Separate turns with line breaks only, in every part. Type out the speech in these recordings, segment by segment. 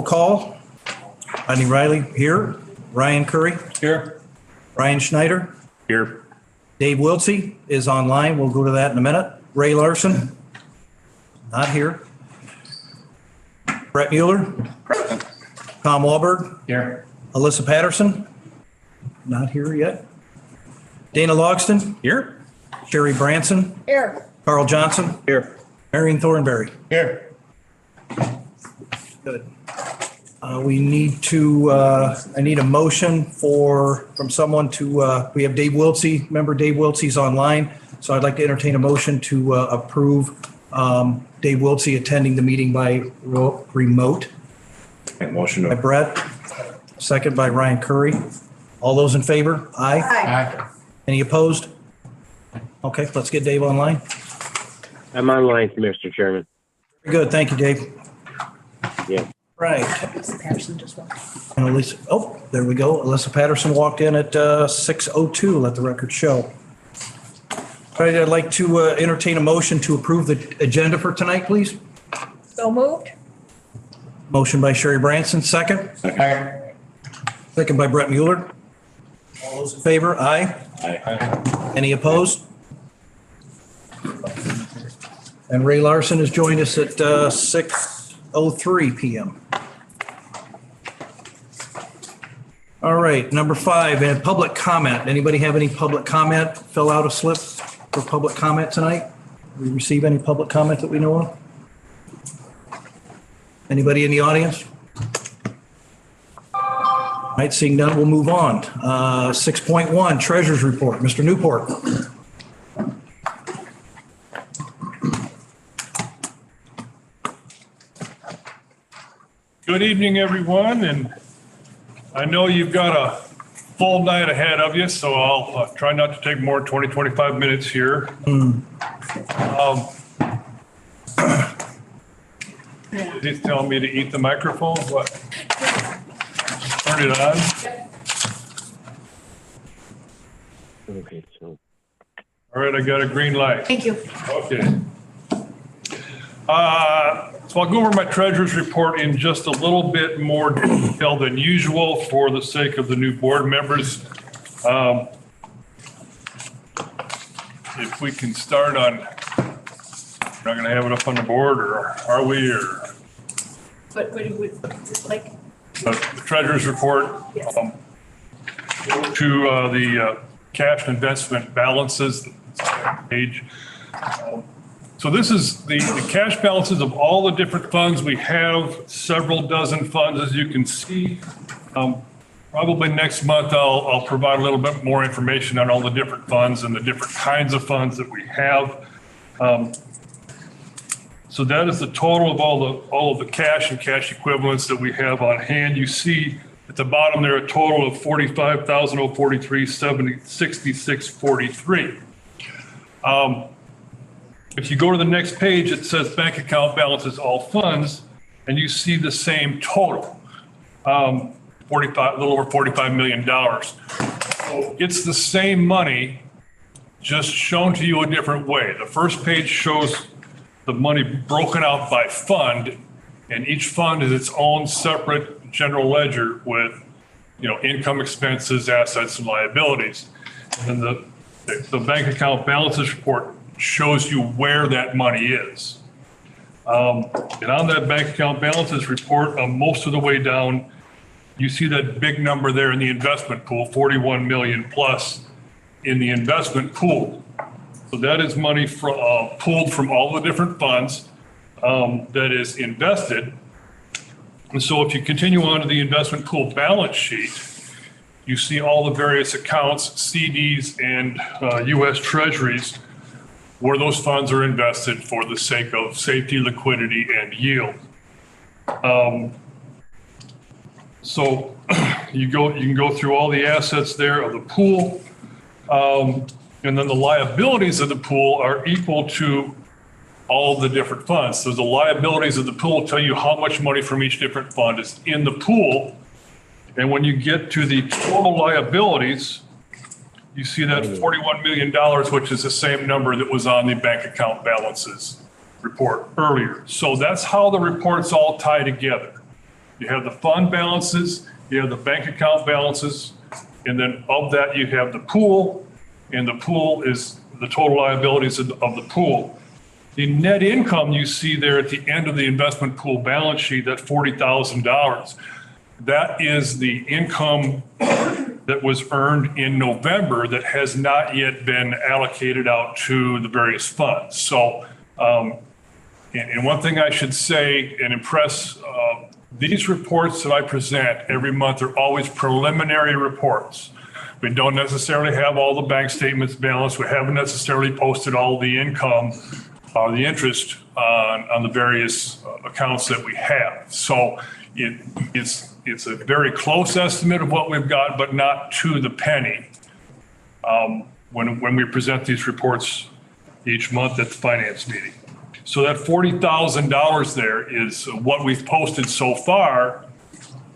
call. Rodney Riley here. Ryan Curry.
Here.
Ryan Schneider.
Here.
Dave Wiltsey is online. We'll go to that in a minute. Ray Larson. Not here. Brett Mueller.
Present.
Tom Wahlberg.
Here.
Alyssa Patterson. Not here yet. Dana Logston.
Here.
Sherry Branson.
Here.
Carl Johnson.
Here.
Marion Thornberry.
Here.
Good. We need to, I need a motion from someone to, we have Dave Wiltsey. Remember Dave Wiltsey's online. So I'd like to entertain a motion to approve Dave Wiltsey attending the meeting by remote.
Motion
By
to.
Brett, second by Ryan Curry. All those in favor? Aye.
Aye.
Any opposed? Okay, let's get Dave online.
I'm online, Mr. Chairman.
Very good. Thank you, Dave.
Yeah.
Right.
Patterson just walked.
And Alyssa, oh, there we go. Alyssa Patterson walked in at 6:02. Let the record show. All right, I'd like to entertain a motion to approve the agenda for tonight, please.
So moved.
Motion by Sherry Branson, second.
Aye.
Second by Brett Mueller. All those in favor? Aye.
Aye.
Any opposed? And Ray Larson has joined us at 6:03 p.m. All right, number 5, and public comment. Anybody have any public comment? Fill out a slip for public comment tonight. We receive any public comment that we know of? Anybody in the audience? All right, seeing none, we'll move on. 6.1, Treasurer's Report. Mr. Newport.
Good evening, everyone, and I know you've got a full night ahead of you, so I'll try not to take more than 20, 25 minutes here. He's telling me to eat the microphone, what? Turn it on?
Okay, so
All right, I got a green light.
Thank you.
Okay. So I'll go over my treasurer's report in just a little bit more detail than usual for the sake of the new board members. If we can start on, we're not going to have it up on the board, or are we? Or
What do you like?
the treasurer's report.
Yes.
Go to the cash and investment balances page. So this is the cash balances of all the different funds. We have several dozen funds, as you can see. Probably next month, I'll provide a little bit more information on all the different funds and the different kinds of funds that we have. So that is the total of all of the cash and cash equivalents that we have on hand. You see at the bottom there a total of $45,043.66.43. If you go to the next page, it says bank account balances, all funds, and you see the same total, a little over $45 million. So it's the same money, just shown to you a different way. The first page shows the money broken out by fund, and each fund is its own separate general ledger with, income, expenses, assets, and liabilities. And the bank account balances report shows you where that money is. And on that bank account balances report, most of the way down, you see that big number there in the investment pool, 41 million plus in the investment pool. So that is money pulled from all the different funds that is invested. And so if you continue on to the investment pool balance sheet, you see all the various accounts, CDs and US Treasuries, where those funds are invested for the sake of safety, liquidity, and yield. So you can go through all the assets there of the pool, and then the liabilities of the pool are equal to all of the different funds. So the liabilities of the pool tell you how much money from each different fund is in the pool. And when you get to the total liabilities, you see that $41 million, which is the same number that was on the bank account balances report earlier. So that's how the reports all tie together. You have the fund balances, you have the bank account balances, and then of that you have the pool, and the pool is the total liabilities of the pool. The net income you see there at the end of the investment pool balance sheet, that $40,000, that is the income that was earned in November that has not yet been allocated out to the various funds. So, and one thing I should say and impress, these reports that I present every month are always preliminary reports. We don't necessarily have all the bank statements balanced. We haven't necessarily posted all the income or the interest on the various accounts that we have. So it's a very close estimate of what we've got, but not to the penny when we present these reports each month at the finance meeting. So that $40,000 there is what we've posted so far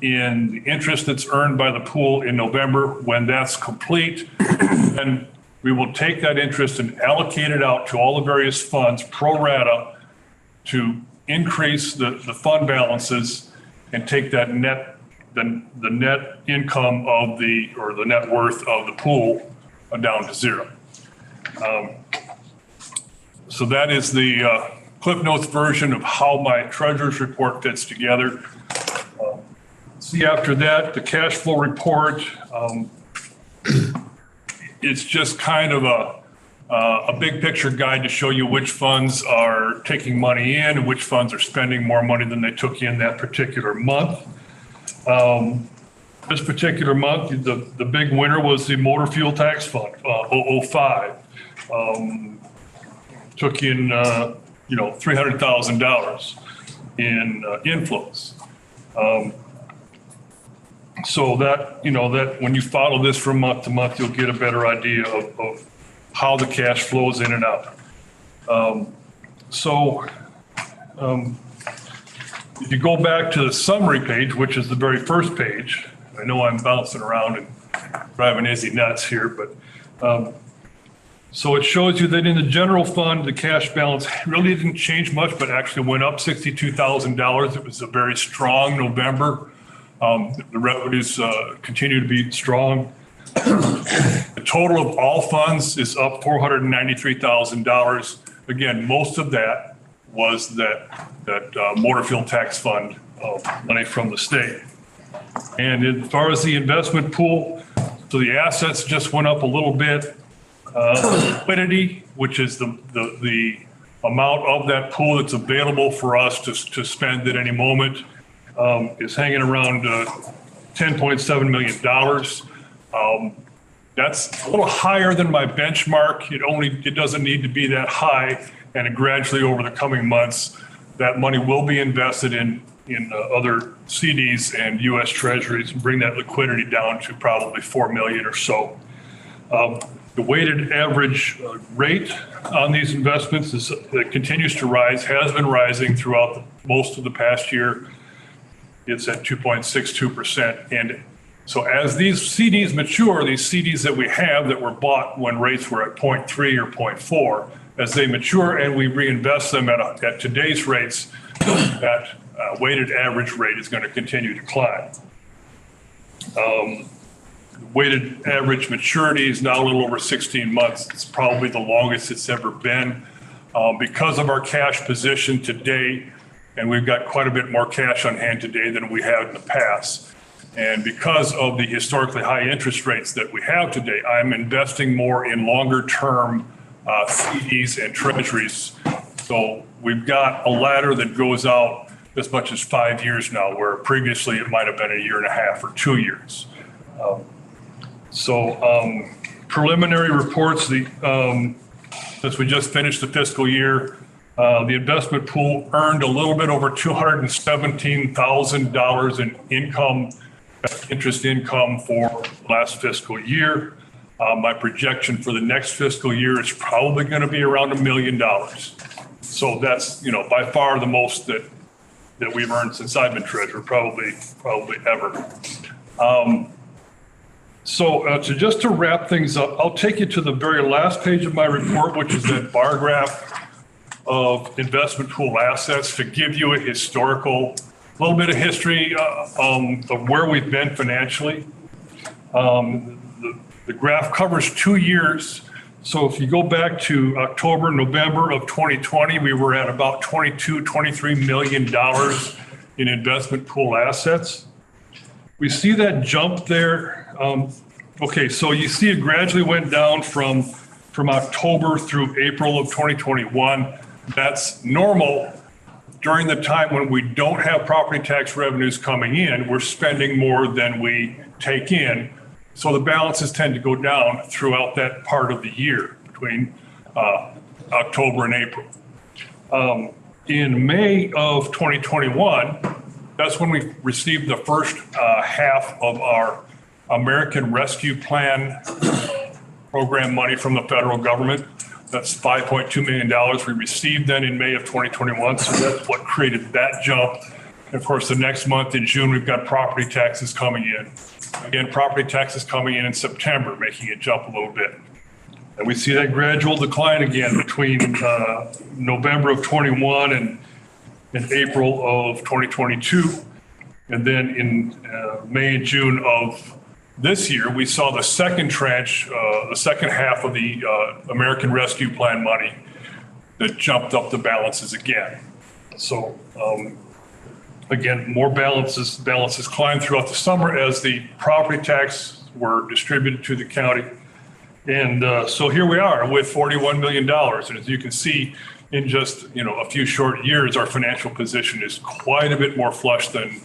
in the interest that's earned by the pool in November. When that's complete, then we will take that interest and allocate it out to all the various funds pro rata to increase the fund balances and take that net, the net income of the net worth of the pool down to zero. So that is the Cliff Notes version of how my treasurer's report fits together. See, after that, the cash flow report, it's just kind of a big picture guide to show you which funds are taking money in and which funds are spending more money than they took in that particular month. This particular month, the big winner was the motor fuel tax fund, 005. Took in, $300,000 in inflows. So that, that when you follow this from month to month, you'll get a better idea of how the cash flows in and out. If you go back to the summary page, which is the very first page, I know I'm bouncing around and driving Izzy nuts here, but so it shows you that in the general fund, the cash balance really didn't change much, but actually went up $62,000. It was a very strong November. The revenues continue to be strong. The total of all funds is up $493,000. Again, most of that was that motor fuel tax fund money from the state. And as far as the investment pool, so the assets just went up a little bit. Liquidity, which is the amount of that pool that's available for us to spend at any moment, is hanging around $10.7 million. That's a little higher than my benchmark. It doesn't need to be that high, and gradually over the coming months, that money will be invested in other CDs and U.S. Treasuries and bring that liquidity down to probably $4 million or so. The weighted average rate on these investments continues to rise, has been rising throughout most of the past year. It's at 2.62%. And so as these CDs mature, these CDs that we have that were bought when rates were at 0.3 or 0.4, as they mature and we reinvest them at today's rates, that weighted average rate is going to continue to climb. Weighted average maturity is now a little over 16 months. It's probably the longest it's ever been. Because of our cash position today, and we've got quite a bit more cash on hand today than we had in the past. And because of the historically high interest rates that we have today, I'm investing more in longer term CDs and treasuries. So we've got a ladder that goes out as much as 5 years now, where previously it might have been a year and a half or 2 years. Preliminary reports, since we just finished the fiscal year, the investment pool earned a little bit over $217,000 in income, interest income for last fiscal year. My projection for the next fiscal year is probably going to be around $1 million. So that's, by far the most that we've earned since I've been treasurer, probably ever. So just to wrap things up, I'll take you to the very last page of my report, which is that bar graph of investment pool assets to give you a historical little bit of history of where we've been financially. The graph covers 2 years. So if you go back to October, November of 2020, we were at about $23 million in investment pool assets. We see that jump there. Okay, so you see it gradually went down from October through April of 2021. That's normal. During the time when we don't have property tax revenues coming in, we're spending more than we take in. So the balances tend to go down throughout that part of the year between October and April. In May of 2021, that's when we received the first half of our American Rescue Plan program money from the federal government. That's $5.2 million we received then in May of 2021. So that's what created that jump. And of course, the next month in June, we've got property taxes coming in. Again, property taxes coming in September, making it jump a little bit. And we see that gradual decline again between November of 21 and April of 2022. And then in May and June of this year, we saw the second tranche, the second half of the American Rescue Plan money that jumped up the balances again. So again, more balances climbed throughout the summer as the property tax were distributed to the county. And so here we are with $41 million. And as you can see, in just a few short years, our financial position is quite a bit more flush than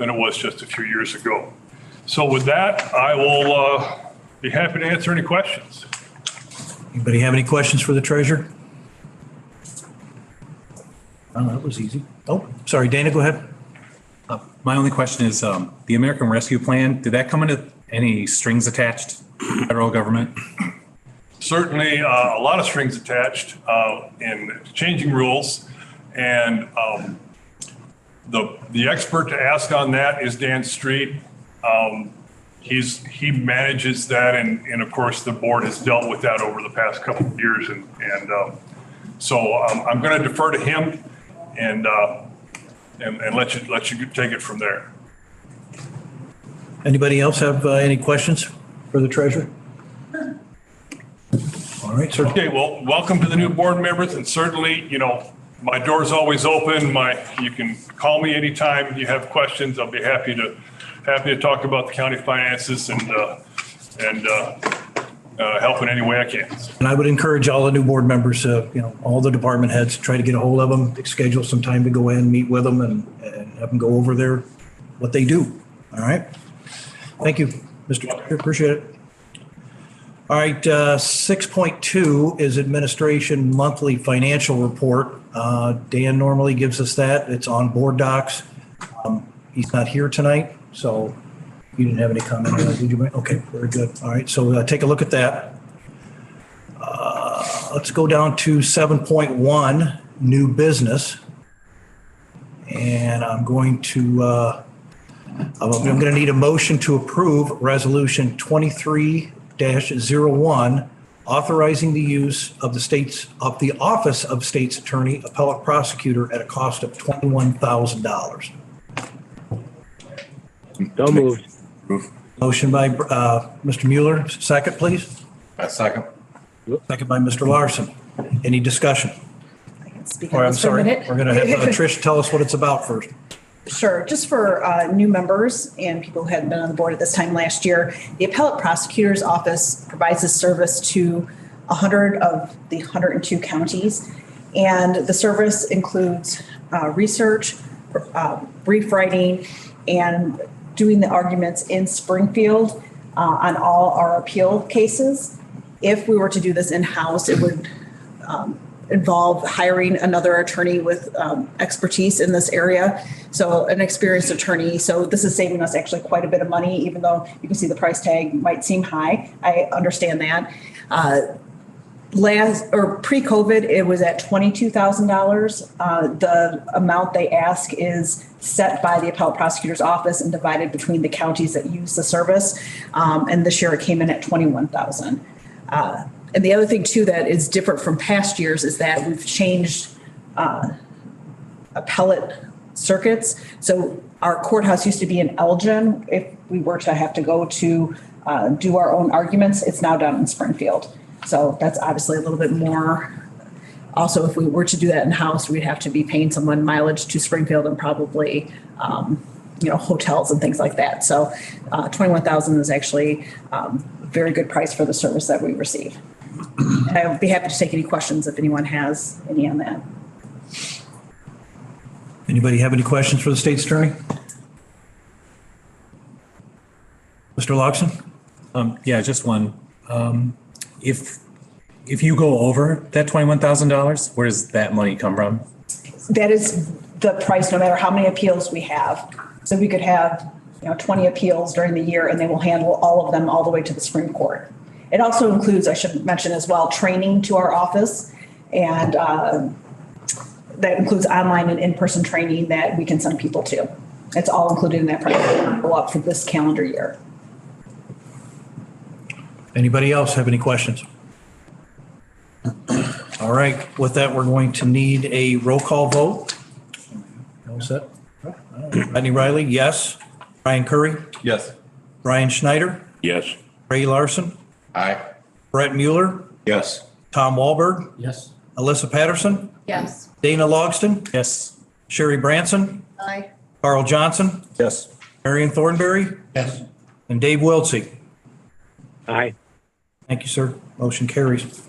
it was just a few years ago. So with that, I will be happy to answer any questions.
Anybody have any questions for the treasurer? Oh, that was easy. Oh, sorry, Dana, go ahead.
My only question is, the American Rescue Plan, did that come into any strings attached, federal government?
Certainly a lot of strings attached in changing rules. And the expert to ask on that is Dan Street. He manages that, and of course the board has dealt with that over the past couple of years, and so I'm going to defer to him and let you take it from there.
Anybody else have any questions for the treasurer? All right, sir.
Okay, well, welcome to the new board members, and certainly, my door's always open. You can call me anytime you have questions. I'll be happy to talk about the county finances and help in any way I can.
And I would encourage all the new board members, all the department heads, try to get a hold of them, schedule some time to go in, meet with them, and have them go over what they do. All right. Thank you, Mr. Chair. Appreciate it. All right. 6.2 is administration monthly financial report. Dan normally gives us that. It's on board docs. He's not here tonight, so you didn't have any comment on that, did you? Okay, very good. All right, so take a look at that. Let's go down to 7.1, new business. And I'm going to need a motion to approve resolution 23-01, authorizing the use of the Office of State's Attorney, Appellate Prosecutor at a cost of $21,000.
So moved.
Motion by Mr. Mueller. Second, please.
Second.
Second by Mr. Larson. Any discussion?
I can speak
Or
on
I'm
this for a
sorry,
minute.
we're going to have Trish tell us what it's about first.
Sure. Just for new members and people who hadn't been on the board at this time last year, the Appellate Prosecutor's Office provides this service to 100 of the 102 counties. And the service includes research, brief writing, and doing the arguments in Springfield on all our appeal cases. If we were to do this in-house, it would involve hiring another attorney with expertise in this area, so an experienced attorney. So this is saving us actually quite a bit of money, even though you can see the price tag might seem high. I understand that. Pre-COVID, it was at $22,000. The amount they ask is set by the Appellate Prosecutor's Office and divided between the counties that use the service. And this year it came in at $21,000. And the other thing too that is different from past years is that we've changed appellate circuits. So our courthouse used to be in Elgin. If we were to have to go to do our own arguments, it's now down in Springfield. So that's obviously a little bit more. Also, if we were to do that in-house, we'd have to be paying someone mileage to Springfield and probably, hotels and things like that. So $21,000 is actually a very good price for the service that we receive. And I would be happy to take any questions if anyone has any on that.
Anybody have any questions for the state's attorney? Mr. Loxton?
Yeah, just one. If you go over that $21,000, where does that money come from?
That is the price, no matter how many appeals we have. So we could have, 20 appeals during the year, and they will handle all of them all the way to the Supreme Court. It also includes, I should mention as well, training to our office, and that includes online and in-person training that we can send people to. It's all included in that price that will go up for this calendar year.
Anybody else have any questions? All right, with that, we're going to need a roll call vote. All set? Rodney Riley, yes. Ryan Curry,
Yes.
Brian Schneider,
Yes.
Ray Larson,
Aye.
Brett Mueller,
Yes.
Tom Wahlberg,
Yes.
Alyssa Patterson,
Yes.
Dana Logston,
Yes.
Sherry Branson,
Aye.
Carl Johnson,
Yes.
Marion Thornberry,
Yes.
and Dave Wiltsey.
Aye.
Thank you, sir. Motion carries.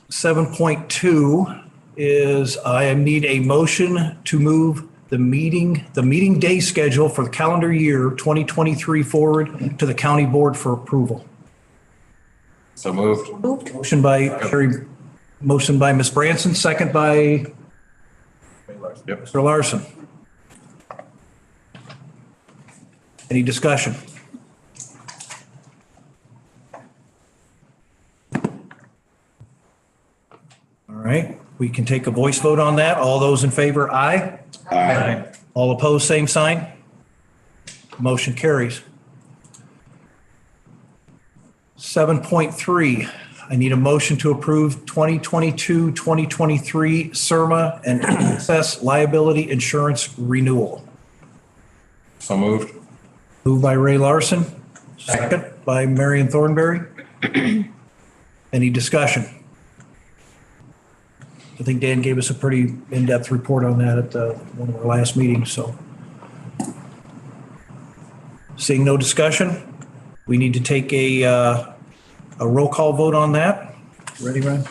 Seven point two is I need a motion to move the meeting day schedule for the calendar year 2023 forward to the county board for approval.
So moved.
Motion by Ms. Branson, second by
Yep.
Mr. Larson. Any discussion? All right, we can take a voice vote on that. All those in favor, aye.
Aye.
All opposed, same sign. Motion carries. 7.3, I need a motion to approve 2022-2023 CIRMA and excess liability insurance renewal.
So moved.
Moved by Ray Larson, second by Marion Thornberry. Any discussion? I think Dan gave us a pretty in-depth report on that at one of our last meetings, so. Seeing no discussion, we need to take a roll call vote on that. Ready, Ryan?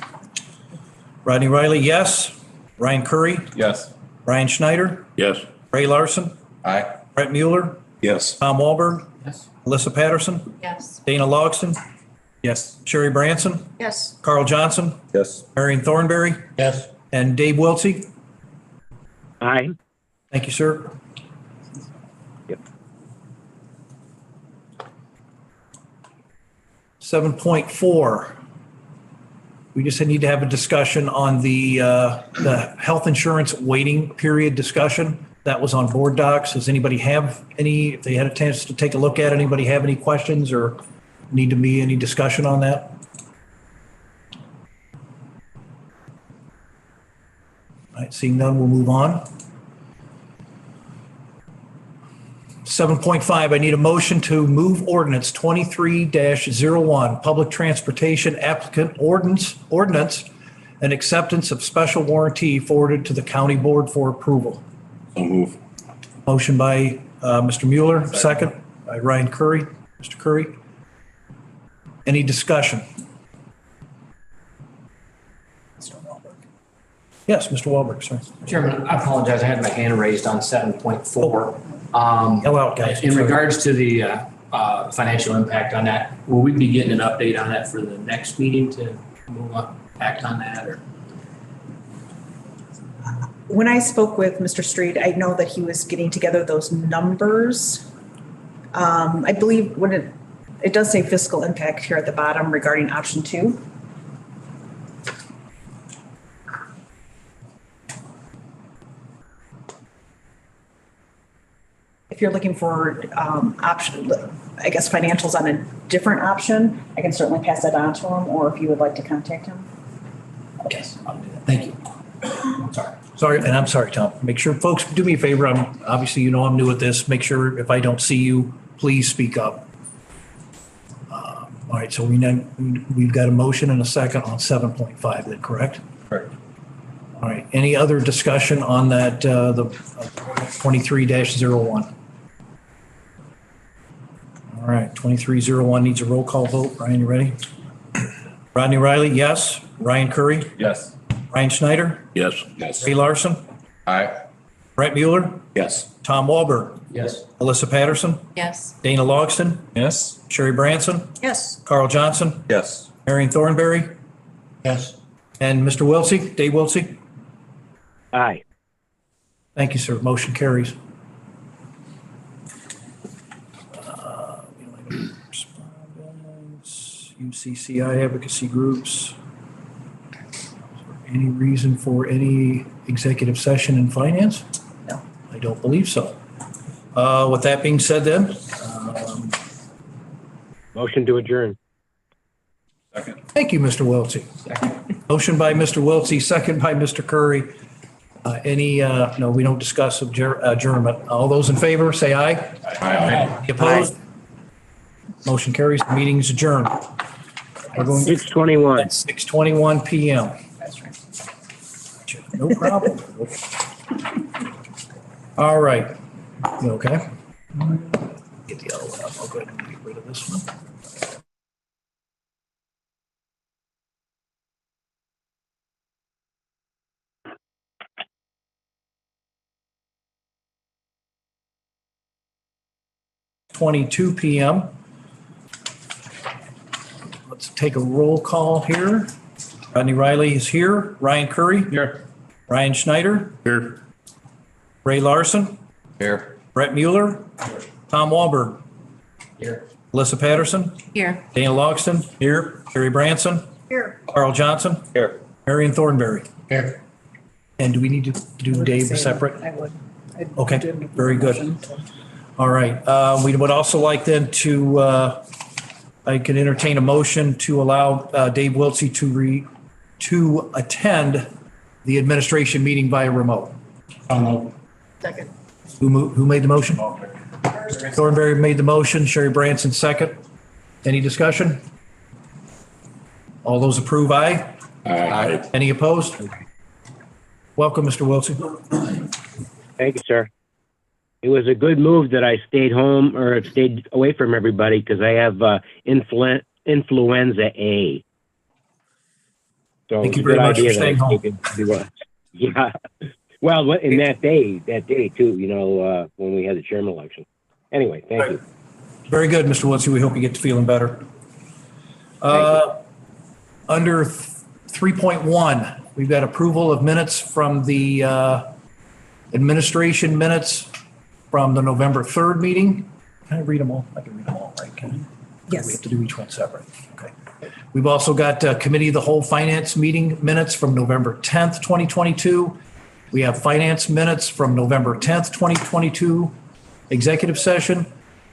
Rodney Riley, yes. Ryan Curry,
Yes.
Brian Schneider,
Yes.
Ray Larson,
Aye.
Brett Mueller,
Yes.
Tom Wahlberg,
Yes.
Alyssa Patterson,
Yes.
Dana Logston,
Yes.
Sherry Branson,
Yes.
Carl Johnson,
Yes.
Marion Thornberry,
Yes.
and Dave Wiltsey.
Aye.
Thank you, sir.
Yep.
7.4. We just need to have a discussion on the health insurance waiting period discussion. That was on board docs. Does anybody have any, if they had a chance to take a look at it, anybody have any questions or need to be any discussion on that? All right, seeing none, we'll move on. 7.5, I need a motion to move ordinance 23-01, public transportation applicant ordinance and acceptance of special warranty forwarded to the county board for approval.
So move.
Motion by Mr. Mueller, second by Ryan Curry. Mr. Curry. Any discussion? Yes, Mr. Wahlberg, sorry.
Chairman, I apologize. I had my hand raised on 7.4.
Yell out, guys.
In regards to the financial impact on that, will we be getting an update on that for the next meeting to move up, act on that? Or
When I spoke with Mr. Street, I know that he was getting together those numbers. I believe when it does say fiscal impact here at the bottom regarding option 2. If you're looking for option, I guess financials on a different option, I can certainly pass that on to him, or if you would like to contact him.
yes, I'll do that.
Thank you. Sorry, and I'm sorry, Tom. Make sure, folks, do me a favor. Obviously, you know I'm new at this. Make sure if I don't see you, please speak up. All right, so we've got a motion and a second on 7.5, then, correct?
Correct.
All right, any other discussion on that, the 23-01? All right, 2301 needs a roll call vote. Ryan, you ready? Rodney Riley, yes. Ryan Curry?
Yes.
Ryan Schneider?
Yes. Yes.
Ray Larson?
Aye.
Brett Mueller?
Yes.
Tom Wahlberg?
Yes.
Alyssa Patterson?
Yes.
Dana Logston?
Yes?
Sherry Branson?
Yes.
Carl Johnson?
Yes.
Marion Thornberry?
Yes.
And Mr. Wiltsey, Dave Wiltsey?
Aye.
Thank you, sir. Motion carries. Respondents, UCCI advocacy groups. Is there any reason for any executive session in finance?
No.
I don't believe so. With that being said then,
Motion to adjourn.
Second.
thank you, Mr. Wiltsey. Motion by Mr. Wiltsey, second by Mr. Curry. No, we don't discuss adjournment. All those in favor, say aye.
Aye.
Any opposed? Motion carries. The meeting is adjourned. We're going to
6:21.
6:21 PM.
That's right.
No problem. All right. You okay? Get the other one up. I'll go ahead and get rid of this one. (22 PM). Let's take a roll call here. Rodney Riley is here. Ryan Curry.
Here.
Ryan Schneider.
Here.
Ray Larson.
Here.
Brett Mueller. Tom Wahlberg.
Here.
Alyssa Patterson.
Here.
Dana Logston. Here. Sherry Branson.
Here.
Carl Johnson.
Here.
Marion Thornberry.
Here.
And do we need to do Dave separate?
I would.
Okay, very good. All right. We would also like then to, I can entertain a motion to allow Dave Wiltsey to attend the administration meeting via remote.
Second.
Who made the motion? Thornberry made the motion. Sherry Branson second. Any discussion? All those approve, aye.
Aye.
Any opposed? Welcome, Mr. Wiltsey.
Thank you, sir. It was a good move that I stayed home or stayed away from everybody because I have influenza A. So
Thank you
it's a
very
good
much for
idea that
staying
I
home.
taken to do it. Yeah. Well, in that day too, when we had the chairman election. Anyway, thank you.
Very good, Mr. Wiltsey. We hope you get to feeling better. Under 3.1, we've got approval of minutes from the administration minutes from the November 3rd meeting. Can I read them all? I can read them all, right? Can I?
Yes.
We have to do each one separate. Okay. We've also got Committee of the Whole Finance meeting minutes from November 10th, 2022. We have finance minutes from November 10th, 2022, executive session,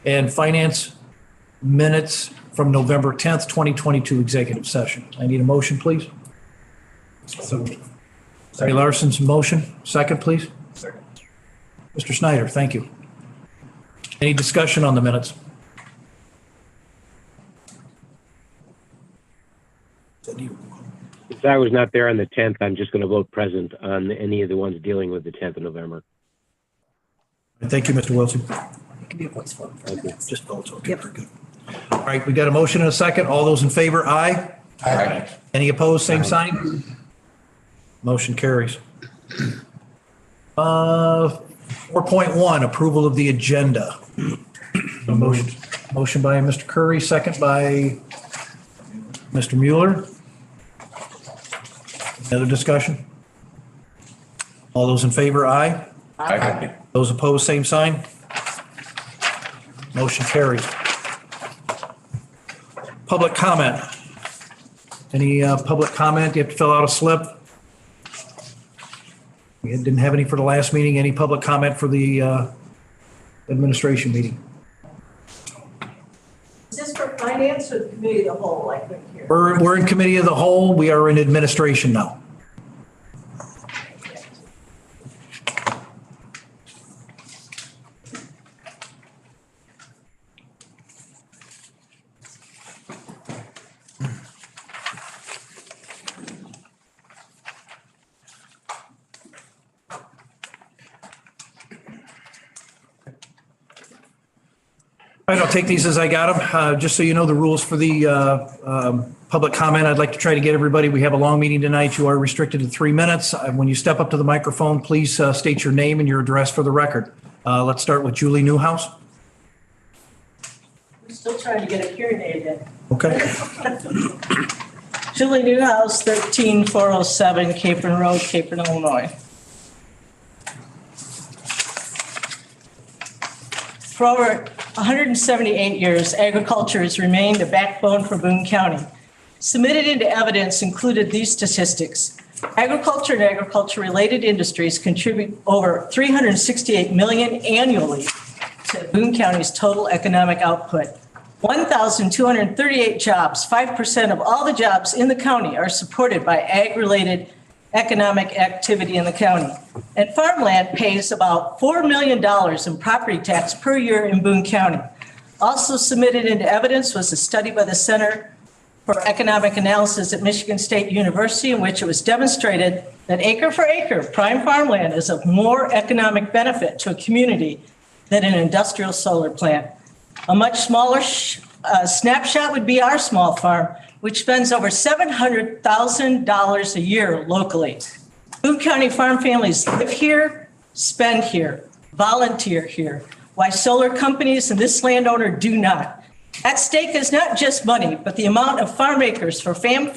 and finance minutes from November 10th, 2022, executive session. I need a motion, please. Ray Larson's motion. Second, please.
Second.
Mr. Schneider, thank you. Any discussion on the minutes?
Since I was not there on the 10th, I'm just going to vote present on any of the ones dealing with the 10th of November.
Thank you, Mr. Wilson.
It can be a voice vote.
Just votes, okay,
Yep.
very good. All right, we got a motion and a second. All those in favor, aye.
Aye.
Any opposed, same sign? Motion carries. 4.1, approval of the agenda. A motion by Mr. Curry, second by Mr. Mueller. Any other discussion? All those in favor, aye.
Aye.
Those opposed, same sign. Motion carries. Public comment. Any public comment? You have to fill out a slip. We didn't have any for the last meeting. Any public comment for the administration meeting?
Is this for finance or the committee of the whole, I couldn't hear?
We're in committee of the whole. We are in administration now. right, I'll take these as I got them. Just so you know, the rules for the public comment, I'd like to try to get everybody. We have a long meeting tonight. You are restricted to 3 minutes. When you step up to the microphone, please state your name and your address for the record. Let's start with Julie Newhouse.
I'm still trying to get a hearing aid in.
Okay.
Julie Newhouse, 13407 Capron Road, Capron, Illinois. For over 178 years, agriculture has remained a backbone for Boone County. Submitted into evidence included these statistics. Agriculture and agriculture-related industries contribute over $368 million annually to Boone County's total economic output. 1,238 jobs, 5% of all the jobs in the county, are supported by ag-related economic activity in the county. And farmland pays about $4 million in property tax per year in Boone County. Also submitted into evidence was a study by the Center for Economic Analysis at Michigan State University, in which it was demonstrated that acre for acre, prime farmland is of more economic benefit to a community than an industrial solar plant. A much smaller snapshot would be our small farm, which spends over $700,000 a year locally. Boone County farm families live here, spend here, volunteer here, while solar companies and this landowner do not. At stake is not just money, but the amount of farm acres for farm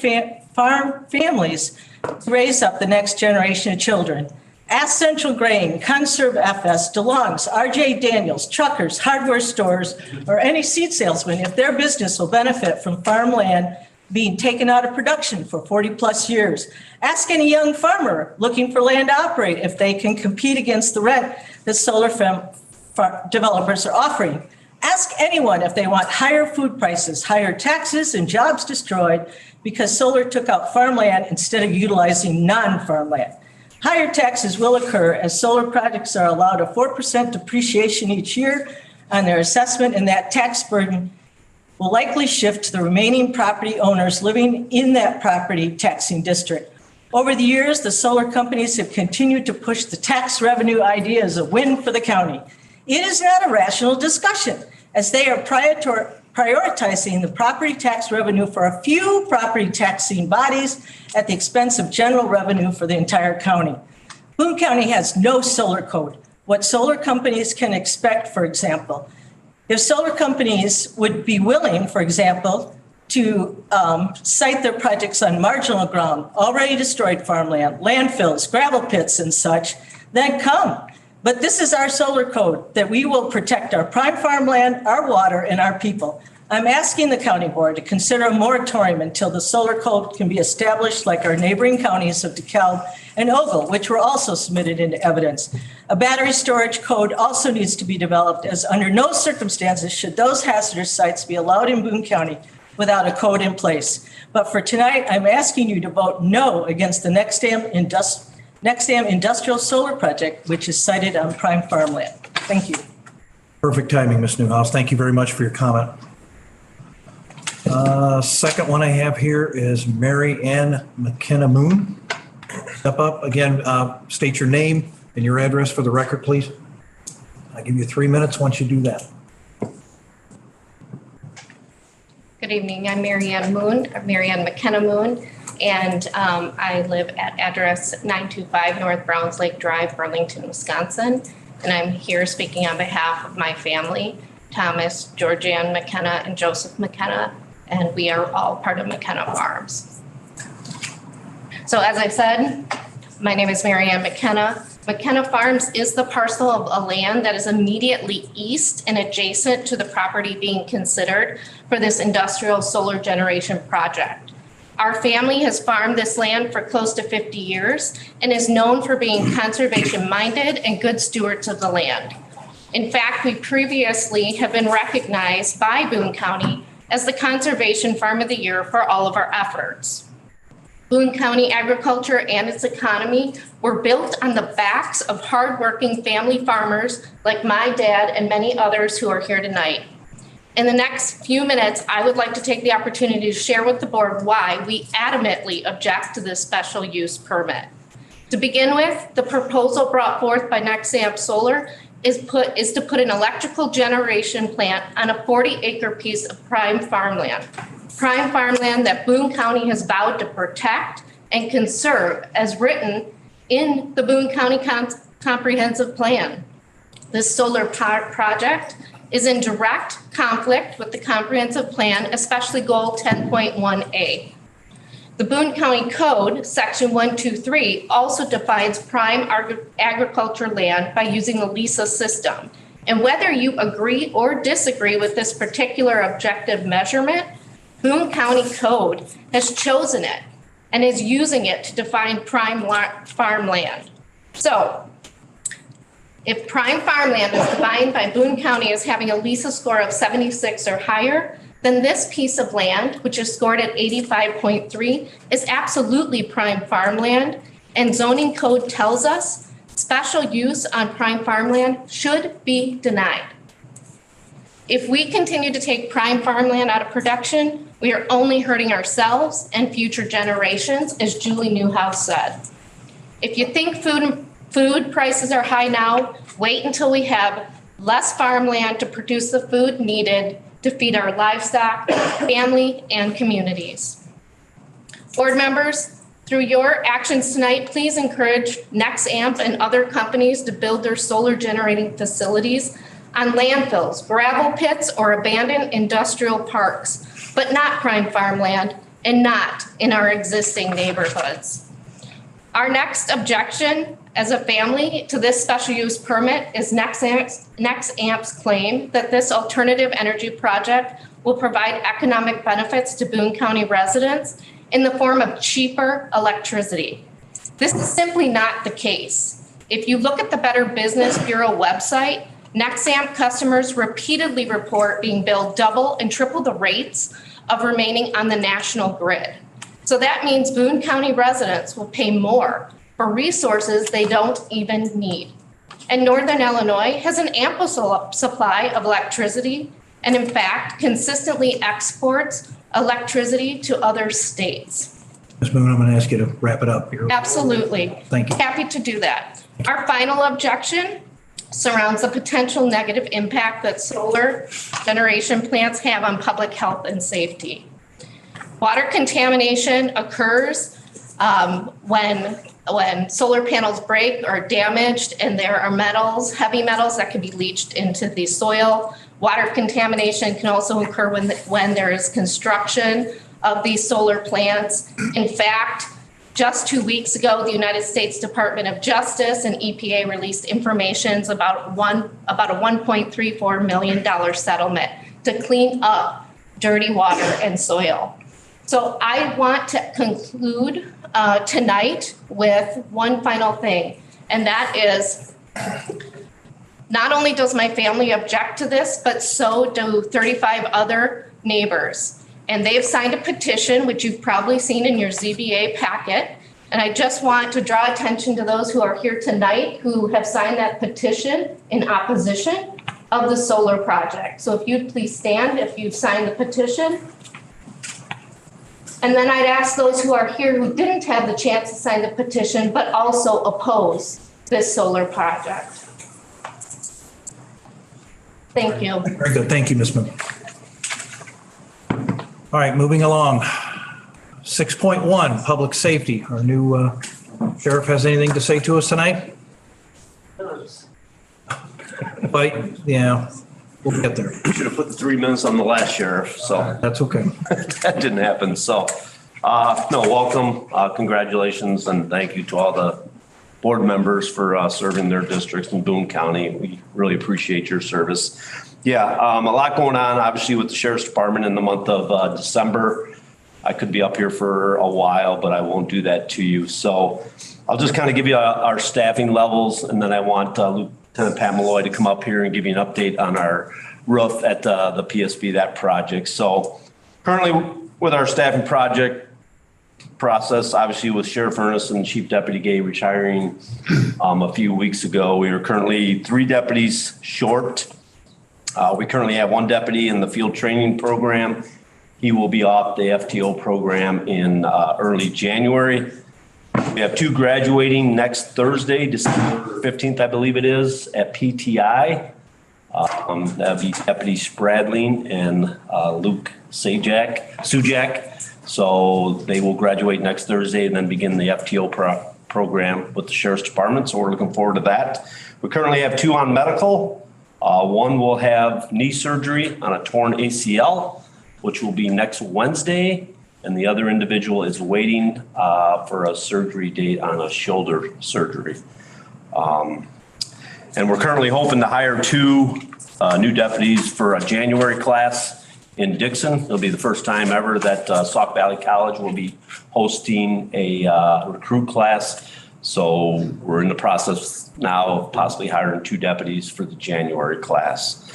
families to raise up the next generation of children. Ask Central Grain, Conserve FS, DeLong's, RJ Daniels, truckers, hardware stores, or any seed salesman if their business will benefit from farmland being taken out of production for 40 plus years. Ask any young farmer looking for land to operate if they can compete against the rent that solar developers are offering. Ask anyone if they want higher food prices, higher taxes, and jobs destroyed because solar took out farmland instead of utilizing non-farmland. Higher taxes will occur as solar projects are allowed a 4% depreciation each year on their assessment, and that tax burden will likely shift to the remaining property owners living in that property taxing district. Over the years, the solar companies have continued to push the tax revenue idea as a win for the county. It is not a rational discussion, as they are prioritizing the property tax revenue for a few property taxing bodies at the expense of general revenue for the entire county. Boone County has no solar code. What solar companies can expect, for example, if solar companies would be willing, for example, to site their projects on marginal ground, already destroyed farmland, landfills, gravel pits and such, then come. But this is our solar code that we will protect our prime farmland, our water, and our people. I'm asking the county board to consider a moratorium until the solar code can be established like our neighboring counties of DeKalb and Ogle, which were also submitted into evidence. A battery storage code also needs to be developed, as under no circumstances should those hazardous sites be allowed in Boone County without a code in place. But for tonight, I'm asking you to vote no against the Nextam Industrial Solar Project, which is sited on prime farmland. Thank you.
Perfect timing, Ms. Newhouse. Thank you very much for your comment. Second one I have here is Mary Ann McKenna Moon. Step up again, state your name and your address for the record, please. I'll give you 3 minutes once you do that.
Good evening. I'm Mary Ann McKenna Moon, and I live at address 925 North Browns Lake Drive, Burlington, Wisconsin. And I'm here speaking on behalf of my family, Thomas, Georgianne McKenna, and Joseph McKenna, and we are all part of McKenna Farms. So as I said, my name is Mary Ann McKenna. McKenna Farms is the parcel of a land that is immediately east and adjacent to the property being considered for this industrial solar generation project. Our family has farmed this land for close to 50 years and is known for being conservation-minded and good stewards of the land. In fact, we previously have been recognized by Boone County as the Conservation Farm of the Year for all of our efforts. Boone County agriculture and its economy were built on the backs of hardworking family farmers like my dad and many others who are here tonight. In the next few minutes, I would like to take the opportunity to share with the board why we adamantly object to this special use permit. To begin with, the proposal brought forth by Nexamp Solar is to put an electrical generation plant on a 40-acre piece of prime farmland. Prime farmland that Boone County has vowed to protect and conserve as written in the Boone County Comprehensive Plan. This solar project is in direct conflict with the comprehensive plan, especially goal 10.1A. The Boone County Code, section 123, also defines prime agriculture land by using the LISA system. And whether you agree or disagree with this particular objective measurement, Boone County Code has chosen it and is using it to define prime farmland. So if prime farmland is defined by Boone County as having a LISA score of 76 or higher, then this piece of land, which is scored at 85.3, is absolutely prime farmland. And zoning code tells us special use on prime farmland should be denied. If we continue to take prime farmland out of production, we are only hurting ourselves and future generations, as Julie Newhouse said. If you think food prices are high now, wait until we have less farmland to produce the food needed to feed our livestock, family, and communities. Board members, through your actions tonight, please encourage NexAmp and other companies to build their solar generating facilities on landfills, gravel pits, or abandoned industrial parks, but not prime farmland and not in our existing neighborhoods. Our next objection as a family to this special use permit is NexAmp's claim that this alternative energy project will provide economic benefits to Boone County residents in the form of cheaper electricity. This is simply not the case. If you look at the Better Business Bureau website, NexAmp customers repeatedly report being billed double and triple the rates of remaining on the national grid. So that means Boone County residents will pay more for resources they don't even need. And Northern Illinois has an ample supply of electricity and in fact consistently exports electricity to other states.
Ms. Boone, I'm going to ask you to wrap it up here.
Absolutely.
Thank you.
Happy to do that. Our final objection surrounds the potential negative impact that solar generation plants have on public health and safety. Water contamination occurs when solar panels break or are damaged and there are metals, heavy metals that can be leached into the soil. Water contamination can also occur when there is construction of these solar plants. In fact, just 2 weeks ago, the United States Department of Justice and EPA released information about a $1.34 million settlement to clean up dirty water and soil. So I want to conclude tonight with one final thing, and that is not only does my family object to this, but so do 35 other neighbors. And they've signed a petition, which you've probably seen in your ZBA packet. And I just want to draw attention to those who are here tonight who have signed that petition in opposition of the solar project. So if you'd please stand if you've signed the petition. And then I'd ask those who are here who didn't have the chance to sign the petition, but also oppose this solar project. Thank you.
Very good. Thank you, Ms. Moon. All right, moving along. 6.1, public safety. Our new sheriff has anything to say to us tonight? But, yeah, we'll get there.
Should have put the 3 minutes on the last sheriff, so
That's okay.
that didn't happen. So, no, welcome, congratulations, and thank you to all the board members for serving their districts in Boone County. We really appreciate your service. Yeah, a lot going on, obviously, with the Sheriff's Department in the month of December. I could be up here for a while, but I won't do that to you. So I'll just kind of give you our staffing levels, and then I want Lieutenant Pat Malloy to come up here and give you an update on our roof at the PSB, that project. So currently with our staffing project process, obviously with Sheriff Ernest and Chief Deputy Gay retiring a few weeks ago, we are currently 3 deputies short. We currently have 1 deputy in the field training program. He will be off the FTO program in early January. We have 2 graduating next Thursday, December 15th, I believe it is, at PTI. That'd be Deputy Spradling and Luke Sujak. So they will graduate next Thursday and then begin the FTO program with the Sheriff's Department. So we're looking forward to that. We currently have 2 on medical. One will have knee surgery on a torn ACL, which will be next Wednesday. And the other individual is waiting for a surgery date on a shoulder surgery. And we're currently hoping to hire 2 new deputies for a January class in Dixon. It'll be the first time ever that Sauk Valley College will be hosting a recruit class. So we're in the process now of possibly hiring 2 deputies for the January class.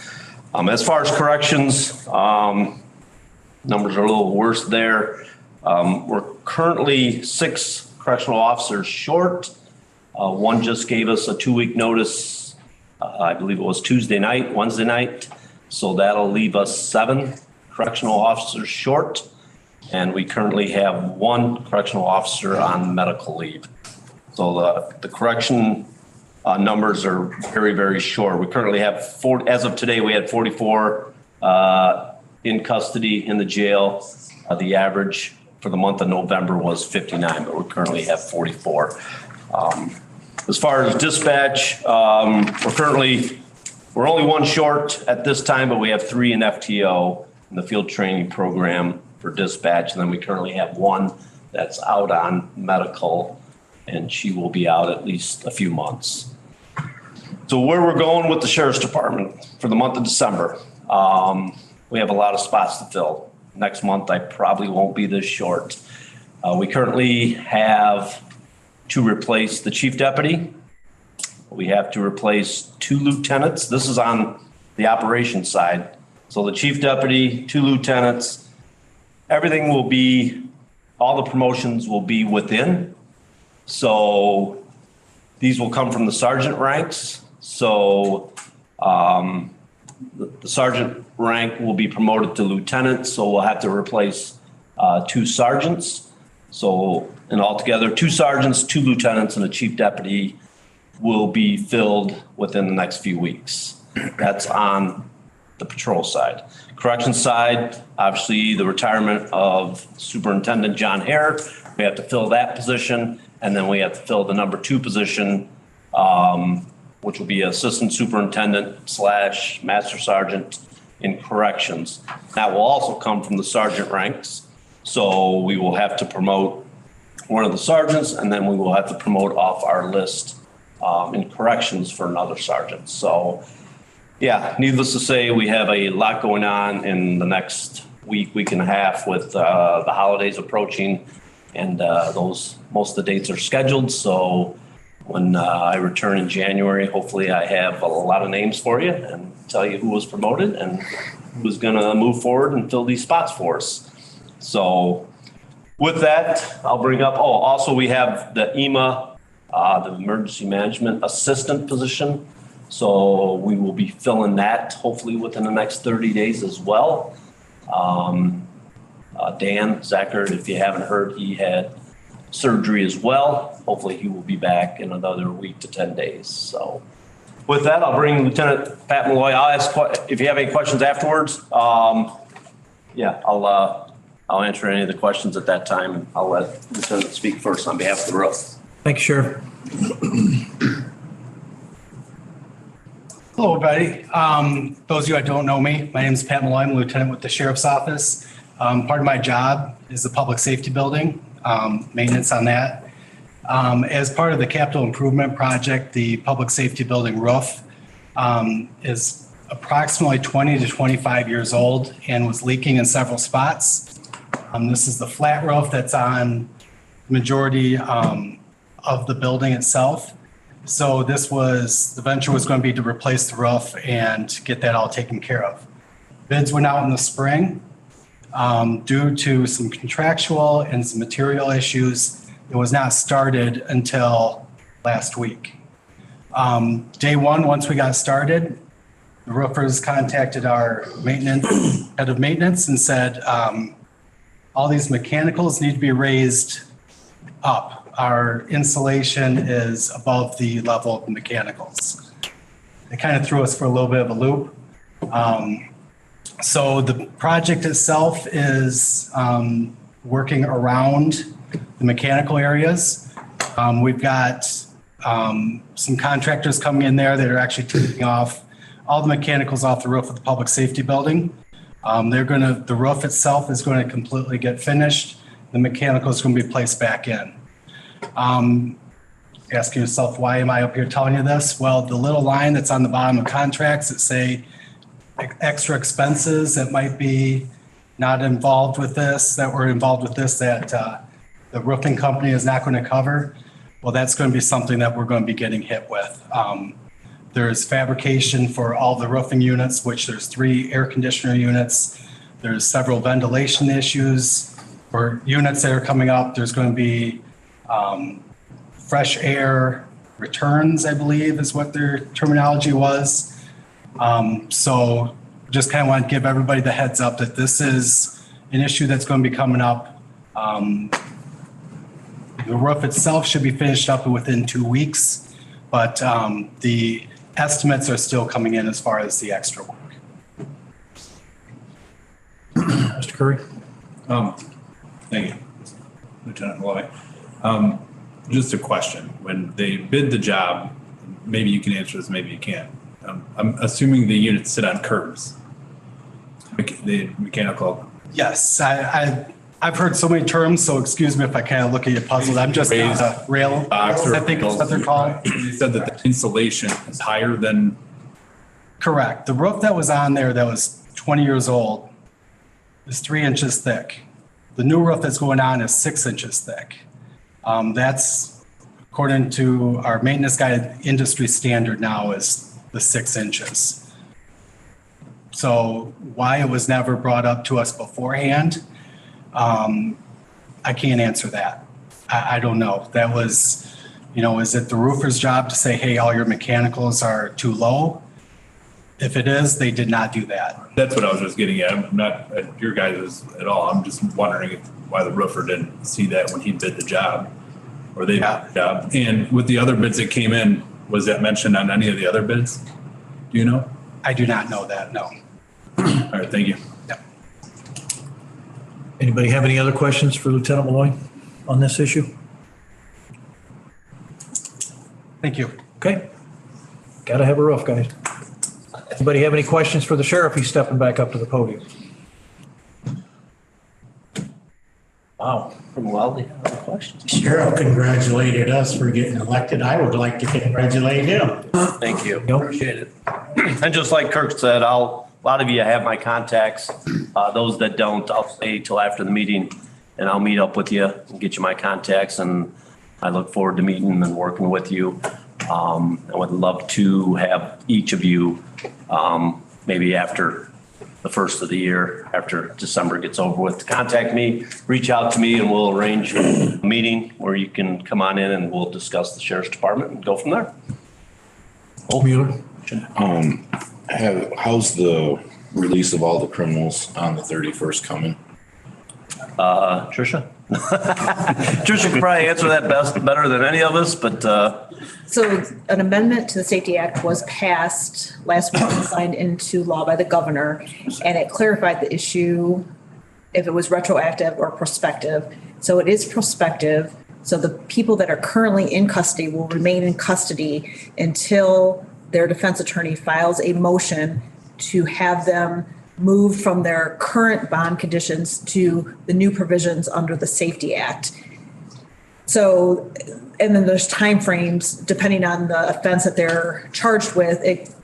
As far as corrections, numbers are a little worse there. We're currently 6 correctional officers short. One just gave us a 2-week notice. I believe it was Wednesday night. So that'll leave us 7 correctional officers short. And we currently have 1 correctional officer on medical leave. So the correction numbers are very, very short. We currently have as of today, we had 44 in custody in the jail. The average for the month of November was 59, but we currently have 44. As far as dispatch, we're only 1 short at this time, but we have 3 in FTO in the field training program for dispatch. And then we currently have 1 that's out on medical, and she will be out at least a few months. So where we're going with the Sheriff's Department for the month of December, we have a lot of spots to fill. Next month, I probably won't be this short. We currently have to replace the chief deputy. We have to replace 2 lieutenants. This is on the operations side. So the chief deputy, 2 lieutenants, everything will be, all the promotions will be within. So these will come from the sergeant ranks. So the sergeant rank will be promoted to lieutenant. So we'll have to replace 2 sergeants. So, and altogether 2 sergeants, 2 lieutenants, and a chief deputy will be filled within the next few weeks. That's on the patrol side. Corrections side, obviously the retirement of Superintendent John Hare. We have to fill that position. And then we have to fill the number 2 position, which will be assistant superintendent / master sergeant in corrections. That will also come from the sergeant ranks. So we will have to promote one of the sergeants, and then we will have to promote off our list in corrections for another sergeant. So yeah, needless to say, we have a lot going on in the next week and a half with the holidays approaching, and most of the dates are scheduled. So when I return in January, hopefully I have a lot of names for you and tell you who was promoted and who's going to move forward and fill these spots for us. So with that, I'll bring up, also we have the EMA, the Emergency Management Assistant position. So we will be filling that hopefully within the next 30 days as well. Dan Zachert, if you haven't heard, he had surgery as well. Hopefully he will be back in another week to 10 days. So with that, I'll bring Lieutenant Pat Malloy. I'll ask if you have any questions afterwards. Yeah, I'll answer any of the questions at that time, and I'll let Lieutenant speak first on behalf of the ROF.
Thank you, Sheriff.
Hello, everybody. Those of you that don't know me, my name is Pat Malloy. I'm a lieutenant with the Sheriff's Office. Part of my job is the public safety building, maintenance on that. As part of the capital improvement project, the public safety building roof is approximately 20 to 25 years old and was leaking in several spots. This is the flat roof that's on the majority of the building itself. So the venture was going to be to replace the roof and get that all taken care of. Bids went out in the spring. Due to some contractual and some material issues, it was not started until last week. Day one, once we got started, the roofers contacted our head of maintenance and said, all these mechanicals need to be raised up. our insulation is above the level of the mechanicals. It kind of threw us for a little bit of a loop. So the project itself is working around the mechanical areas. We've got some contractors coming in there that are actually taking off all the mechanicals off the roof of the public safety building. The roof itself is going to completely get finished. The mechanical is going to be placed back in. Asking yourself, why am I up here telling you this? Well, the little line that's on the bottom of contracts that say extra expenses that might be not involved with this, that were involved with this, that the roofing company is not going to cover. Well, that's going to be something that we're going to be getting hit with. There's fabrication for all the roofing units, which there's 3 air conditioner units. There's several ventilation issues for units that are coming up. There's going to be fresh air returns, I believe is what their terminology was. So just kind of want to give everybody the heads up that this is an issue that's going to be coming up. The roof itself should be finished up within 2 weeks, but the estimates are still coming in as far as the extra work.
Mr. Curry?
Thank you, Lieutenant Malloy. Just a question. When they bid the job, maybe you can answer this, maybe you can't. I'm assuming the units sit on curbs. The mechanical.
Yes, I've heard so many terms, so excuse me if I kind of look at you puzzled. I'm just rail. I think is what they're called.
You said that the insulation is higher than.
Correct. The roof that was on there that was 20 years old is 3 inches thick. The new roof that's going on is 6 inches thick. That's according to our maintenance guide, industry standard now is the 6 inches. So why it was never brought up to us beforehand, I can't answer that. I don't know. That was, is it the roofer's job to say, hey, all your mechanicals are too low? If it is, they did not do that.
That's what I was just getting at. I'm not at your guys' at all. I'm just wondering why the roofer didn't see that when he bid the job, or they bid the job. And with the other bids that came in, was that mentioned on any of the other bids? Do you know?
I do not know that, no.
All right, thank you.
Yep.
Anybody have any other questions for Lieutenant Malloy on this issue?
Thank you.
Okay. Got to have a roof, guys. Anybody have any questions for the sheriff? He's stepping back up to the podium. Wow.
From Wellesley, other questions?
Sheriff congratulated us for getting elected. I would like to congratulate him.
Thank you.
Yep.
Appreciate it. And just like Kirk said, a lot of you have my contacts. Those that don't, I'll stay till after the meeting and I'll meet up with you and get you my contacts. And I look forward to meeting and working with you. I would love to have each of you, maybe after the first of the year, after December gets over with, to contact me, reach out to me, and we'll arrange a meeting where you can come on in and we'll discuss the sheriff's department and go from there.
Mueller?
How's the release of all the criminals on the 31st coming?
Tricia? Tricia could probably answer that better than any of us, but
So an amendment to the Safety Act was passed last week and signed into law by the governor, and it clarified the issue if it was retroactive or prospective. So it is prospective. So the people that are currently in custody will remain in custody until their defense attorney files a motion to have them moved from their current bond conditions to the new provisions under the Safety Act. So, and then there's timeframes depending on the offense that they're charged with.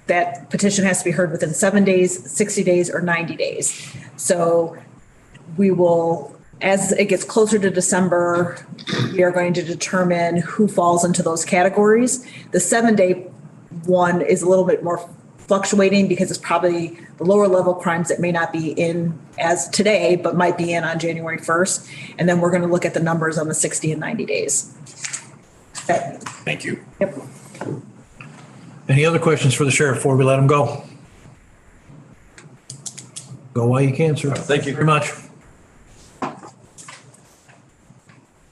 That petition has to be heard within 7 days, 60 days, or 90 days. So we will, as it gets closer to December, we are going to determine who falls into those categories. The 7-day one is a little bit more fluctuating because it's probably the lower level crimes that may not be in as today, but might be in on January 1st. And then we're going to look at the numbers on the 60 and 90 days.
Thank you.
Yep.
Any other questions for the sheriff before we let him go? Go while you can, sir.
Thank you
very much.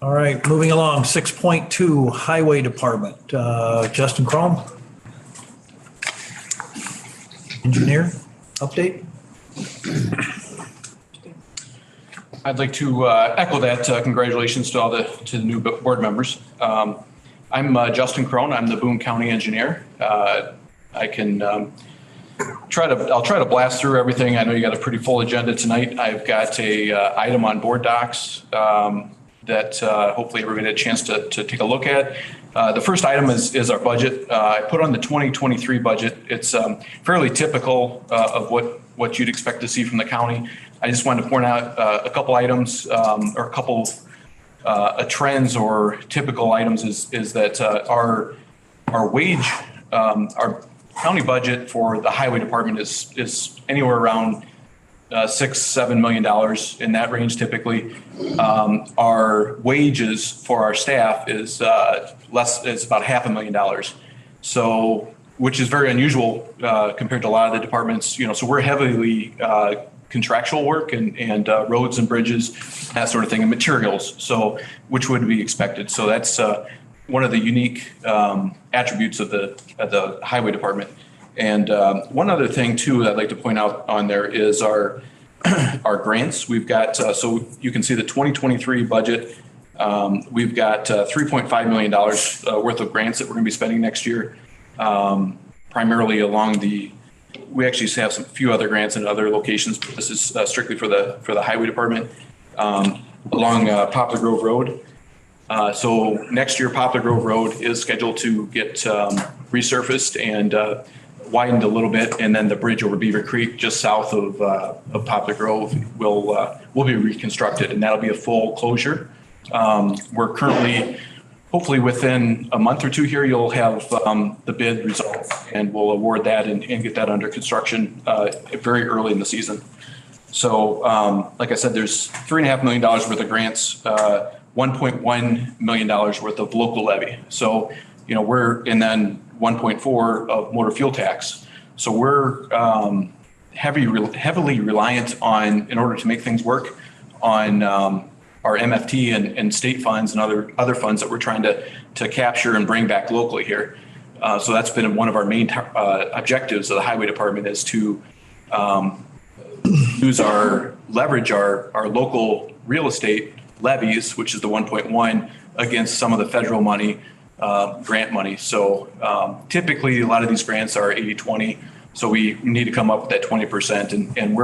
All All right, moving along, 6.2, Highway Department. Justin Crum. Engineer, update?
I'd like to echo that congratulations to all the new board members. I'm Justin Crone. I'm the Boone County Engineer. I can I'll try to blast through everything. I know you got a pretty full agenda tonight. I've got a item on board docs that hopefully everybody had a chance to take a look at. The first item is our budget. I put on the 2023 budget. It's fairly typical of what you'd expect to see from the county. I just wanted to point out a couple items or a couple trends or typical items is that our wage, our county budget for the highway department is anywhere around $6-7 million in that range typically. Our wages for our staff is it's about $500,000. So, which is very unusual compared to a lot of the departments, so we're heavily contractual work and roads and bridges, that sort of thing, and materials. So, which would be expected. So that's one of the unique attributes of the highway department. And one other thing too that I'd like to point out on there is our grants. We've got so you can see the 2023 budget. We've got $3.5 million worth of grants that we're going to be spending next year, primarily along the. We actually have some few other grants in other locations, but this is strictly for the highway department along Poplar Grove Road. So next year, Poplar Grove Road is scheduled to get resurfaced and widened a little bit, and then the bridge over Beaver Creek, just south of Poplar Grove, will be reconstructed, and that'll be a full closure. We're currently. Hopefully within a month or two here, you'll have the bid result and we'll award that and get that under construction very early in the season. So like I said, there's $3.5 million worth of grants, $1.1 million worth of local levy. So, and then 1.4 of motor fuel tax. So we're heavily reliant on, in order to make things work, on our MFT and state funds and other funds that we're trying to capture and bring back locally here. So that's been one of our main objectives of the highway department is to leverage our local real estate levies, which is the 1.1, against some of the federal money, grant money. So typically a lot of these grants are 80-20. So we need to come up with that 20%, and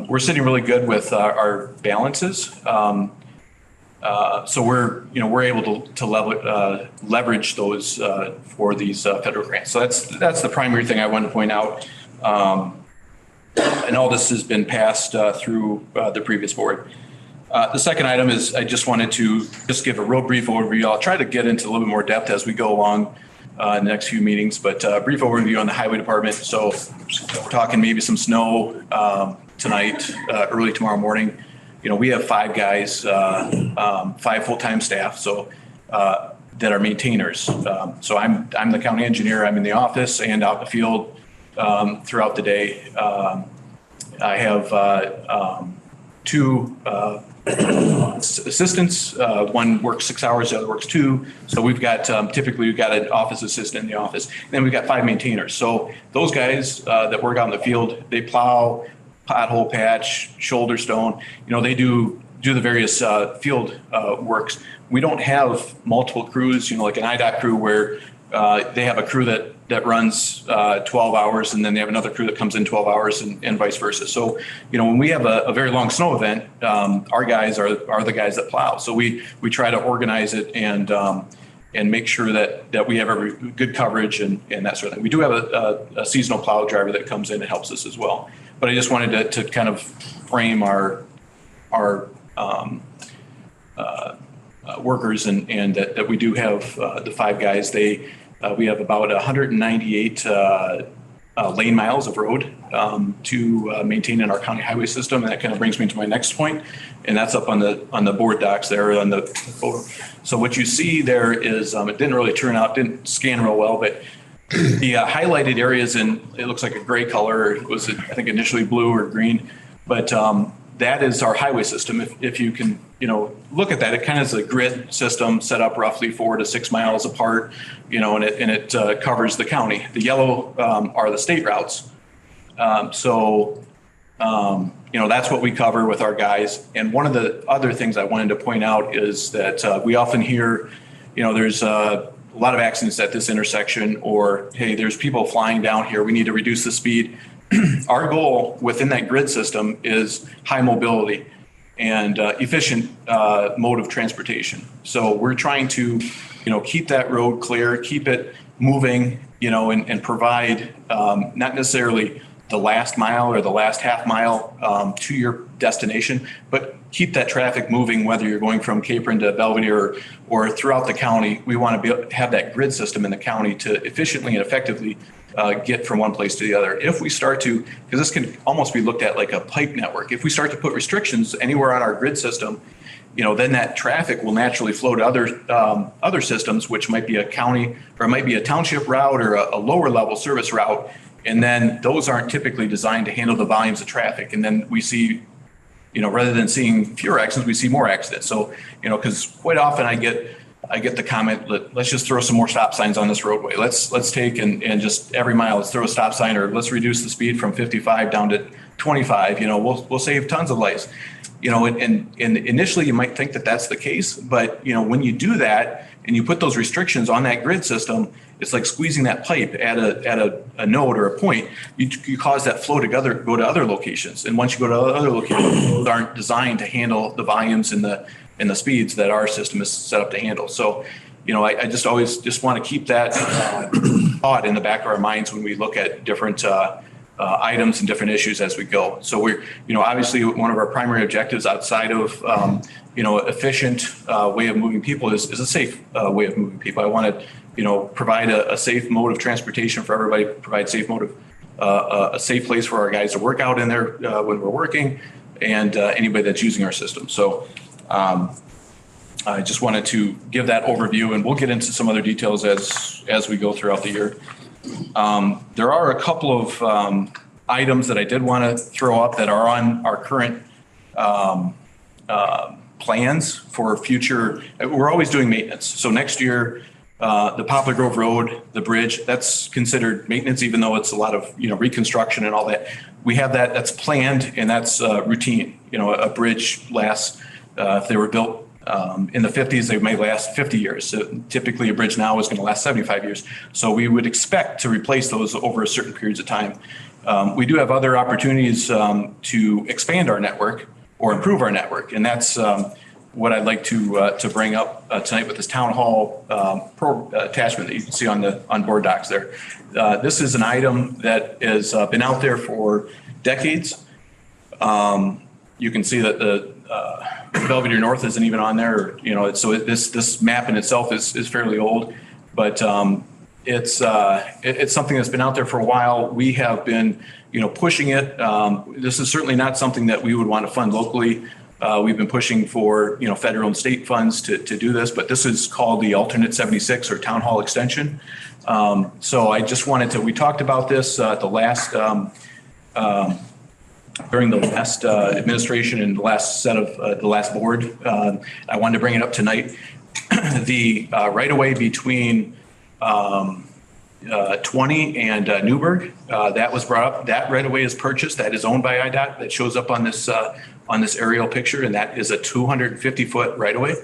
we're sitting really good with our balances. So we're able to leverage those for these federal grants. So that's the primary thing I wanted to point out. And all this has been passed through the previous board. The second item is I just wanted to just give a real brief overview. I'll try to get into a little bit more depth as we go along in the next few meetings, but brief overview on the highway department. So we're talking maybe some snow tonight, early tomorrow morning. We have 5 guys, 5 full-time staff, so that are maintainers. So I'm the county engineer. I'm in the office and out in the field throughout the day. I have 2 assistants. One works 6 hours, the other works 2. So we've got typically we've got an office assistant in the office. And then we've got 5 maintainers. So those guys that work out in the field, they plow, pothole patch, shoulder stone. They do the various field works. We don't have multiple crews, like an IDOT crew where they have a crew that runs 12 hours and then they have another crew that comes in 12 hours and vice versa. So, when we have a very long snow event, our guys are the guys that plow. So we try to organize it and make sure that we have every good coverage and that sort of thing. We do have a seasonal plow driver that comes in and helps us as well. But I just wanted to kind of frame our workers and that we do have the 5 guys. We have about 198 lane miles of road to maintain in our county highway system, and that kind of brings me to my next point, and that's up on the board docs there on the photo. So what you see there is it didn't scan real well, but the highlighted areas it looks like a gray color. It was I think initially blue or green, but that is our highway system. If you can, look at that, it kind of is a grid system set up roughly 4 to 6 miles apart, and it covers the county. The yellow are the state routes. That's what we cover with our guys. And one of the other things I wanted to point out is that we often hear, there's a lot of accidents at this intersection, or, hey, there's people flying down here, we need to reduce the speed. Our goal within that grid system is high mobility and efficient mode of transportation. So we're trying to, keep that road clear, keep it moving, and provide not necessarily the last mile or the last half mile to your destination, but keep that traffic moving, whether you're going from Capron to Belvedere or throughout the county. We want to be able to have that grid system in the county to efficiently and effectively get from one place to the other. If we start to, because this can almost be looked at like a pipe network, if we start to put restrictions anywhere on our grid system, then that traffic will naturally flow to other systems, which might be a county or it might be a township route or a lower level service route. And then those aren't typically designed to handle the volumes of traffic. And then we see, rather than seeing fewer accidents, we see more accidents. So, because quite often I get the comment, let's just throw some more stop signs on this roadway. Let's take and just every mile, let's throw a stop sign, or let's reduce the speed from 55 down to 25. We'll save tons of lives. And initially you might think that that's the case, but when you do that and you put those restrictions on that grid system, it's like squeezing that pipe at a node or a point. You cause that flow to go to other locations, and once you go to other locations, those aren't designed to handle the volumes and the speeds that our system is set up to handle. So, I just always want to keep that thought in the back of our minds when we look at different items and different issues as we go. So we're, obviously one of our primary objectives outside of, efficient way of moving people is a safe way of moving people. I want to, provide a safe mode of transportation for everybody, provide safe mode of a safe place for our guys to work out in there when we're working, and anybody that's using our system. So I just wanted to give that overview, and we'll get into some other details as we go throughout the year. There are a couple of items that I did want to throw up that are on our current plans for future. We're always doing maintenance. So next year, the Poplar Grove Road, the bridge, that's considered maintenance, even though it's a lot of, reconstruction and all that. We have that's planned, and that's routine. A bridge lasts, if they were built in the 50s, they may last 50 years. So typically a bridge now is going to last 75 years. So we would expect to replace those over a certain periods of time. We do have other opportunities to expand our network or improve our network. And that's what I'd like to bring up tonight with this town hall attachment that you can see on board docs there. This is an item that has been out there for decades. You can see that the Belvedere North isn't even on there. So this map in itself is fairly old, but it's something that's been out there for a while. We have been, pushing it. This is certainly not something that we would want to fund locally. We've been pushing for, federal and state funds to do this, but this is called the Alternate 76 or Town Hall Extension. So I just wanted we talked about this at the last, during the last administration and the last set of the last board. I wanted to bring it up tonight. The right-of-way between 20 and Newburgh, that was brought up. That right-of-way is purchased. That is owned by IDOT. That shows up on this aerial picture, and that is a 250-foot right-of-way.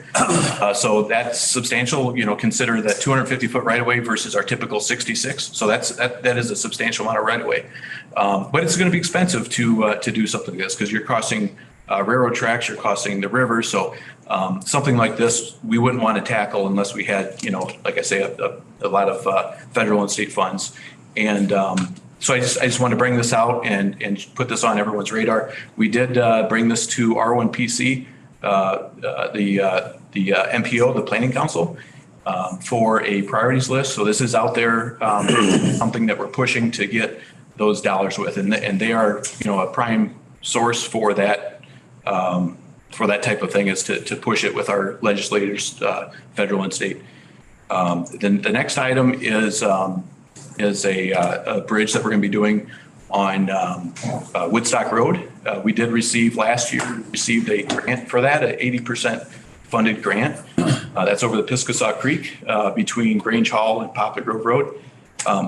So that's substantial. Consider that 250-foot right-of-way versus our typical 66. So that is a substantial amount of right-of-way. But it's going to be expensive to do something like this, because you're crossing railroad tracks, you're crossing the river. So something like this, we wouldn't want to tackle unless we had, like I say, a lot of federal and state funds. And so I just wanted to bring this out and put this on everyone's radar. We did bring this to R1PC, the MPO, the Planning Council, for a priorities list. So this is out there, something that we're pushing to get those dollars with, and they are, a prime source for that type of thing, is to push it with our legislators, federal and state. Then the next item is a bridge that we're going to be doing on Woodstock Road. We did receive last year, received a grant for that, an 80% funded grant. That's over the Piscataquis Creek between Grange Hall and Poplar Grove Road.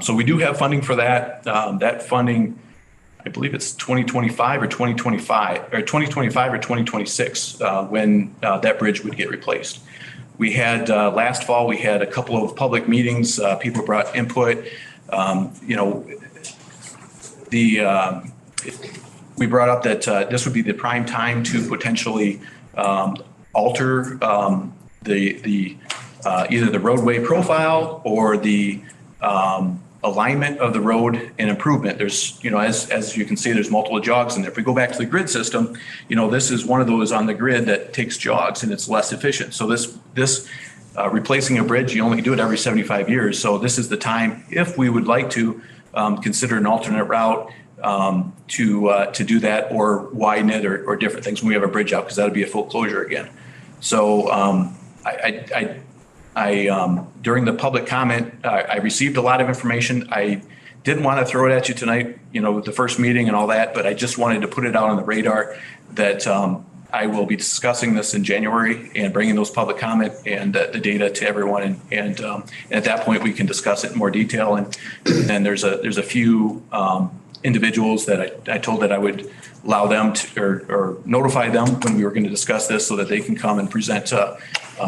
So we do have funding for that. That funding, I believe it's 2025 or 2026 when that bridge would get replaced. We had last fall, we had a couple of public meetings. People brought input. We brought up that this would be the prime time to potentially alter either the roadway profile or the alignment of the road and improvement. There's, as you can see, there's multiple jogs in there. If we go back to the grid system, this is one of those on the grid that takes jogs and it's less efficient. So this replacing a bridge, you only do it every 75 years. So this is the time, if we would like to consider an alternate route to do that or widen it or different things when we have a bridge out, because that would be a full closure again. So during the public comment, I received a lot of information. I didn't want to throw it at you tonight, with the first meeting and all that, but I just wanted to put it out on the radar that I will be discussing this in January and bringing those public comment and the data to everyone. And at that point, we can discuss it in more detail. And then there's a few individuals that I told that I would allow them to, or notify them when we were going to discuss this so that they can come and present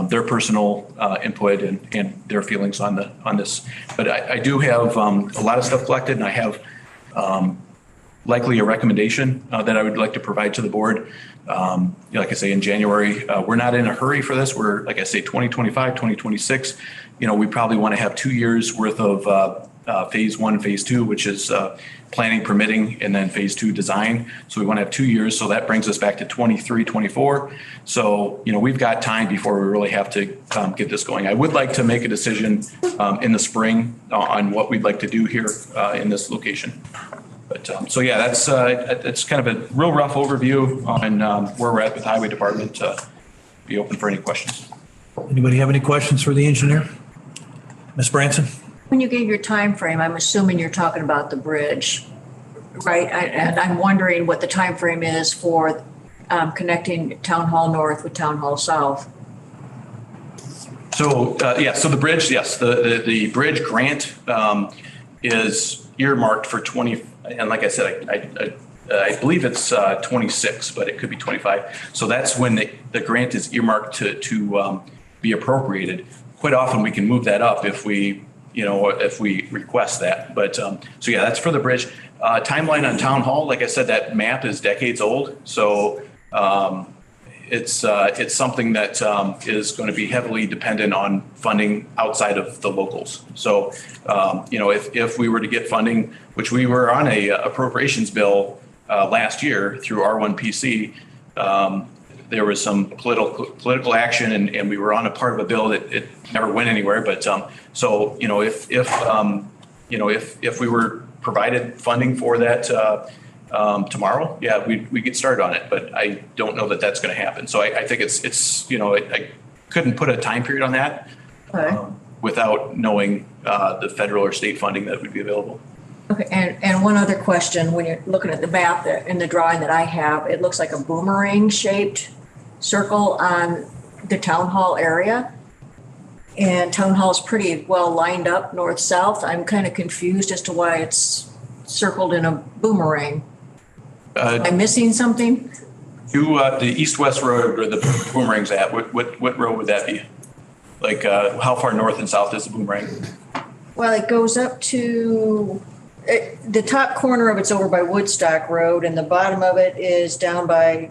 their personal input and their feelings on this. But I do have a lot of stuff collected, and I have likely a recommendation that I would like to provide to the board. Like I say, in January, we're not in a hurry for this. We're, like I say, 2025, 2026. We probably want to have 2 years worth of phase 1, phase 2, which is planning, permitting, and then phase 2 design. So we want to have 2 years. So that brings us back to 23, 24. So, we've got time before we really have to get this going. I would like to make a decision in the spring on what we'd like to do here in this location. But so yeah, that's kind of a real rough overview on where we're at with the Highway Department. Be open for any questions.
Anybody have any questions for the engineer? Ms. Branson?
When you gave your time frame, I'm assuming you're talking about the bridge, right? And I'm wondering what the time frame is for connecting Town Hall North with Town Hall South.
So so the bridge, yes, the bridge grant is earmarked for 20, and like I said, I believe it's 26, but it could be 25. So that's when the grant is earmarked to be appropriated. Quite often we can move that up if we request that. But so yeah, that's for the bridge. Timeline on Town Hall, like I said, that map is decades old. So it's something that is going to be heavily dependent on funding outside of the locals. So if we were to get funding, which we were on a appropriations bill last year through R1PC, there was some political action, and we were on a part of a bill that it never went anywhere. But so if we were provided funding for that tomorrow, yeah, we get started on it. But I don't know that that's going to happen. So I think it's I couldn't put a time period on that without knowing the federal or state funding that would be available.
Okay, and one other question, when you're looking at the map there, in the drawing that I have, it looks like a boomerang shaped circle on the Town Hall area. And Town Hall is pretty well lined up north-south. I'm kind of confused as to why it's circled in a boomerang. Am I missing something?
The east-west road where the boomerang's at, what road would that be? Like how far north and south is the boomerang?
Well, it goes up to, the top corner of it's over by Woodstock Road, and the bottom of it is down by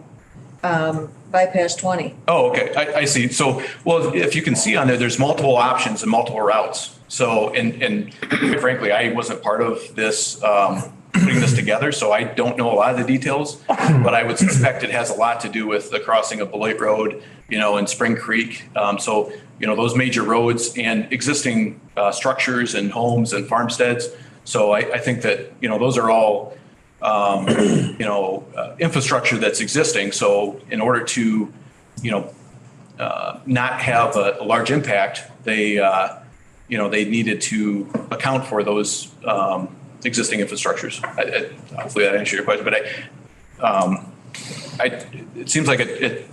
bypass 20.
Oh, okay. I see. So, well, if you can see on there, there's multiple options and multiple routes. So, and frankly, I wasn't part of this, putting this together, so I don't know a lot of the details, but I would suspect it has a lot to do with the crossing of Beloit Road, and Spring Creek. So, those major roads and existing structures and homes and farmsteads. So I think that, those are all, infrastructure that's existing. So in order to, not have a large impact, they needed to account for those existing infrastructures. Hopefully that answers your question, but it seems like it,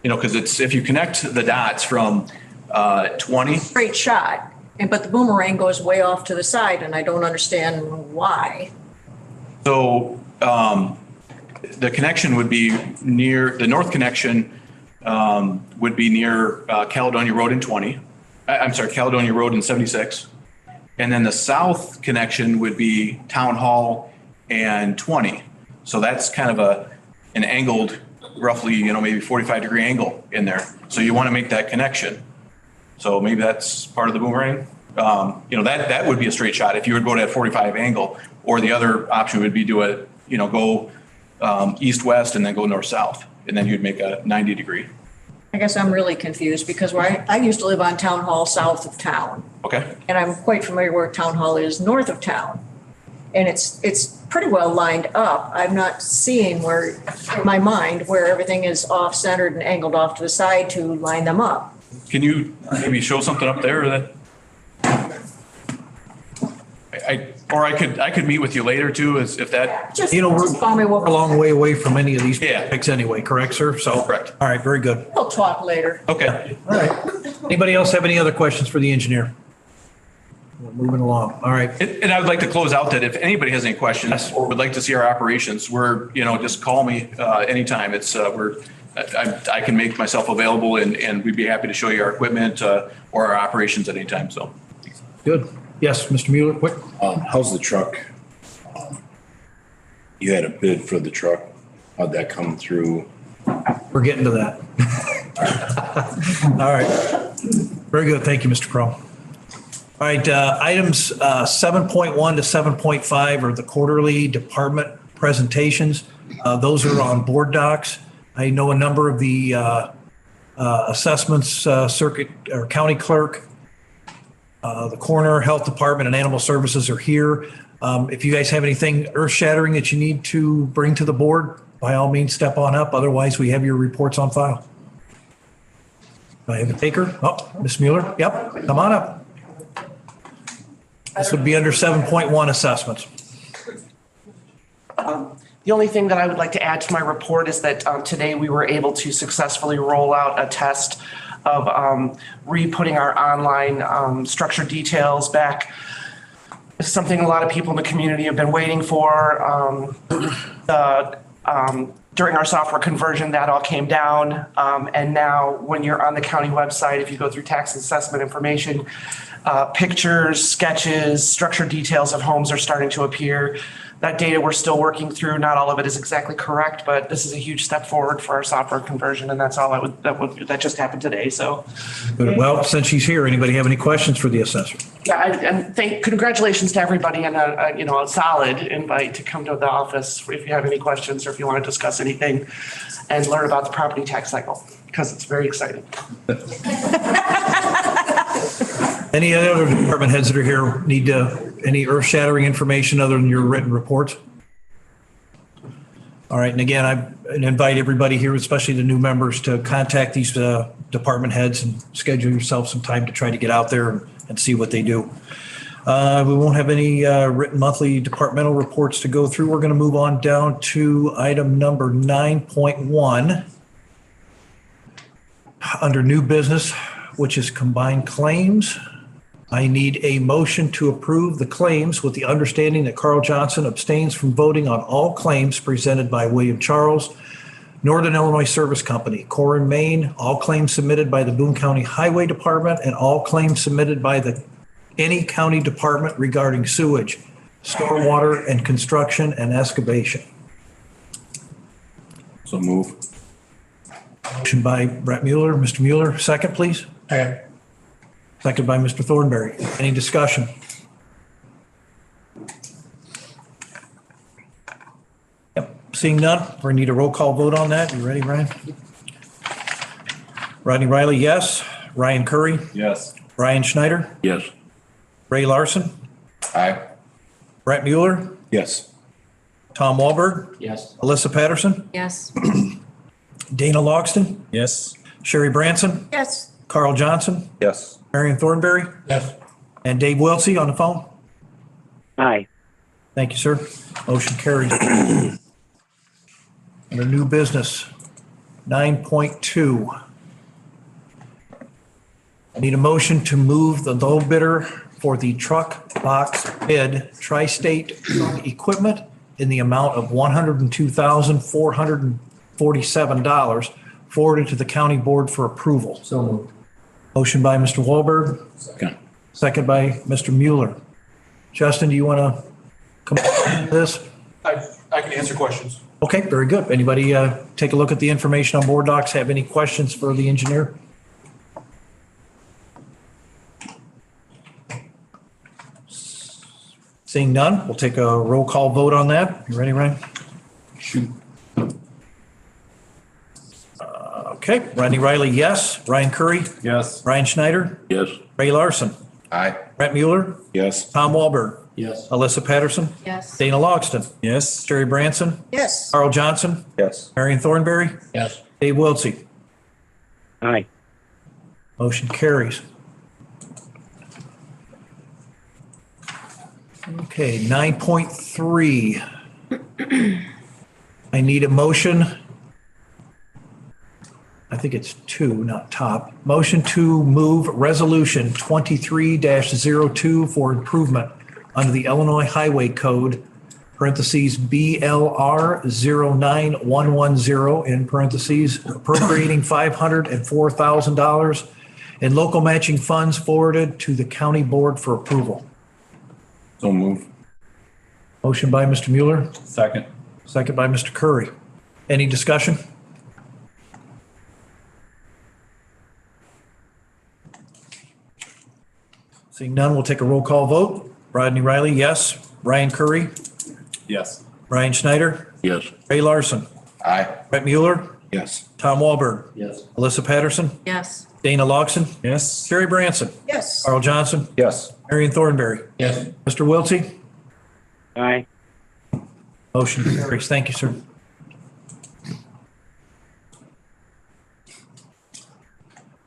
because if you connect the dots from 20.
Straight shot, but the boomerang goes way off to the side, and I don't understand why.
So the connection would be near, the north connection would be near Caledonia Road and 20. I'm sorry, Caledonia Road and 76. And then the south connection would be Town Hall and 20. So that's kind of an angled, roughly, maybe 45-degree angle in there. So you want to make that connection. So maybe that's part of the boomerang. That would be a straight shot if you would go to that 45 angle, or the other option would be go east-west and then go north-south, and then you'd make a 90-degree.
I guess I'm really confused because I used to live on Town Hall south of town.
Okay.
And I'm quite familiar where Town Hall is north of town. And it's pretty well lined up. I'm not seeing where, in my mind, where everything is off-centered and angled off to the side to line them up.
Can you maybe show something up there that? I could meet with you later too, if that.
Just
we're
tell me
a
what.
long way away from any of these projects anyway, correct, sir? So,
correct.
All right, very good.
We'll talk later.
Okay.
All right. Anybody else have any other questions for the engineer? We're moving along. All right.
And I would like to close out that if anybody has any questions or would like to see our operations, just call me anytime. It's I can make myself available and we'd be happy to show you our equipment or our operations at any time. So.
Good. Yes, Mr. Mueller, quick.
How's the truck? You had a bid for the truck. How'd that come through?
We're getting to that. All right. Very good. Thank you, Mr. Crow. All right. Items 7.1 to 7.5 are the quarterly department presentations. Those are on board docs. I know a number of the assessments circuit or county clerk, the coroner, health department, and animal services are here. If you guys have anything earth-shattering that you need to bring to the board, by all means, step on up. Otherwise, we have your reports on file. Do I have a taker? Oh, Ms. Mueller. Yep, come on up. This would be under 7.1 assessments.
The only thing that I would like to add to my report is that today we were able to successfully roll out a test of re-putting our online structure details back. It's something a lot of people in the community have been waiting for. During our software conversion, that all came down. And now when you're on the county website, if you go through tax assessment information, pictures, sketches, structure details of homes are starting to appear. That data we're still working through. Not all of it is exactly correct, but this is a huge step forward for our software conversion, and that's all that just happened today. So,
well, since she's here, anybody have any questions for the assessor?
Yeah, congratulations to everybody, and a solid invite to come to the office if you have any questions or if you want to discuss anything and learn about the property tax cycle, because it's very exciting.
Any other department heads that are here need any earth-shattering information other than your written reports? All right, and again, I invite everybody here, especially the new members, to contact these department heads and schedule yourself some time to try to get out there and see what they do. We won't have any written monthly departmental reports to go through. We're going to move on down to item number 9.1 under new business, which is combined claims. I need a motion to approve the claims with the understanding that Carl Johnson abstains from voting on all claims presented by William Charles, Northern Illinois Service Company, Corin, Maine, all claims submitted by the Boone County Highway Department, and all claims submitted by any county department regarding sewage, stormwater, and construction and excavation.
So move.
Motion by Brett Mueller. Mr. Mueller, second, please.
Okay.
Second by Mr. Thornberry. Any discussion? Yep. Seeing none, we need a roll call vote on that. You ready, Ryan? Rodney Riley, yes. Ryan Curry?
Yes.
Ryan Schneider?
Yes.
Ray Larson?
Aye.
Brett Mueller?
Yes.
Tom Wahlberg?
Yes.
Alyssa Patterson?
Yes.
Dana Logston?
Yes.
Sherry Branson?
Yes.
Carl Johnson?
Yes.
Marion Thornberry?
Yes.
And Dave Wiltsey on the phone?
Aye.
Thank you, sir. Motion carried. Under new business, 9.2. I need a motion to move the low bidder for the truck box bid tri-state truck equipment in the amount of $102,447 forwarded to the county board for approval.
So moved.
Motion by Mr. Wahlberg.
Second.
Second by Mr. Mueller. Justin, do you want to come on to this?
I can answer questions.
Okay, very good. Anybody take a look at the information on board docs? Have any questions for the engineer? Seeing none, we'll take a roll call vote on that. You ready, Ryan?
Shoot.
Okay, Rodney Riley, yes. Ryan Curry,
Yes.
Ryan Schneider,
Yes.
Ray Larson,
Aye.
Brett Mueller,
Yes.
Tom Wahlberg,
Yes.
Alyssa Patterson,
Yes.
Dana Logston,
Yes.
Jerry Branson,
Yes.
Carl Johnson,
Yes.
Marion Thornberry,
Yes.
Dave Wiltsey.
Aye.
Motion carries. Okay, 9.3. I need a motion. I think it's 2, not top. Motion to move Resolution 23-02 for improvement under the Illinois Highway Code, parentheses BLR 09110, in parentheses, appropriating $504,000 in local matching funds forwarded to the county board for approval.
So move.
Motion by Mr. Mueller,
Second.
second by Mr. Curry. Any discussion? Seeing none, we'll take a roll call vote. Rodney Riley, yes. Ryan Curry,
Yes.
Ryan Schneider,
Yes.
Ray Larson,
Aye.
Brett Mueller,
Yes.
Tom Wahlberg,
Yes.
Alyssa Patterson,
Yes.
Dana Logston,
Yes.
Jerry Branson,
Yes.
Carl Johnson,
Yes.
Marion Thornberry,
Yes.
Mr. Wiltsey.
Aye.
Motion carries. Thank you, sir.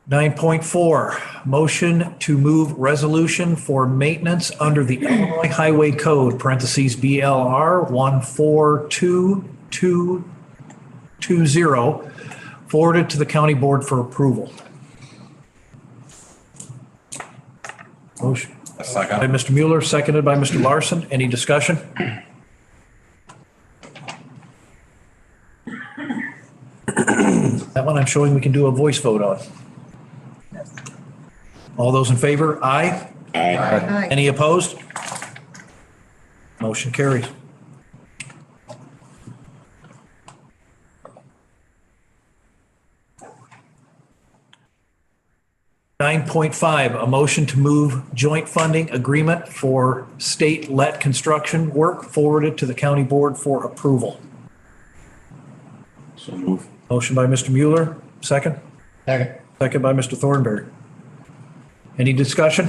Nine point four, motion to move resolution for maintenance under the Illinois Highway Code, parentheses BLR 142220, forwarded to the county board for approval. Motion by
Second.
Mr. Mueller, seconded by Mr. Larson. Any discussion? That one I'm showing we can do a voice vote on. All those in favor? Aye.
Aye.
Aye.
Any opposed? Motion carries. Nine point five, a motion to move joint funding agreement for state let construction work forwarded to the county board for approval.
So move.
Motion by Mr. Mueller, second.
Second.
Second by Mr. Thornberry. Any discussion?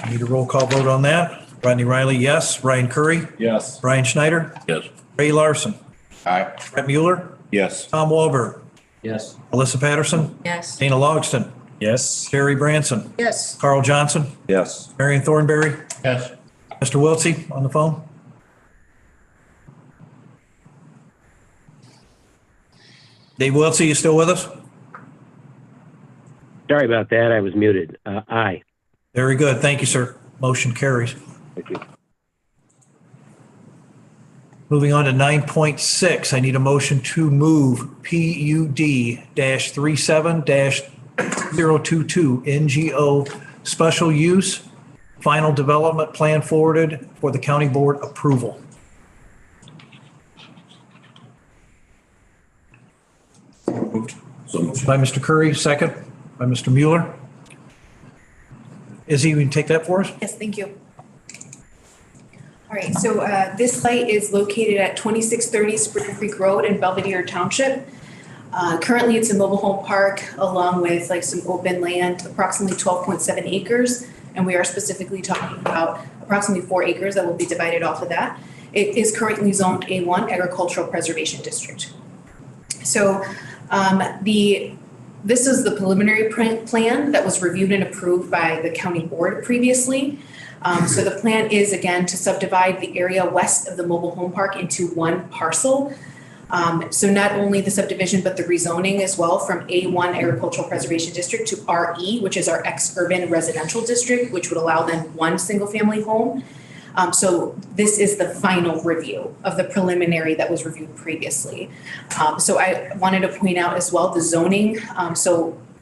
Need a roll call vote on that. Rodney Riley, yes. Ryan Curry,
Yes.
Ryan Schneider,
Yes.
Ray Larson,
Aye.
Brett Mueller,
Yes.
Tom Wahlberg,
Yes.
Alyssa Patterson,
Yes.
Dana Logston,
Yes.
Jerry Branson,
Yes.
Carl Johnson,
Yes.
Marion Thornberry,
Yes.
Mr. Wiltsey on the phone. Dave Wiltsey, you still with us?
Sorry about that. I was muted. Aye.
Very good. Thank you, sir. Motion carries.
Thank you.
Moving on to 9.6, I need a motion to move PUD-37-022 NGO special use final development plan forwarded for the county board approval.
So moved.
By Mr. Curry, second. By Mr. Mueller. Izzy, you can take that for us?
Yes, thank you. All right, so this site is located at 2630 Spring Creek Road in Belvedere Township. Currently, it's a mobile home park along with like some open land, approximately 12.7 acres. And we are specifically talking about approximately 4 acres that will be divided off of that. It is currently zoned A1 Agricultural Preservation District. So this is the preliminary plan that was reviewed and approved by the county board previously. So the plan is, again, to subdivide the area west of the mobile home park into one parcel. So not only the subdivision, but the rezoning as well from A1 Agricultural Preservation District to RE, which is our ex-urban residential district, which would allow then one single-family home. So this is the final review of the preliminary that was reviewed previously. So I wanted to point out as well the zoning.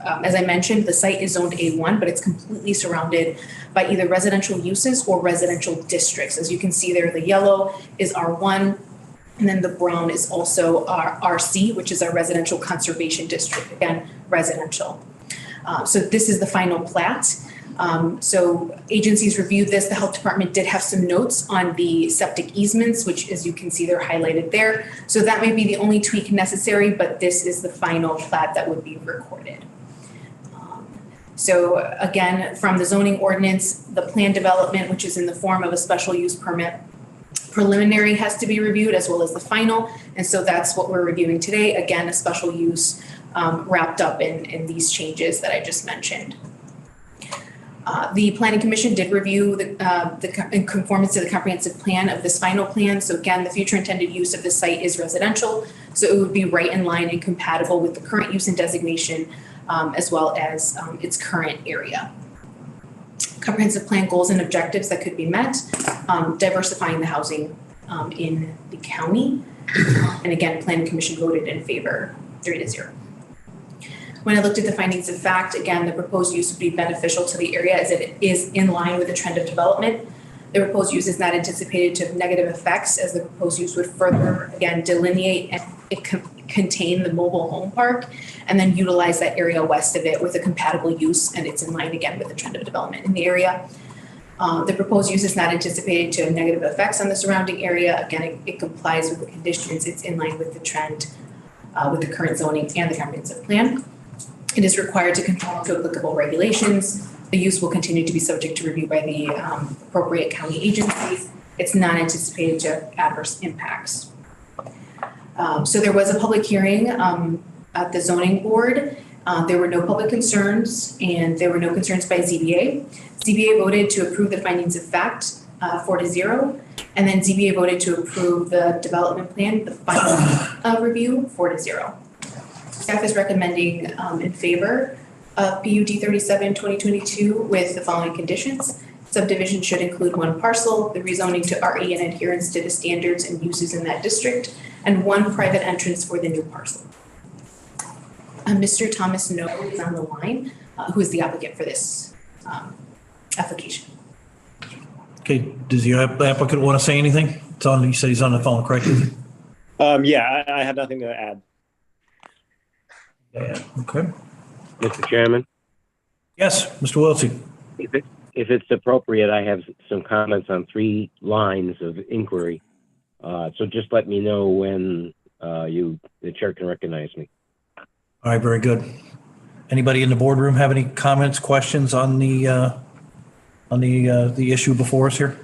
As I mentioned, the site is zoned A1, but it's completely surrounded by either residential uses or residential districts. As you can see there, the yellow is R1, and then the brown is also our RC, which is our residential conservation district, again, residential. So this is the final plat. So agencies reviewed this. The health department did have some notes on the septic easements, which as you can see, they're highlighted there. So that may be the only tweak necessary, but this is the final plat that would be recorded. So again, from the zoning ordinance, the plan development, which is in the form of a special use permit, preliminary has to be reviewed as well as the final. And so that's what we're reviewing today. Again, a special use wrapped up in these changes that I just mentioned. The Planning Commission did review in conformance to the comprehensive plan of this final plan. So again, the future intended use of this site is residential. So it would be right in line and compatible with the current use and designation as well as its current area. Comprehensive plan goals and objectives that could be met, diversifying the housing in the county. And again, Planning Commission voted in favor 3-0. When I looked at the findings of fact, again, the proposed use would be beneficial to the area as it is in line with the trend of development. The proposed use is not anticipated to have negative effects as the proposed use would further, again, delineate and contain the mobile home park and then utilize that area west of it with a compatible use, and it's in line again with the trend of development in the area. The proposed use is not anticipated to have negative effects on the surrounding area. Again, it complies with the conditions. It's in line with the trend with the current zoning and the comprehensive plan. It is required to conform to applicable regulations. The use will continue to be subject to review by the appropriate county agencies. It's not anticipated to have adverse impacts. So there was a public hearing at the zoning board. There were no public concerns and there were no concerns by ZBA. ZBA voted to approve the findings of fact 4-0, and then ZBA voted to approve the development plan, the final review 4-0. Staff is recommending in favor of PUD 37-2022 with the following conditions. Subdivision should include one parcel, the rezoning to RE and adherence to the standards and uses in that district, and one private entrance for the new parcel. Mr. Thomas No is on the line, who is the applicant for this application.
Okay, does the applicant want to say anything? It's on, you said he's on the phone, correct?
Yeah, I have nothing to add.
Yeah, okay.
Mr. Chairman?
Yes, Mr. Wiltsey.
If it's appropriate, I have some comments on 3 lines of inquiry. So just let me know when the chair can recognize me.
All right, very good. Anybody in the boardroom have any comments, questions on the issue before us here?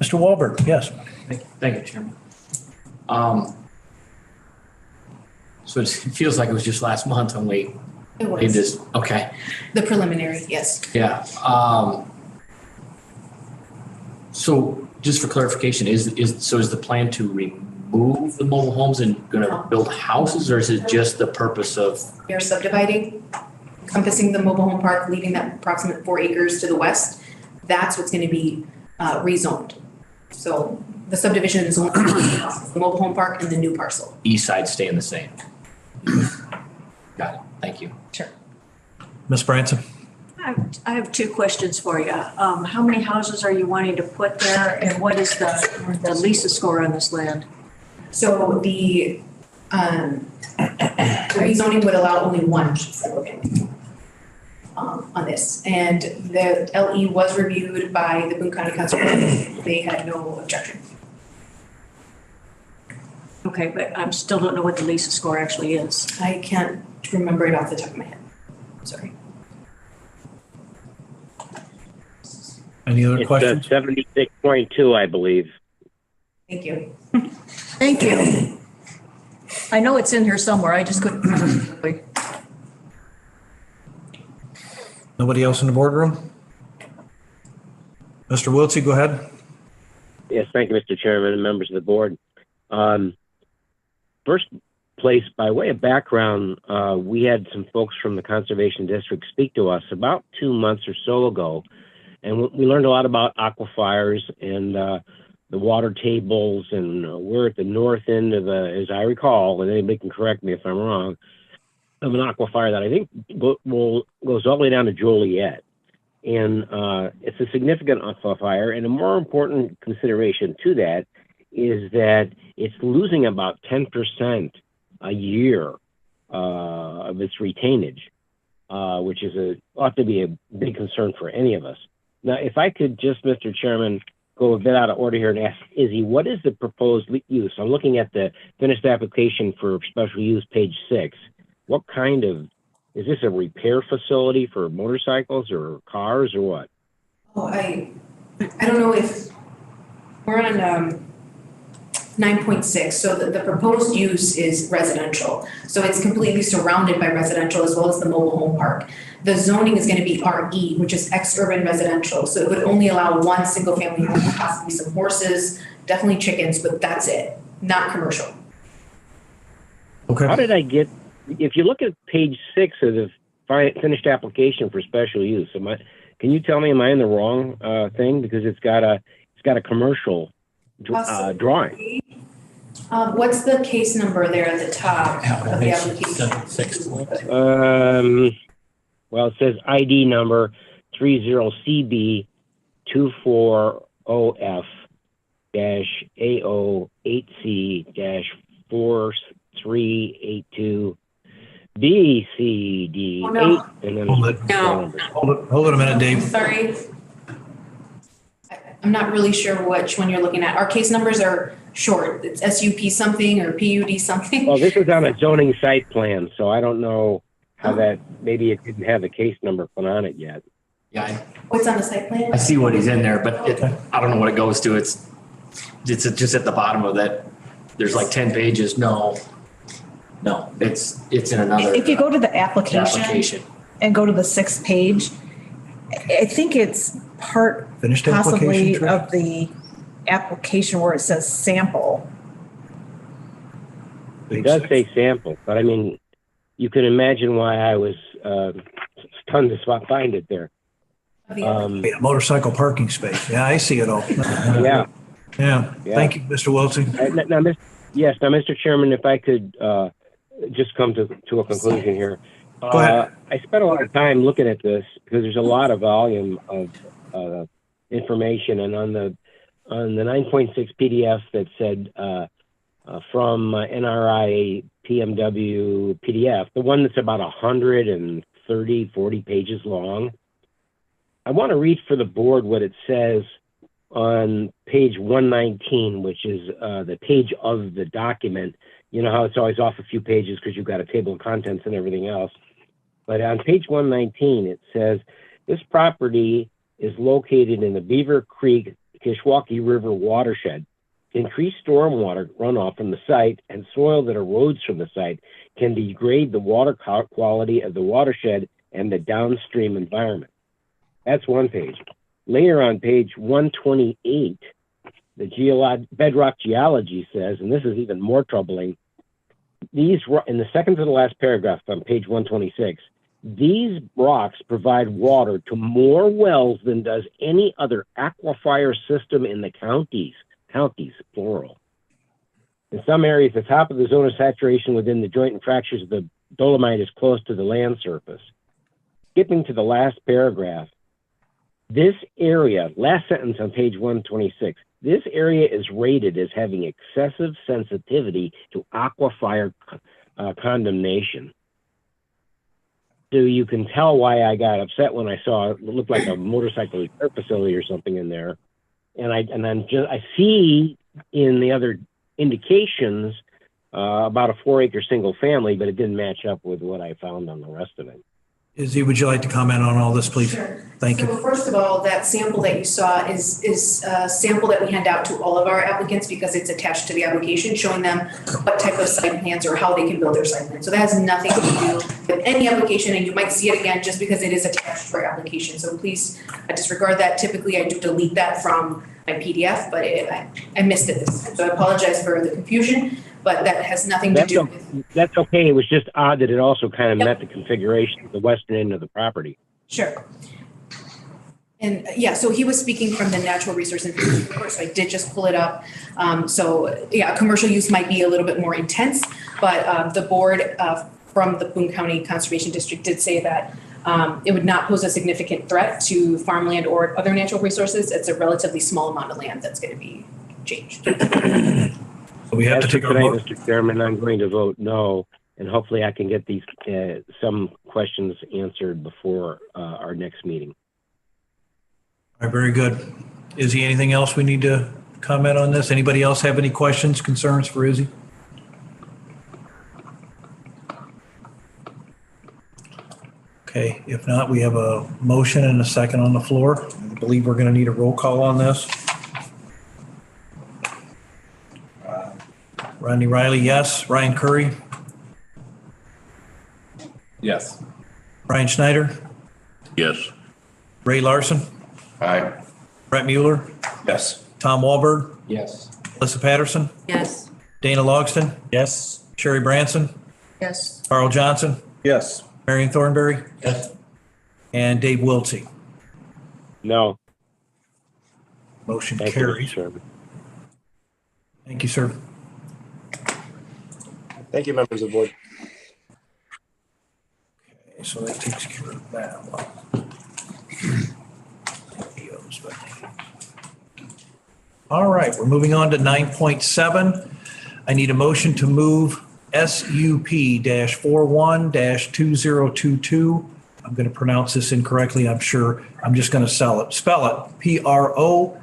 Mr. Wahlberg, yes.
Thank you, Chairman. So it feels like it was just last month when we did this. Okay.
The preliminary, yes.
Yeah. So just for clarification, is the plan to remove the mobile homes and going to build houses, or is it just the purpose of?
We are subdividing, encompassing the mobile home park, leaving that approximate 4 acres to the west. That's what's going to be rezoned. So the subdivision is only the mobile home park and the new parcel.
East side staying the same. Got it. Thank you.
Sure.
Ms. Branson.
I have 2 questions for you. How many houses are you wanting to put there, and what is the Lisa score on this land?
So the rezoning would allow only one single family on this, and the LE was reviewed by the Boone County Conservation. They had no objection.
Okay, but I still don't know what the Lisa score actually is.
I can't remember it off the top of my head. Sorry.
Any other questions?
76.2, I believe.
Thank you.
Thank you. I know it's in here somewhere. I just couldn't remember.
Nobody else in the boardroom? Mr. Wiltsey, go ahead.
Yes, thank you, Mr. Chairman and members of the board. First place, by way of background, we had some folks from the Conservation District speak to us about 2 months or so ago, and we learned a lot about aquifers and the water tables, and we're at the north end of as I recall, and anybody can correct me if I'm wrong, of an aquifer that I think goes all the way down to Joliet. And it's a significant aquifer, and a more important consideration to that is that it's losing about 10% a year of its retainage, which ought to be a big concern for any of us. Now, if I could just, Mr. Chairman, go a bit out of order here and ask Izzy, what is the proposed use? I'm looking at the finished application for special use, page 6. What kind of, is this a repair facility for motorcycles or cars or what?
Oh, I don't know if, we're on 9.6, so the proposed use is residential. So it's completely surrounded by residential as well as the mobile home park. The zoning is going to be RE, which is ex-urban residential. So it would only allow one single family home, possibly some horses, definitely chickens, but that's it, not commercial.
Okay.
How did I get, if you look at page 6 of the finished application for special use, can you tell me, am I in the wrong thing? Because it's got a commercial drawing.
What's the case number there at the top of the application?
Well, it says ID number 30CB24OF-AO8C-4382BCD8. And then
Hold it a minute, Dave.
Sorry. I'm not really sure which one you're looking at. Our case numbers are short. It's SUP something or PUD something.
Well, this is on a zoning site plan, so I don't know how that, maybe it didn't have the case number put on it yet.
Yeah,
What's on the site plan?
I see what he's in there, but I don't know what it goes to. It's just at the bottom of that. There's like 10 pages. No, it's in another.
If you go to the application and go to the 6th page, I think it's part
Finished
possibly
application,
of the application where it says sample.
It does say sample, but I mean, you can imagine why I was stunned to find it there.
A motorcycle parking space. Yeah, I see it all.
Yeah.
Thank you, Mr. Wiltsey.
Now, Mr. Chairman, if I could just come to a conclusion here.
Go ahead.
I spent a lot of time looking at this because there's a lot of volume of information, and on the 9.6 PDF that said from NRI PMW PDF, the one that's about 40 pages long. I want to read for the board what it says on page 119, which is the page of the document. You know how it's always off a few pages because you've got a table of contents and everything else. But on page 119, it says, this property is located in the Beaver Creek Kishwaukee River watershed. Increased stormwater runoff from the site and soil that erodes from the site can degrade the water quality of the watershed and the downstream environment. That's one page. Later on page 128, the bedrock geology says, and this is even more troubling, in the second to the last paragraph on page 126, these rocks provide water to more wells than does any other aquifer system in the counties, plural. In some areas, the top of the zone of saturation within the joint and fractures of the dolomite is close to the land surface. Skipping to the last paragraph, this area, last sentence on page 126, this area is rated as having excessive sensitivity to aquifer condemnation. So you can tell why I got upset when I saw it looked like a motorcycle repair facility or something in there. And I see in the other indications about a 4-acre single family, but it didn't match up with what I found on the rest of it.
Izzy, would you like to comment on all this, please?
Sure.
Thank you.
So first of all, that sample that you saw is a sample that we hand out to all of our applicants because it's attached to the application, showing them what type of site plans or how they can build their site plan. So that has nothing to do with any application, and you might see it again just because it is attached to our application. So please disregard that. Typically, I do delete that from my PDF, but I missed it this time. So I apologize for the confusion, but that has nothing to do with.
That's okay. It was just odd that it also kind of met the configuration of the western end of the property.
Sure. And yeah, so he was speaking from the natural resource information report, so I did just pull it up. So yeah, commercial use might be a little bit more intense, but the board from the Boone County Conservation District did say that it would not pose a significant threat to farmland or other natural resources. It's a relatively small amount of land that's going to be changed.
So we have to take our vote.
Mr. Chairman, I'm going to vote no, and hopefully I can get these some questions answered before our next meeting.
All right, very good. Izzy, anything else we need to comment on this? Anybody else have any questions, concerns for Izzy? Okay, if not, we have a motion and a second on the floor. I believe we're going to need a roll call on this. Rodney Riley, yes. Ryan Curry?
Yes.
Brian Schneider?
Yes.
Ray Larson?
Aye.
Brett Mueller?
Yes.
Tom Wahlberg?
Yes.
Alyssa Patterson?
Yes.
Dana Logston?
Yes.
Sherry Branson?
Yes.
Carl Johnson?
Yes.
Marion Thornberry?
Yes.
And Dave Wiltsey?
No.
Motion
Thank you,
carries.
Mr. Chairman.
Thank you, sir.
Thank you, members of the board.
Okay, so that takes care of that one. All right, we're moving on to 9.7. I need a motion to move SUP-41-2022. I'm going to pronounce this incorrectly, I'm sure. I'm just going to spell it. PROCHNICKI,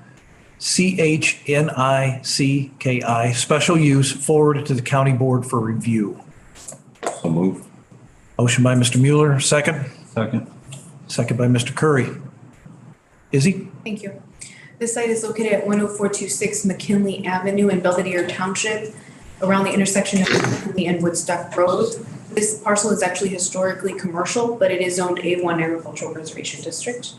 special use, forwarded to the county board for review.
So move.
Motion by Mr. Mueller, second.
Second.
Second by Mr. Curry. Izzy?
Thank you. This site is located at 10426 McKinley Avenue in Belvedere Township, around the intersection of McKinley and Woodstock Road. This parcel is actually historically commercial, but it is zoned A1 Agricultural Preservation District.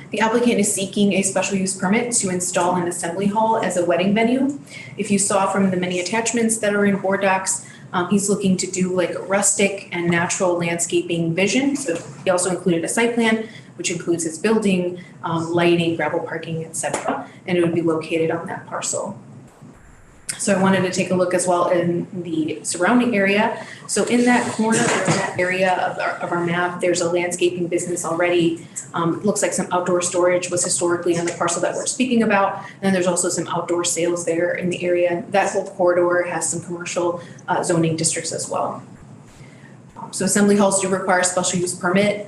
The applicant is seeking a special use permit to install an assembly hall as a wedding venue. If you saw from the many attachments that are in board docs, he's looking to do like rustic and natural landscaping vision. So he also included a site plan, which includes his building, lighting, gravel parking, etc. And it would be located on that parcel. So I wanted to take a look as well in the surrounding area. So in that corner, or in that area of our map, there's a landscaping business already. It looks like some outdoor storage was historically on the parcel that we're speaking about. And there's also some outdoor sales there in the area. That whole corridor has some commercial zoning districts as well. So assembly halls do require a special use permit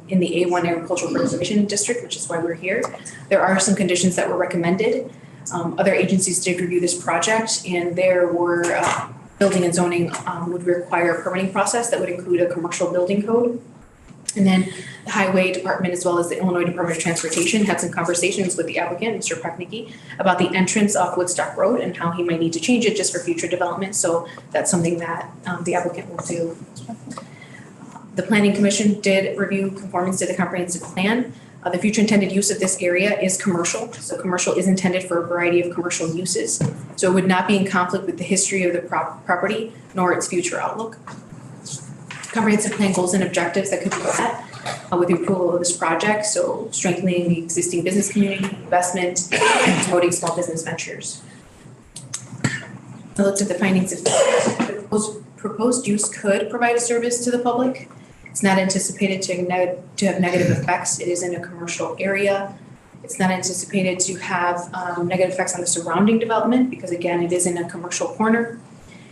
in the A1 Agricultural Preservation District, which is why we're here. There are some conditions that were recommended. Other agencies did review this project, and there were building and zoning would require a permitting process that would include a commercial building code. And then the Highway Department, as well as the Illinois Department of Transportation, had some conversations with the applicant, Mr. Preknicki, about the entrance off Woodstock Road and how he might need to change it just for future development. So that's something that the applicant will do. The Planning Commission did review conformance to the comprehensive plan. The future intended use of this area is commercial. So commercial is intended for a variety of commercial uses. So it would not be in conflict with the history of the property nor its future outlook. Comprehensive plan goals and objectives that could be met with the approval of this project. So strengthening the existing business community, investment, and promoting small business ventures. I looked at the findings of the proposed use could provide a service to the public. It's not anticipated to have negative effects. It is in a commercial area. It's not anticipated to have negative effects on the surrounding development because, again, it is in a commercial corner.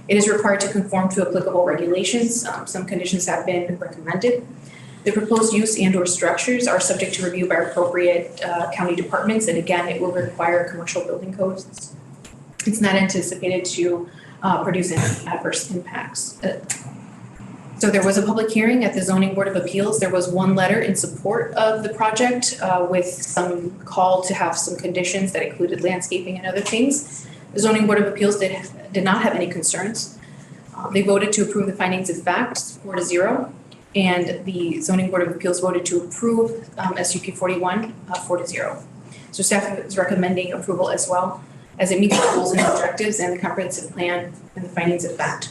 It is required to conform to applicable regulations. Some conditions have been recommended. The proposed use and/or structures are subject to review by appropriate county departments, and again, it will require commercial building codes. It's not anticipated to produce any adverse impacts. So there was a public hearing at the Zoning Board of Appeals. There was one letter in support of the project with some call to have some conditions that included landscaping and other things. The Zoning Board of Appeals did not have any concerns. They voted to approve the findings of fact, 4-0. And the Zoning Board of Appeals voted to approve SUP 41, 4-0. So staff is recommending approval as well, as it meets the goals and objectives and the comprehensive plan and the findings of fact.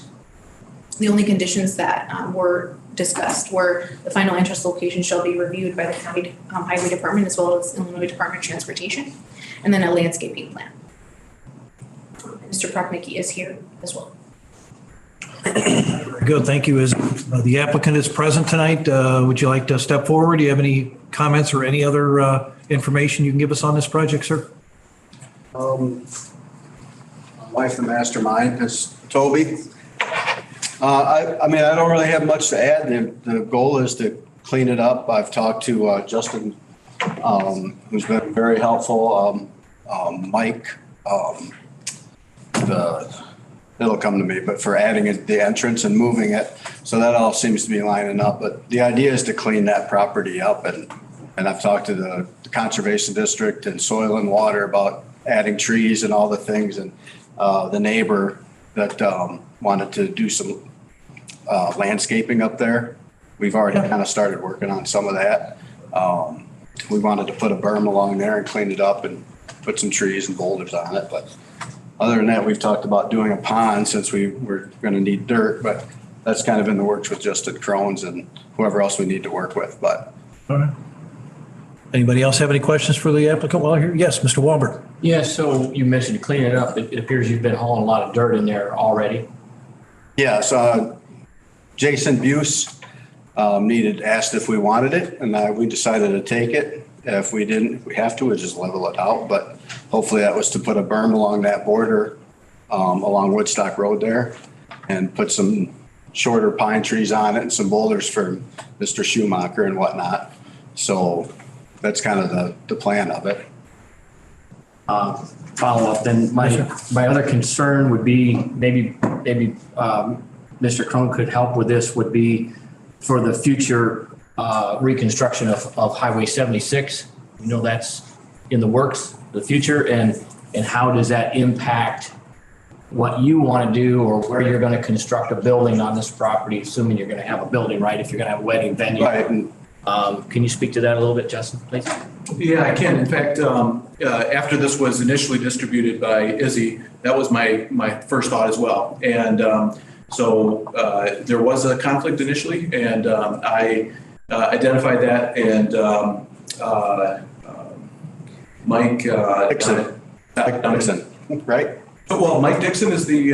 The only conditions that were discussed were the final interest location shall be reviewed by the County Highway Department as well as Illinois Department of Transportation, and then a landscaping plan. Mr. Proknicki is here as well.
Very good, thank you. Is the applicant is present tonight? Would you like to step forward? Do you have any comments or any other information you can give us on this project, sir?
My wife, the mastermind, is Toby. I mean, I don't really have much to add. The goal is to clean it up. I've talked to Justin, who's been very helpful. Mike, it'll come to me, but for adding the entrance and moving it. So that all seems to be lining up. But the idea is to clean that property up. And I've talked to the Conservation District and Soil and Water about adding trees and all the things. And the neighbor that wanted to do some landscaping up there, we've already kind of started working on some of that. We wanted to put a berm along there and clean it up and put some trees and boulders on it. But other than that, we've talked about doing a pond since we're going to need dirt, but that's kind of in the works with Justin Crohn's and whoever else we need to work with. But
all right. Anybody else have any questions for the applicant while here? Yes, Mr. Walberg.
Yeah, so you mentioned cleaning it up. It appears you've been hauling a lot of dirt in there already.
Yeah, so Jason Buse asked if we wanted it, and we decided to take it. If we didn't, if we have to, we'll just level it out. But hopefully that was to put a berm along that border, along Woodstock Road there, and put some shorter pine trees on it and some boulders for Mr. Schumacher and whatnot. So that's kind of the plan of it.
Follow up, then my other concern would be maybe Mr. Crone could help with this, would be for the future reconstruction of Highway 76. You know, that's in the works, the future, and how does that impact what you want to do or where you're going to construct a building on this property, assuming you're going to have a building, right? If you're going to have a wedding venue.
Right.
Can you speak to that a little bit, Justin, please?
Yeah, I can. In fact, after this was initially distributed by Izzy, that was my first thought as well. And so there was a conflict initially, and I identified that, and Mike
Dixon, right?
Well, Mike Dixon is the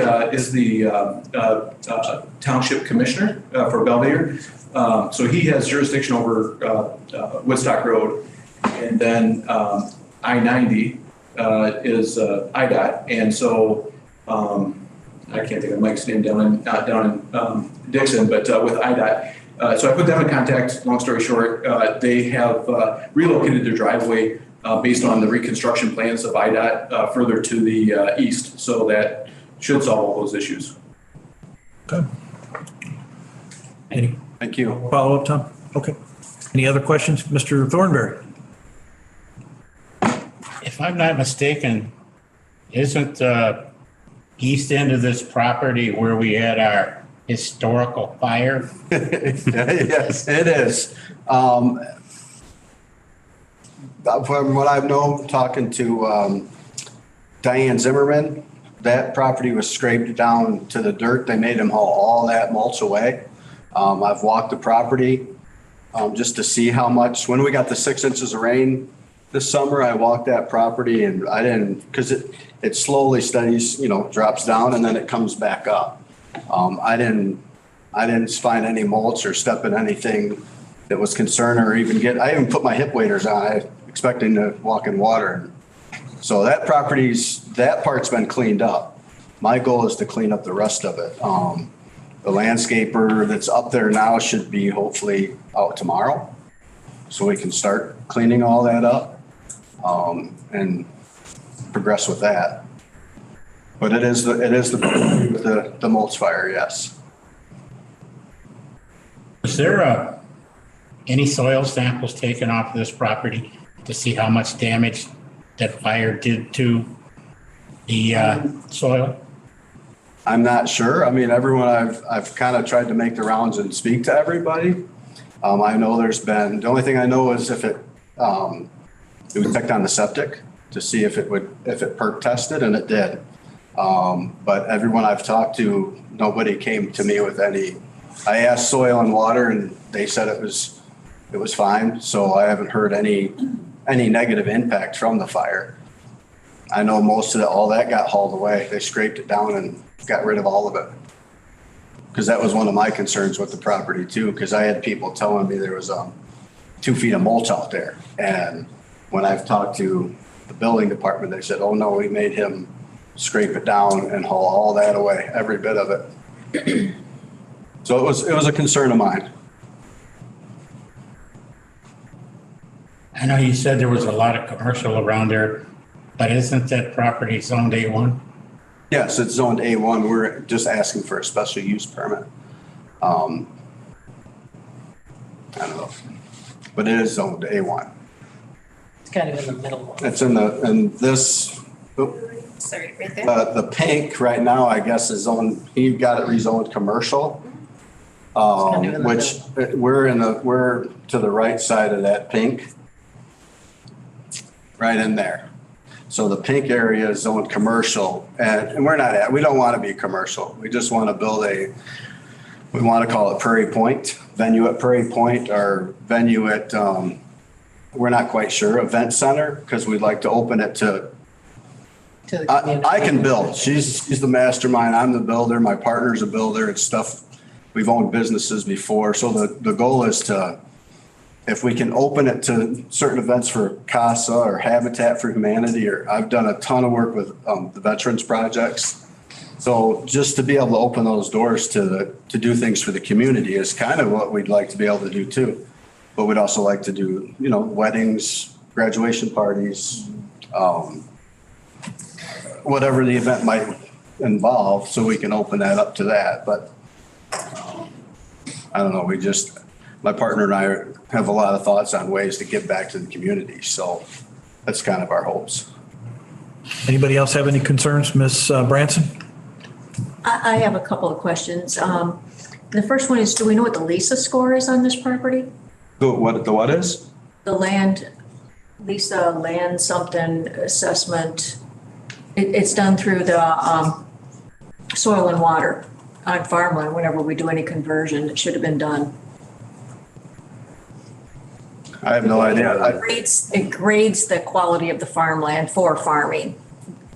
township commissioner for Belvedere. So he has jurisdiction over Woodstock Road, and then I-90 is IDOT, and so I can't think of Mike's name down in Dixon, but with IDOT. So I put them in contact. Long story short, they have relocated their driveway based on the reconstruction plans of IDOT further to the east, so that should solve all those issues.
Okay.
Thank you.
Follow up, Tom? Okay. Any other questions? Mr. Thornberry?
If I'm not mistaken, isn't the east end of this property where we had our historical fire?
Yes, it is. From what I've known, talking to Diane Zimmerman, that property was scraped down to the dirt. They made him haul all that mulch away. I've walked the property just to see how much. When we got the 6 inches of rain this summer, I walked that property and I didn't, because it slowly studies, drops down and then it comes back up. I didn't find any mulch or step in anything that was concerned or I even put my hip waders on, expecting to walk in water. So that part's been cleaned up. My goal is to clean up the rest of it. The landscaper that's up there now should be hopefully out tomorrow, so we can start cleaning all that up and progress with that. But it is the mulch fire, yes.
there any soil samples taken off of this property to see how much damage that fire did to the soil?
I'm not sure. I mean, everyone, I've kind of tried to make the rounds and speak to everybody. I know the only thing I know is if it was checked on the septic to see if it perk tested, and it did. But everyone I've talked to, nobody came to me with any. I asked soil and water, and they said it was fine. So I haven't heard any negative impact from the fire. I know most of all that got hauled away. They scraped it down and got rid of all of it. Because that was one of my concerns with the property too, because I had people telling me there was 2 feet of mulch out there. And when I've talked to the building department, they said, oh no, we made him scrape it down and haul all that away, every bit of it. So it was a concern of mine.
I know you said there was a lot of commercial around there, but isn't that property zoned A1?
Yes, it's zoned A1. We're just asking for a special use permit. I don't know, but it is zoned A1.
It's kind of in the middle.
It's this.
Sorry, right there.
The pink right now, I guess, is zoned. He got it rezoned commercial, which we're to the right side of that pink, right in there. So the pink area is zoned commercial, and we don't want to be commercial. We just want to build we want to call it Prairie Point, venue at Prairie Point, or venue at, we're not quite sure, event center, because we'd like to open it to the community. I can build. She's the mastermind. I'm the builder. My partner's a builder. It's stuff, we've owned businesses before. So the goal is to, if we can open it to certain events for CASA or Habitat for Humanity, or I've done a ton of work with the veterans projects. So just to be able to open those doors to do things for the community is kind of what we'd like to be able to do too. But we'd also like to do, weddings, graduation parties, whatever the event might involve, so we can open that up to that. But I don't know, my partner and I have a lot of thoughts on ways to give back to the community. So that's kind of our hopes.
Anybody else have any concerns? Ms. Branson?
I have a couple of questions. The first one is, do we know what the LISA score is on this property?
What is?
The LISA land something assessment. It's done through the soil and water on farmland. Whenever we do any conversion, it should have been done.
I have no idea.
It grades the quality of the farmland for farming.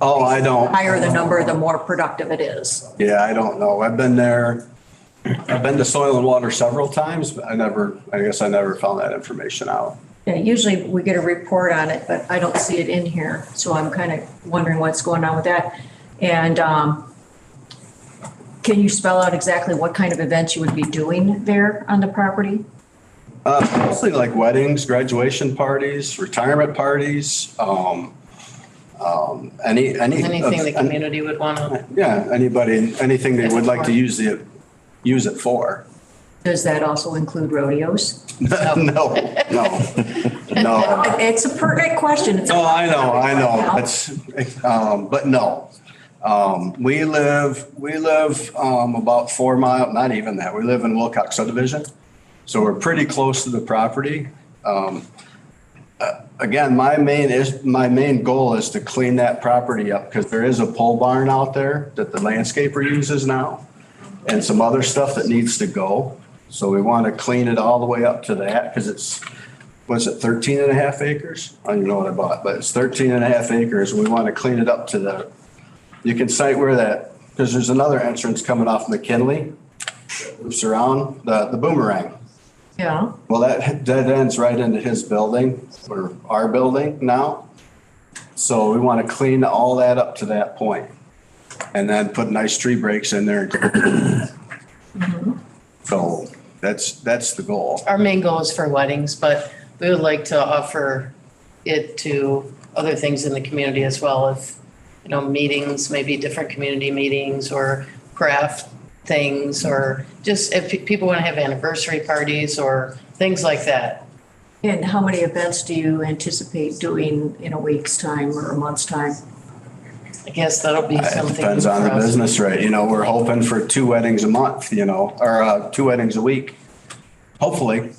Oh, I don't.
The higher the number, the more productive it is.
Yeah, I don't know. I've been there. I've been to soil and water several times, but I guess I never found that information out.
Yeah, usually we get a report on it, but I don't see it in here. So I'm kind of wondering what's going on with that. And can you spell out exactly what kind of events you would be doing there on the property?
Mostly like weddings, graduation parties, retirement parties,
Anything the community would want to.
Yeah, anything they would like to use it for.
Does that also include rodeos?
No.
It's a pertinent question.
I know. But no. We live about 4 miles, not even that. We live in Wilcox subdivision. So we're pretty close to the property. Again, my main goal is to clean that property up, because there is a pole barn out there that the landscaper uses now and some other stuff that needs to go. So we want to clean it all the way up to that, because was it 13 and a half acres? I don't even know what I bought, but it's 13 and a half acres. And we want to clean it up to you can cite where because there's another entrance coming off McKinley, loops around the boomerang.
Yeah.
Well, that ends right into his building, or our building now. So we want to clean all that up to that point, and then put nice tree breaks in there.
Mm-hmm.
So that's the goal.
Our main goal is for weddings, but we would like to offer it to other things in the community as well. If, meetings, maybe different community meetings or craft
things, or just if people want to have anniversary parties or things like that.
And how many events do you anticipate doing in a week's time or a month's time?
I guess that'll be
It
something.
depends on the
for us.
business rate. You know, we're hoping for 2 weddings a month, you know, or 2 weddings a week. Hopefully.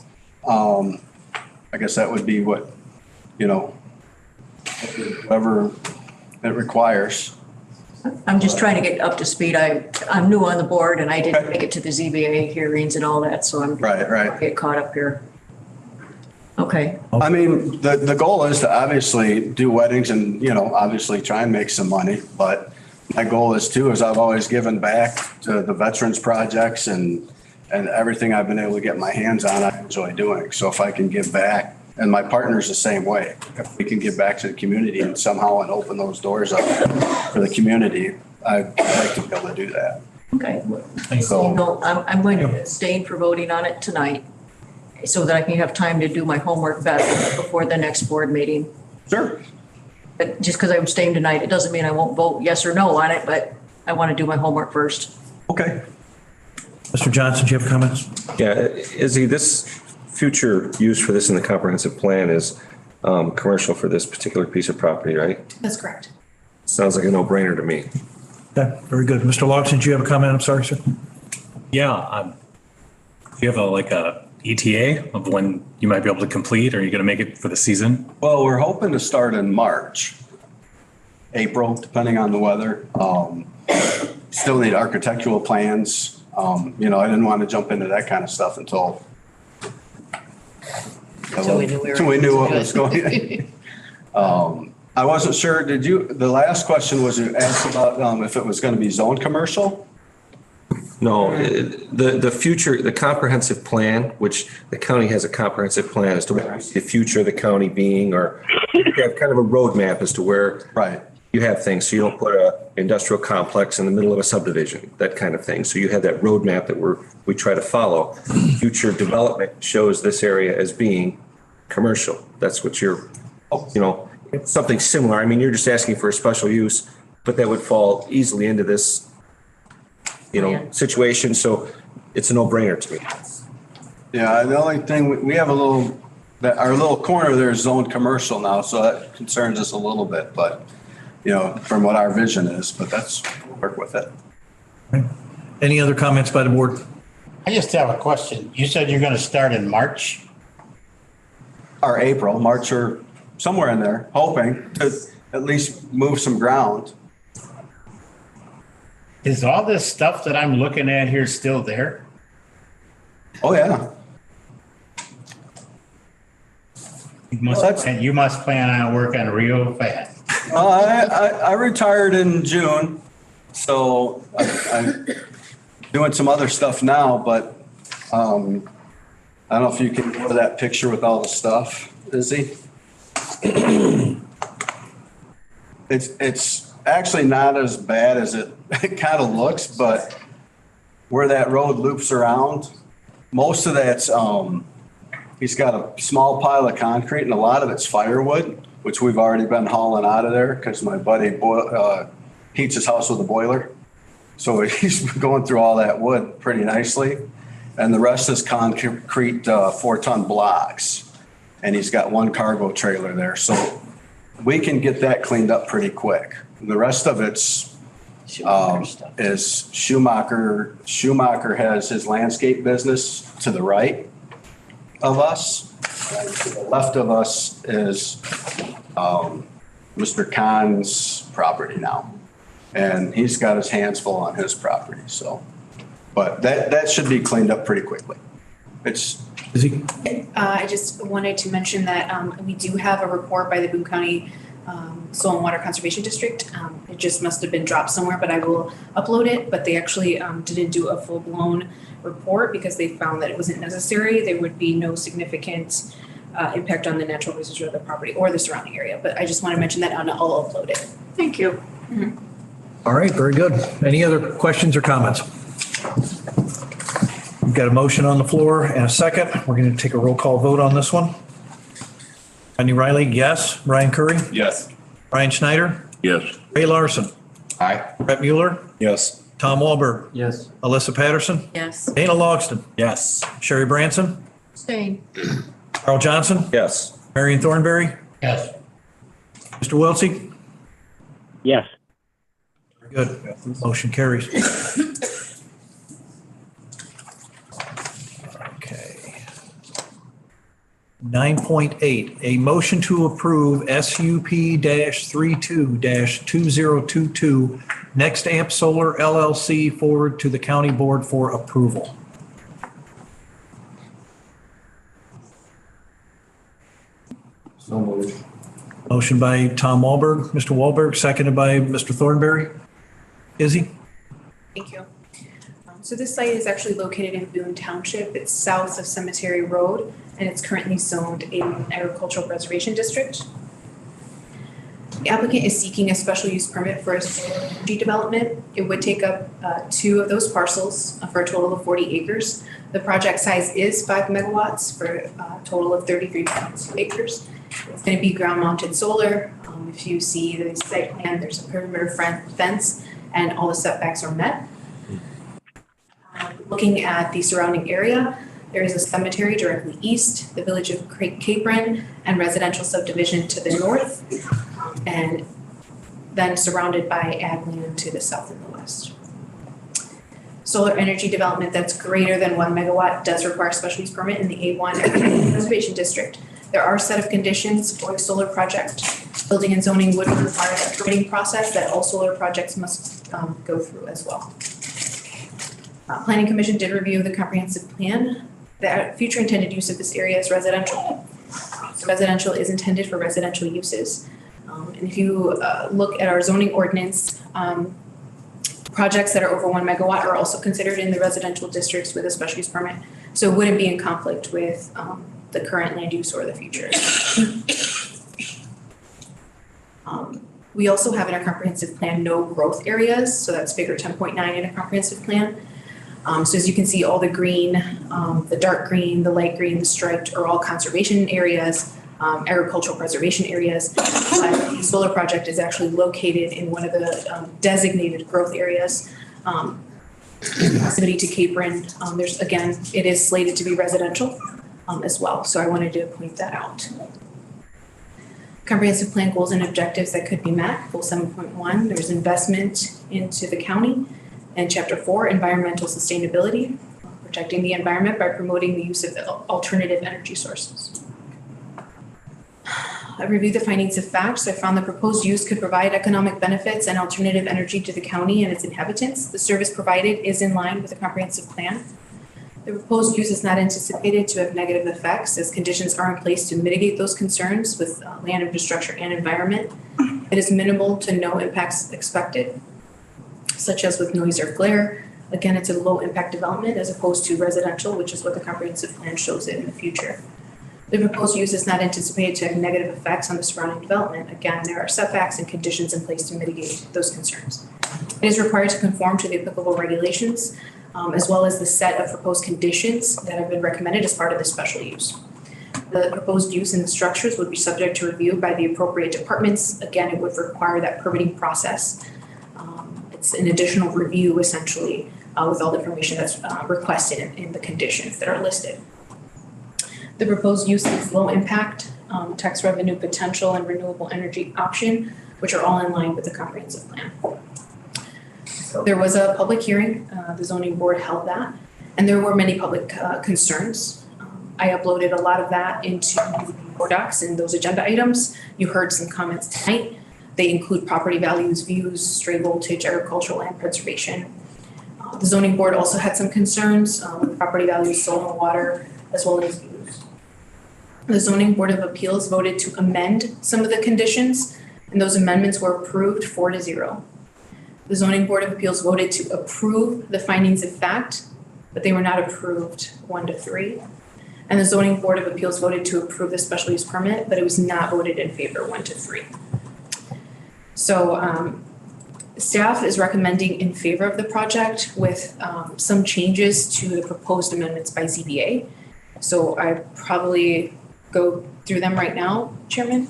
I guess that would be what, you know, whatever it requires.
I'm just trying to get up to speed. I'm new on the board and I didn't make it to the ZBA hearings and all that, so I'm
Right.
get caught up here. Okay.
I mean, the goal is to obviously do weddings and, you know, obviously try and make some money. But my goal is too, is I've always given back to the veterans projects and everything I've been able to get my hands on, I enjoy doing. So if I can give back, and my partner's the same way, if we can give back to the community and somehow and open those doors up for the community, I'd like to be able to do that.
Okay.
So-
So I'm going to abstain for voting on it tonight so that I can have time to do my homework better before the next board meeting.
Sure.
But just because I abstained tonight, it doesn't mean I won't vote yes or no on it, but I want to do my homework first.
Okay.
Mr. Johnson, do you have comments?
Yeah, Izzy, this future use for this in the comprehensive plan is commercial for this particular piece of property, right?
That's correct.
Sounds like a no-brainer to me.
Okay, very good. Mr. Lawson, do you have a comment? I'm sorry, sir.
Yeah, do you have a ETA of when you might be able to complete? Are you going to make it for the season?
Well, we're hoping to start in March, April, depending on the weather. Still need architectural plans. You know, I didn't want to jump into that kind of stuff until
we
knew what was going on. I wasn't sure, the last question was you asked about if it was going to be zone commercial?
No, the future, the comprehensive plan, which the county has a comprehensive plan as to what the future of the county being, or you have kind of a roadmap as to where you have things. So you don't put a industrial complex in the middle of a subdivision, that kind of thing. So you have that roadmap that we try to follow. Future development shows this area as being commercial. That's what you're, you know, something similar. I mean, you're just asking for a special use, but that would fall easily into this, you know, situation. So it's a no-brainer to me.
Yeah, the only thing, we have our little corner there is zoned commercial now, so that concerns us a little bit, but, you know, from what our vision is, but we'll work with it.
Any other comments by the board?
I just have a question. You said you're going to start in March?
Or April, March or somewhere in there, hoping to at least move some ground.
Is all this stuff that I'm looking at here still there?
Oh, yeah.
You must plan on working real fast.
I retired in June, so I'm doing some other stuff now, but I don't know if you can go to that picture with all the stuff, Izzy. It's actually not as bad as it kind of looks, but where that road loops around, most of that's, he's got a small pile of concrete and a lot of it's firewood, which we've already been hauling out of there because my buddy heats his house with a boiler. So he's going through all that wood pretty nicely. And the rest is concrete 4-ton blocks. And he's got one cargo trailer there. So we can get that cleaned up pretty quick. The rest of it's is Schumacher. Schumacher has his landscape business to the right of us. And to the left of us is Mr. Khan's property now. And he's got his hands full on his property. So, but that should be cleaned up pretty quickly.
I just wanted to mention that we do have a report by the Boone County Soil and Water Conservation District. It just must have been dropped somewhere, but I will upload it. But they actually didn't do a full-blown report because they found that it wasn't necessary. There would be no significant impact on the natural resources of the property or the surrounding area. But I just want to mention that and I'll upload it.
Thank you.
Mm-hmm.
All right, very good. Any other questions or comments? We've got a motion on the floor and a second. We're going to take a roll call vote on this one. Rodney Riley, yes. Ryan Curry?
Yes.
Ryan Schneider?
Yes.
Ray Larson?
Aye.
Brett Mueller?
Yes.
Tom Wahlberg,
Yes.
Alyssa Patterson,
Yes.
Dana Logston,
Yes.
Sherry Branson,
Same.
Carl Johnson,
Yes.
Marion Thornberry,
Yes.
Mr. Wiltsey.
Yes.
Good. Motion carries. Okay. 9.8, a motion to approve SUP-32-2022 Next Amp Solar LLC forward to the county board for approval.
So moved.
Motion by Tom Wahlberg, Mr. Wahlberg, seconded by Mr. Thornberry. Izzy?
Thank you. So this site is actually located in Boone Township. It's south of Cemetery Road, and it's currently zoned in agricultural preservation district. The applicant is seeking a special use permit for a solar energy development. It would take up 2 of those parcels for a total of 40 acres. The project size is 5 megawatts for a total of 33.2 acres. It's going to be ground mounted solar. If you see the site plan, there's a perimeter fence and all the setbacks are met. Looking at the surrounding area, there is a cemetery directly east, the village of Capron, and residential subdivision to the north, and then surrounded by ag land to the south and the west. Solar energy development that's greater than 1 megawatt does require a special use permit in the A1 Reservation District. There are a set of conditions for a solar project. Building and zoning would require a permitting process that all solar projects must go through as well. Planning Commission did review the comprehensive plan. The future intended use of this area is residential. So residential is intended for residential uses. And if you look at our zoning ordinance, projects that are over 1 megawatt are also considered in the residential districts with a special use permit. So it wouldn't be in conflict with the current land use or the future. We also have in our comprehensive plan no growth areas, so that's figure 10.9 in a comprehensive plan. So as you can see, all the green, the dark green, the light green, the striped are all conservation areas, agricultural preservation areas. But the solar project is actually located in one of the designated growth areas. Proximity to Capron, there's again, it is slated to be residential as well. So I wanted to point that out. Comprehensive plan goals and objectives that could be met. Goal 7.1, there's investment into the county. And Chapter 4, environmental sustainability, protecting the environment by promoting the use of alternative energy sources. I reviewed the findings of facts. I found the proposed use could provide economic benefits and alternative energy to the county and its inhabitants. The service provided is in line with the comprehensive plan. The proposed use is not anticipated to have negative effects as conditions are in place to mitigate those concerns with land infrastructure and environment. It is minimal to no impacts expected, such as with noise or glare. Again, it's a low impact development as opposed to residential, which is what the comprehensive plan shows it in the future. The proposed use is not anticipated to have negative effects on the surrounding development. Again, there are setbacks and conditions in place to mitigate those concerns. It is required to conform to the applicable regulations, as well as the set of proposed conditions that have been recommended as part of the special use. The proposed use and the structures would be subject to review by the appropriate departments. Again, it would require that permitting process. It's an additional review essentially with all the information that's requested in the conditions that are listed. The proposed use is low impact, tax revenue potential, and renewable energy option, which are all in line with the comprehensive plan. So there was a public hearing, the zoning board held that, and there were many public concerns. I uploaded a lot of that into the board docs and those agenda items. You heard some comments tonight. They include property values, views, stray voltage, agricultural land preservation. The zoning board also had some concerns with property values, soil and water, as well as views. The zoning board of appeals voted to amend some of the conditions, and those amendments were approved 4-0. The zoning board of appeals voted to approve the findings of fact, but they were not approved 1-3. And the zoning board of appeals voted to approve the special use permit, but it was not voted in favor 1-3. So staff is recommending in favor of the project with some changes to the proposed amendments by ZBA. So I probably go through them right now, Chairman.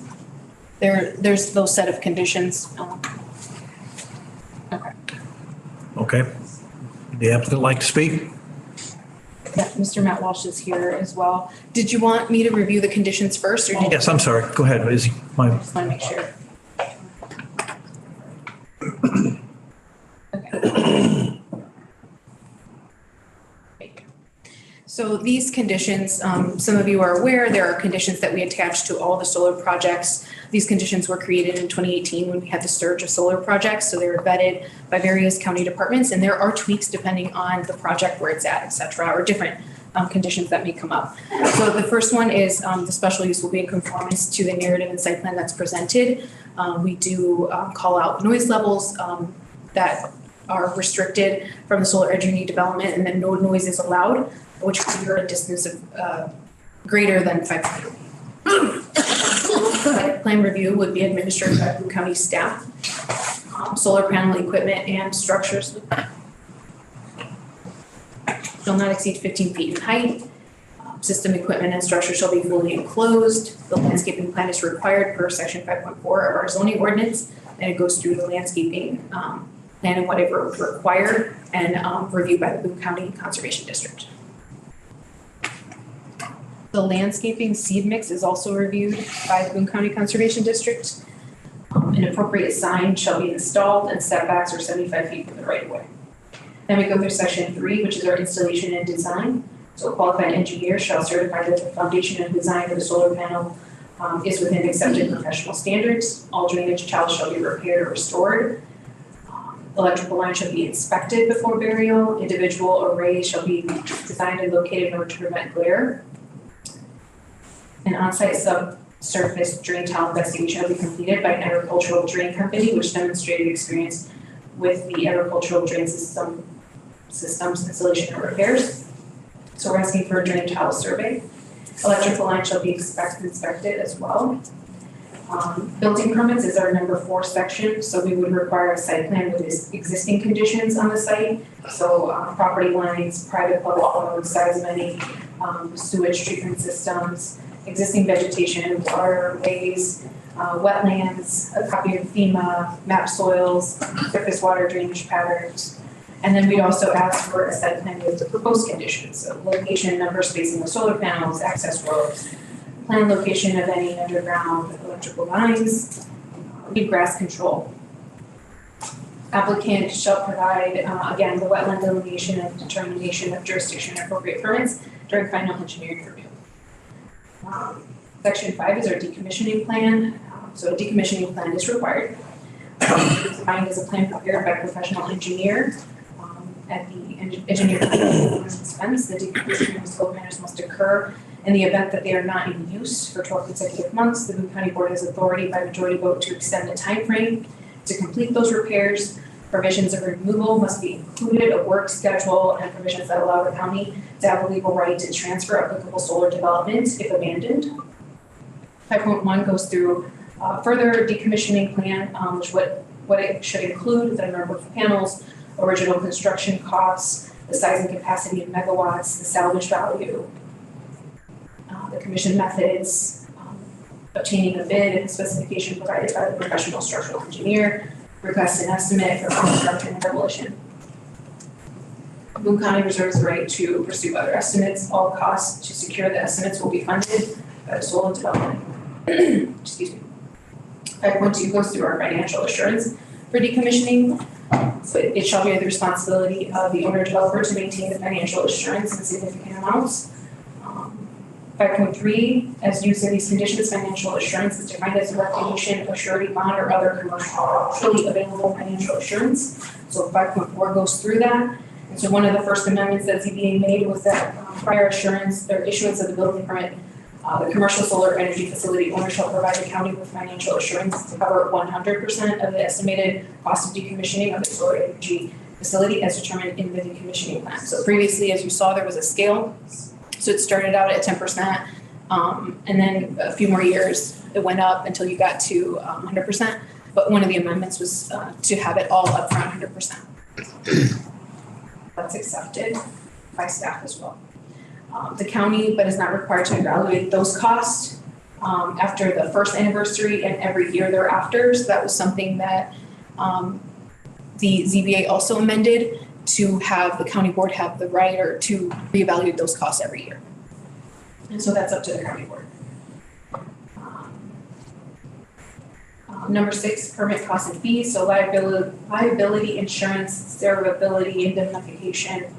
There's those set of conditions. Okay.
Okay. The applicant like to speak?
Yeah, Mr. Matt Walsh is here as well. Did you want me to review the conditions first, or did you?
Yes, I'm sorry. Go ahead. Is my
Just want to make sure. So these conditions, some of you are aware, there are conditions that we attach to all the solar projects. These conditions were created in 2018 when we had the surge of solar projects. So they were vetted by various county departments, and there are tweaks depending on the project, where it's at, et cetera, or different conditions that may come up. So the first one is the special use will be in conformance to the narrative and site plan that's presented. We do call out noise levels that are restricted from the solar energy development, and then no noise is allowed, which would be a distance of greater than 500 feet. Site plan review would be administered by Boone County staff. Solar panel equipment and structures shall not exceed 15 feet in height. System equipment and structure shall be fully enclosed. The landscaping plan is required per section 5.4 of our zoning ordinance, and it goes through the landscaping plan and whatever is required, and reviewed by the Boone County Conservation District. The landscaping seed mix is also reviewed by the Boone County Conservation District. An appropriate sign shall be installed, and setbacks are 75 feet from the right of way. Then we go through section 3, which is our installation and design. So a qualified engineer shall certify that the foundation and design of the solar panel is within accepted professional standards. All drainage tiles shall be repaired or restored. Electrical lines shall be inspected before burial. Individual arrays shall be designed and located in order to prevent glare. An on-site subsurface drain tile investigation will be completed by an agricultural drain company, which demonstrated experience with the agricultural drain systems installation and repairs. So we're asking for a drain tile survey. Electrical line shall be inspected as well. Building permits is our number 4 section, so we would require a site plan with existing conditions on the site. So property lines, private public roads, size of any sewage treatment systems, existing vegetation, waterways, wetlands, a copy of FEMA, map soils, surface water drainage patterns. And then we also ask for a site plan with the proposed conditions, so location, number, spacing of solar panels, access roads, plan location of any underground electrical lines, grass control. Applicant shall provide, again, the wetland delineation and determination of jurisdiction and appropriate permits during final engineering review. Section 5 is our decommissioning plan. So a decommissioning plan is required. It's defined as a plan prepared by a professional engineer. At the engineer expense, the decommissioning of solar panels must occur in the event that they are not in use for 12 consecutive months. The Boone County Board has authority by majority vote to extend the time frame to complete those repairs. Provisions of removal must be included, a work schedule, and provisions that allow the county to have a legal right to transfer applicable solar development if abandoned. 5.1 goes through further decommissioning plan, which what it should include, the number of panels, original construction costs, the size and capacity of megawatts, the salvage value, the commission methods, obtaining a bid and specification provided by the professional structural engineer, request an estimate for construction and demolition. Boone County reserves the right to pursue other estimates. All costs to secure the estimates will be funded by the solar development. Excuse me. 5.2 goes through our financial assurance for decommissioning. So it shall be the responsibility of the owner developer to maintain the financial assurance in significant amounts. 5.3, as used in these conditions, financial assurance is defined as a recognition of surety bond or other commercially available financial assurance. So 5.4 goes through that. And so one of the first amendments that ZBA made was that prior assurance or issuance of the building permit, the commercial solar energy facility owner shall provide the county with financial assurance to cover 100% of the estimated cost of decommissioning of the solar energy facility as determined in the decommissioning plan. So previously, as you saw, there was a scale. So it started out at 10%, and then a few more years it went up until you got to 100%. But one of the amendments was to have it all up front 100%. That's accepted by staff as well. The county, but is not required to evaluate those costs after the first anniversary and every year thereafter. So that was something that The ZBA also amended to have the county board have the right or to reevaluate those costs every year. And so that's up to the county board. Number 6, permit costs and fees. So liability insurance, severability, indemnification,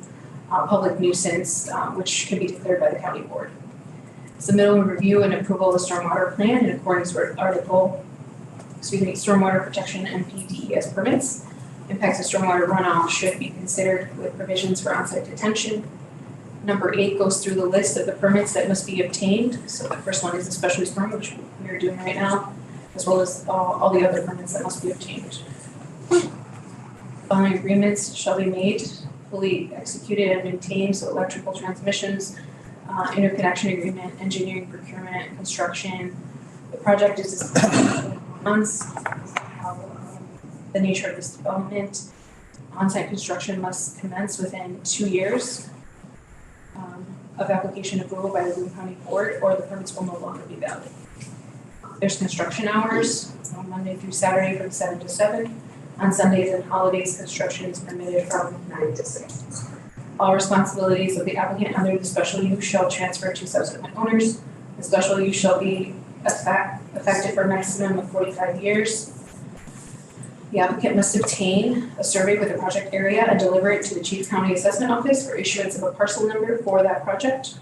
public nuisance, which can be declared by the county board. Submittal and review and approval of the stormwater plan in accordance with stormwater protection NPDES permits. Impacts of stormwater runoff should be considered with provisions for onsite detention. Number 8 goes through the list of the permits that must be obtained. So the first one is a special use permit, which we are doing right now, as well as all the other permits that must be obtained. Following agreements shall be made, fully executed and maintained, so electrical transmissions, interconnection agreement, engineering, procurement, construction. The project is designed for months. The nature of this development, on-site construction must commence within 2 years of application approval by the Boone County Board, or the permits will no longer be valid. There's construction hours on Monday through Saturday from 7 to 7. On Sundays and holidays, construction is permitted from 9 to 6. All responsibilities of the applicant under the special use shall transfer to subsequent owners. The special use shall be effective for a maximum of 45 years. The applicant must obtain a survey with the project area and deliver it to the Chief County Assessment Office for issuance of a parcel number for that project.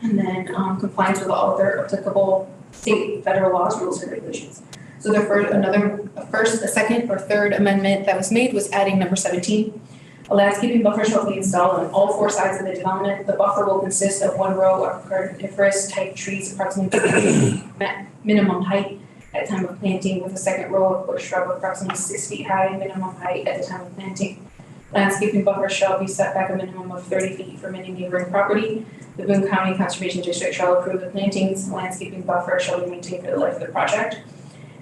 And then compliance with all other applicable state, federal laws, rules, and regulations. So the second, or third amendment that was made was adding number 17. A landscaping buffer shall be installed on all 4 sides of the development. The buffer will consist of 1 row of coniferous type trees approximately minimum height at time of planting, with a second row of bush shrub approximately 6 feet high minimum height at the time of planting. Landscaping buffer shall be set back a minimum of 30 feet from any neighboring property. The Boone County Conservation District shall approve the plantings. Landscaping buffer shall be maintained for the life of the project.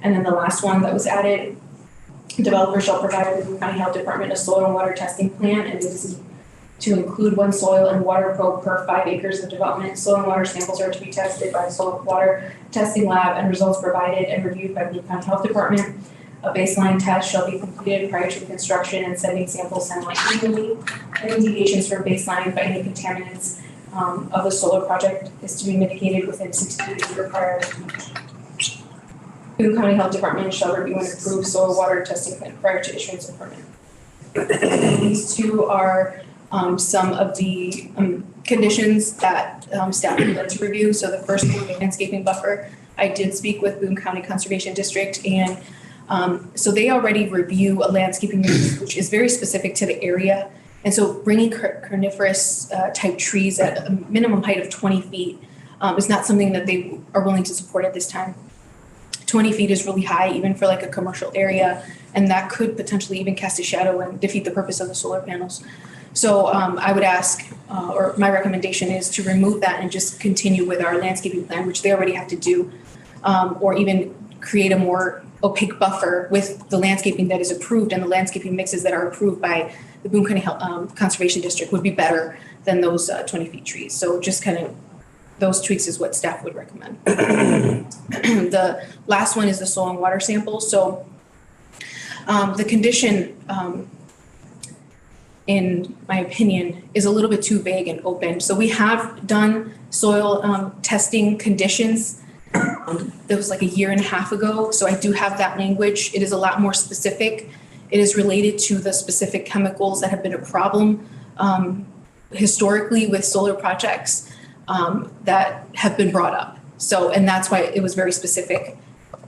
And then the last one that was added, developer shall provide the Boone County Health Department a soil and water testing plan, and this is to include 1 soil and water probe per 5 acres of development. Soil and water samples are to be tested by the soil and water testing lab, and results provided and reviewed by the Boone County Health Department. A baseline test shall be completed prior to the construction, and sending samples semi-annually. Any deviations from baseline by any contaminants of the solar project is to be mitigated within 60 days prior to completion. Boone County Health Department shall review and approve soil water testing plan prior to issuance of permit. These 2 are some of the conditions that staff would like to review. So the first one, the landscaping buffer. I did speak with Boone County Conservation District, and so they already review a landscaping which is very specific to the area. And so bringing coniferous type trees at a minimum height of 20 feet is not something that they are willing to support at this time. 20 feet is really high, even for like a commercial area, and that could potentially even cast a shadow and defeat the purpose of the solar panels. So I would ask, or my recommendation is to remove that and just continue with our landscaping plan, which they already have to do, or even create a more opaque buffer with the landscaping that is approved, and the landscaping mixes that are approved by the Boone County Conservation District would be better than those 20 feet trees. So just kind of those tweaks is what staff would recommend. The last one is the soil and water sample. So the condition, in my opinion, is a little bit too vague and open. So we have done soil testing conditions. That was like 1.5 years ago. So I do have that language. It is a lot more specific. It is related to the specific chemicals that have been a problem historically with solar projects that have been brought up. So, and that's why it was very specific.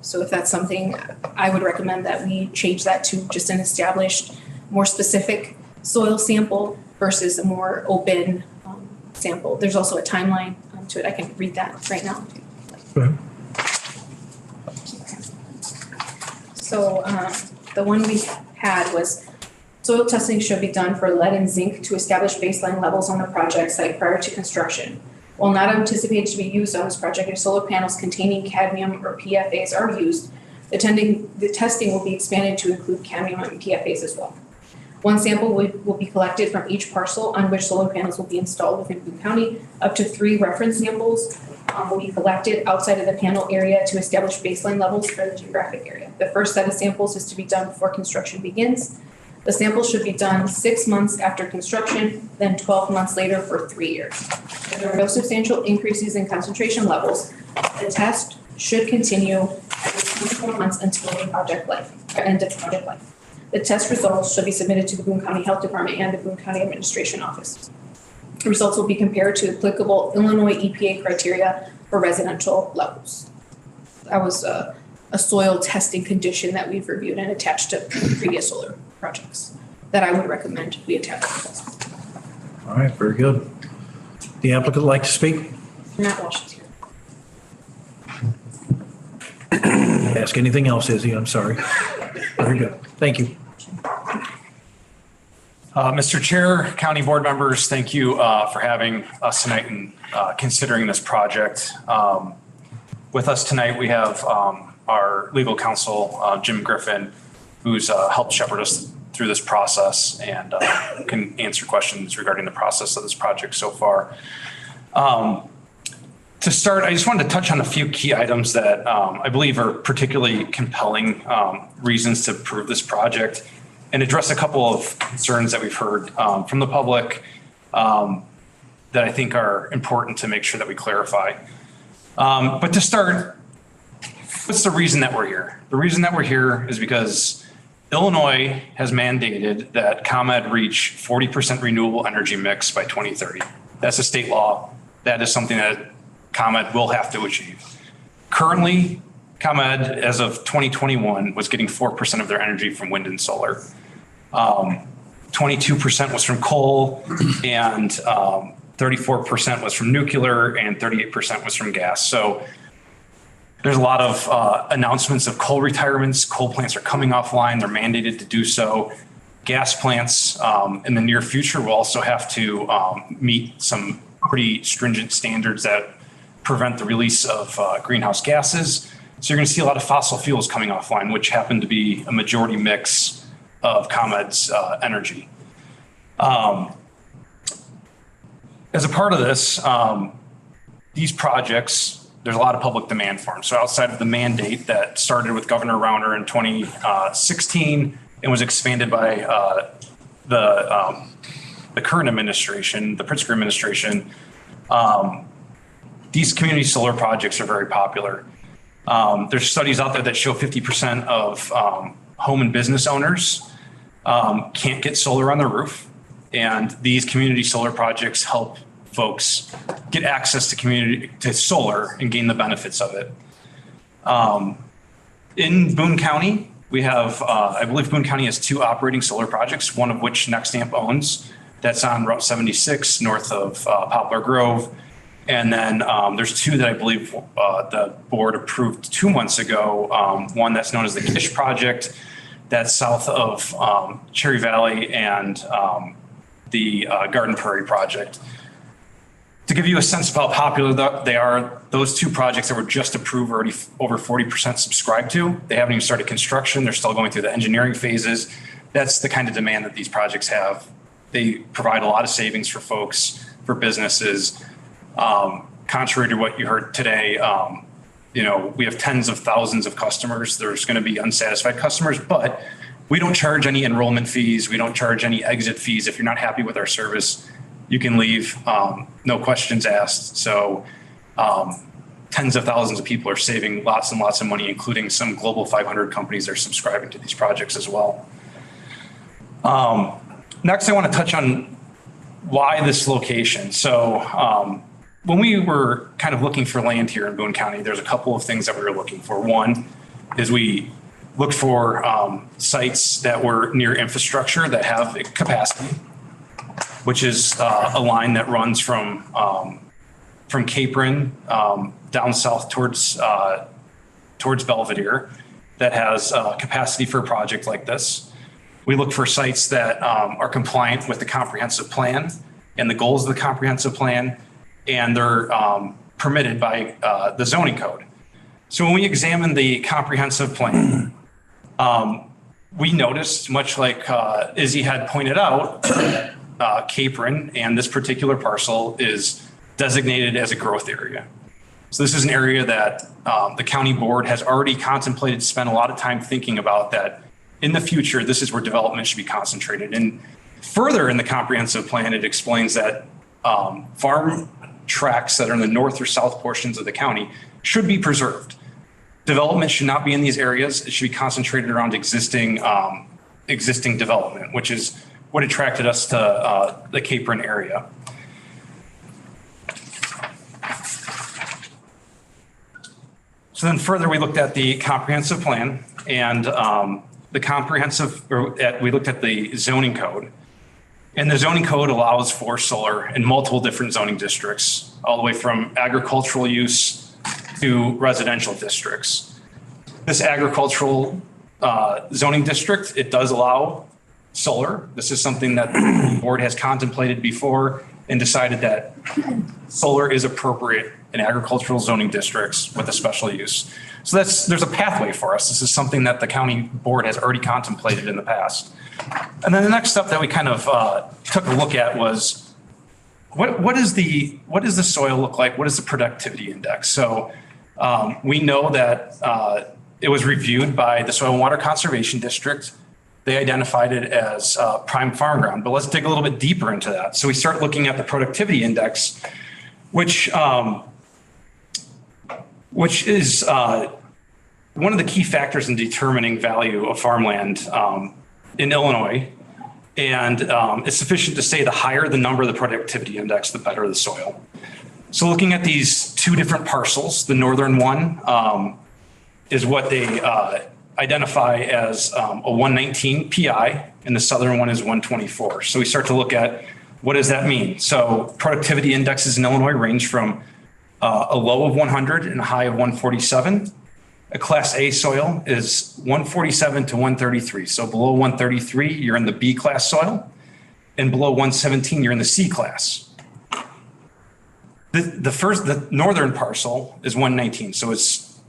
So if that's something, I would recommend that we change that to just an established, more specific soil sample versus a more open sample. There's also a timeline to it. I can read that right now. So the one we had was soil testing should be done for lead and zinc to establish baseline levels on the project site prior to construction. While not anticipated to be used on this project, if solar panels containing cadmium or PFAs are used, the testing will be expanded to include cadmium and PFAs as well. 1 sample will be collected from each parcel on which solar panels will be installed within Boone County. Up to 3 reference samples will be collected outside of the panel area to establish baseline levels for the geographic area. The first set of samples is to be done before construction begins. The sample should be done 6 months after construction, then 12 months later for 3 years. If there are no substantial increases in concentration levels, the test should continue every 24 months until the end of project life. The test results should be submitted to the Boone County Health Department and the Boone County Administration Office. The results will be compared to applicable Illinois EPA criteria for residential levels. That was a soil testing condition that we've reviewed and attached to previous solar projects that I would recommend we attach.
All right, very good. The applicant like to speak?
Matt Walsh is here.
Ask anything else, Izzy, I'm sorry. Very good, thank you.
Mr. Chair, County Board members, thank you for having us tonight and considering this project. With us tonight, we have our legal counsel, Jim Griffin, who's helped shepherd us through this process and can answer questions regarding the process of this project so far. To start, I just wanted to touch on a few key items that I believe are particularly compelling reasons to approve this project and address a couple of concerns that we've heard from the public that I think are important to make sure that we clarify. But to start, what's the reason that we're here? The reason that we're here is because Illinois has mandated that ComEd reach 40% renewable energy mix by 2030. That's a state law. That is something that ComEd will have to achieve. Currently, ComEd, as of 2021, was getting 4% of their energy from wind and solar. 22% was from coal, and 34% was from nuclear, and 38% was from gas. So there's a lot of announcements of coal retirements. Coal plants are coming offline. They're mandated to do so. Gas plants in the near future will also have to meet some pretty stringent standards that prevent the release of greenhouse gases. So you're going to see a lot of fossil fuels coming offline, which happen to be a majority mix of ComEd's energy. As a part of this, these projects, there's a lot of public demand for them. So outside of the mandate that started with Governor Rauner in 2016 and was expanded by the current administration, the Pritzker administration, these community solar projects are very popular. There's studies out there that show 50% of home and business owners can't get solar on their roof. And these community solar projects help folks get access to solar and gain the benefits of it. In Boone County, we have, I believe Boone County has 2 operating solar projects, one of which Nextamp owns. That's on Route 76 north of Poplar Grove. And then there's 2 that I believe the board approved 2 months ago. One that's known as the Gish Project, that's south of Cherry Valley, and the Garden Prairie Project. To give you a sense of how popular they are, those 2 projects that were just approved are already over 40% subscribed to. They haven't even started construction. They're still going through the engineering phases. That's the kind of demand that these projects have. They provide a lot of savings for folks, for businesses. Contrary to what you heard today, we have tens of thousands of customers. There's going to be unsatisfied customers, but we don't charge any enrollment fees. We don't charge any exit fees. If you're not happy with our service, you can leave, no questions asked. So tens of thousands of people are saving lots and lots of money, including some Global 500 companies that are subscribing to these projects as well. Next, I want to touch on why this location. So when we were kind of looking for land here in Boone County, there's a couple of things that we were looking for. One is we looked for sites that were near infrastructure that have capacity, which is a line that runs from Capron down south towards Belvedere that has capacity for a project like this. We look for sites that are compliant with the comprehensive plan and the goals of the comprehensive plan, and they're permitted by the zoning code. So when we examined the comprehensive plan, we noticed, much like Izzy had pointed out, Capron and this particular parcel is designated as a growth area. So this is an area that the county board has already contemplated, spent a lot of time thinking about, that in the future, this is where development should be concentrated. And further in the comprehensive plan, it explains that farm tracts that are in the north or south portions of the county should be preserved. Development should not be in these areas. It should be concentrated around existing development, which is what attracted us to the Capron area. So then further, we looked at the comprehensive plan and we looked at the zoning code. And the zoning code allows for solar in multiple different zoning districts, all the way from agricultural use to residential districts. This agricultural zoning district, it does allow solar. This is something that the board has contemplated before and decided that solar is appropriate in agricultural zoning districts with a special use. So there's a pathway for us. This is something that the county board has already contemplated in the past. And then the next step that we kind of took a look at was what does the soil look like? What is the productivity index? So we know that it was reviewed by the Soil and Water Conservation District. They identified it as prime farm ground, but let's dig a little bit deeper into that. So we start looking at the productivity index, which is one of the key factors in determining value of farmland in Illinois. And it's sufficient to say the higher the number of the productivity index, the better the soil. So looking at these two different parcels, the northern one is what they identify as a 119 PI, and the southern one is 124. So we start to look at what does that mean? So productivity indexes in Illinois range from a low of 100 and a high of 147. A class A soil is 147 to 133. So below 133, you're in the B class soil, and below 117, you're in the C class. The northern parcel is 119. So it's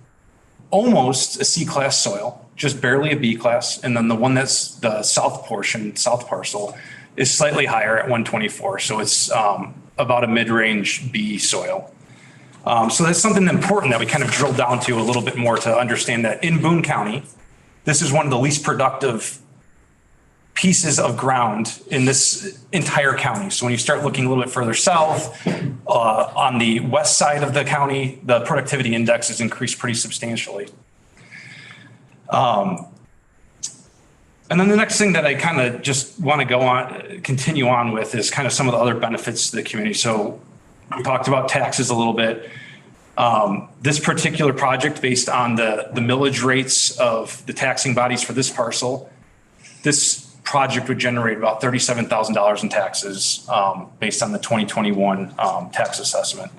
almost a C class soil, just barely a B class. And then the one that's the south parcel is slightly higher at 124. So it's about a mid-range B soil. So that's something important that we kind of drill down to a little bit more to understand that in Boone County, this is one of the least productive pieces of ground in this entire county. So when you start looking a little bit further south, on the west side of the county, the productivity index has increased pretty substantially. And then the next thing that I kind of just want to continue on with is kind of some of the other benefits to the community. So we talked about taxes a little bit. This particular project, based on the millage rates of the taxing bodies for this parcel, this project would generate about $37,000 in taxes based on the 2021 tax assessment.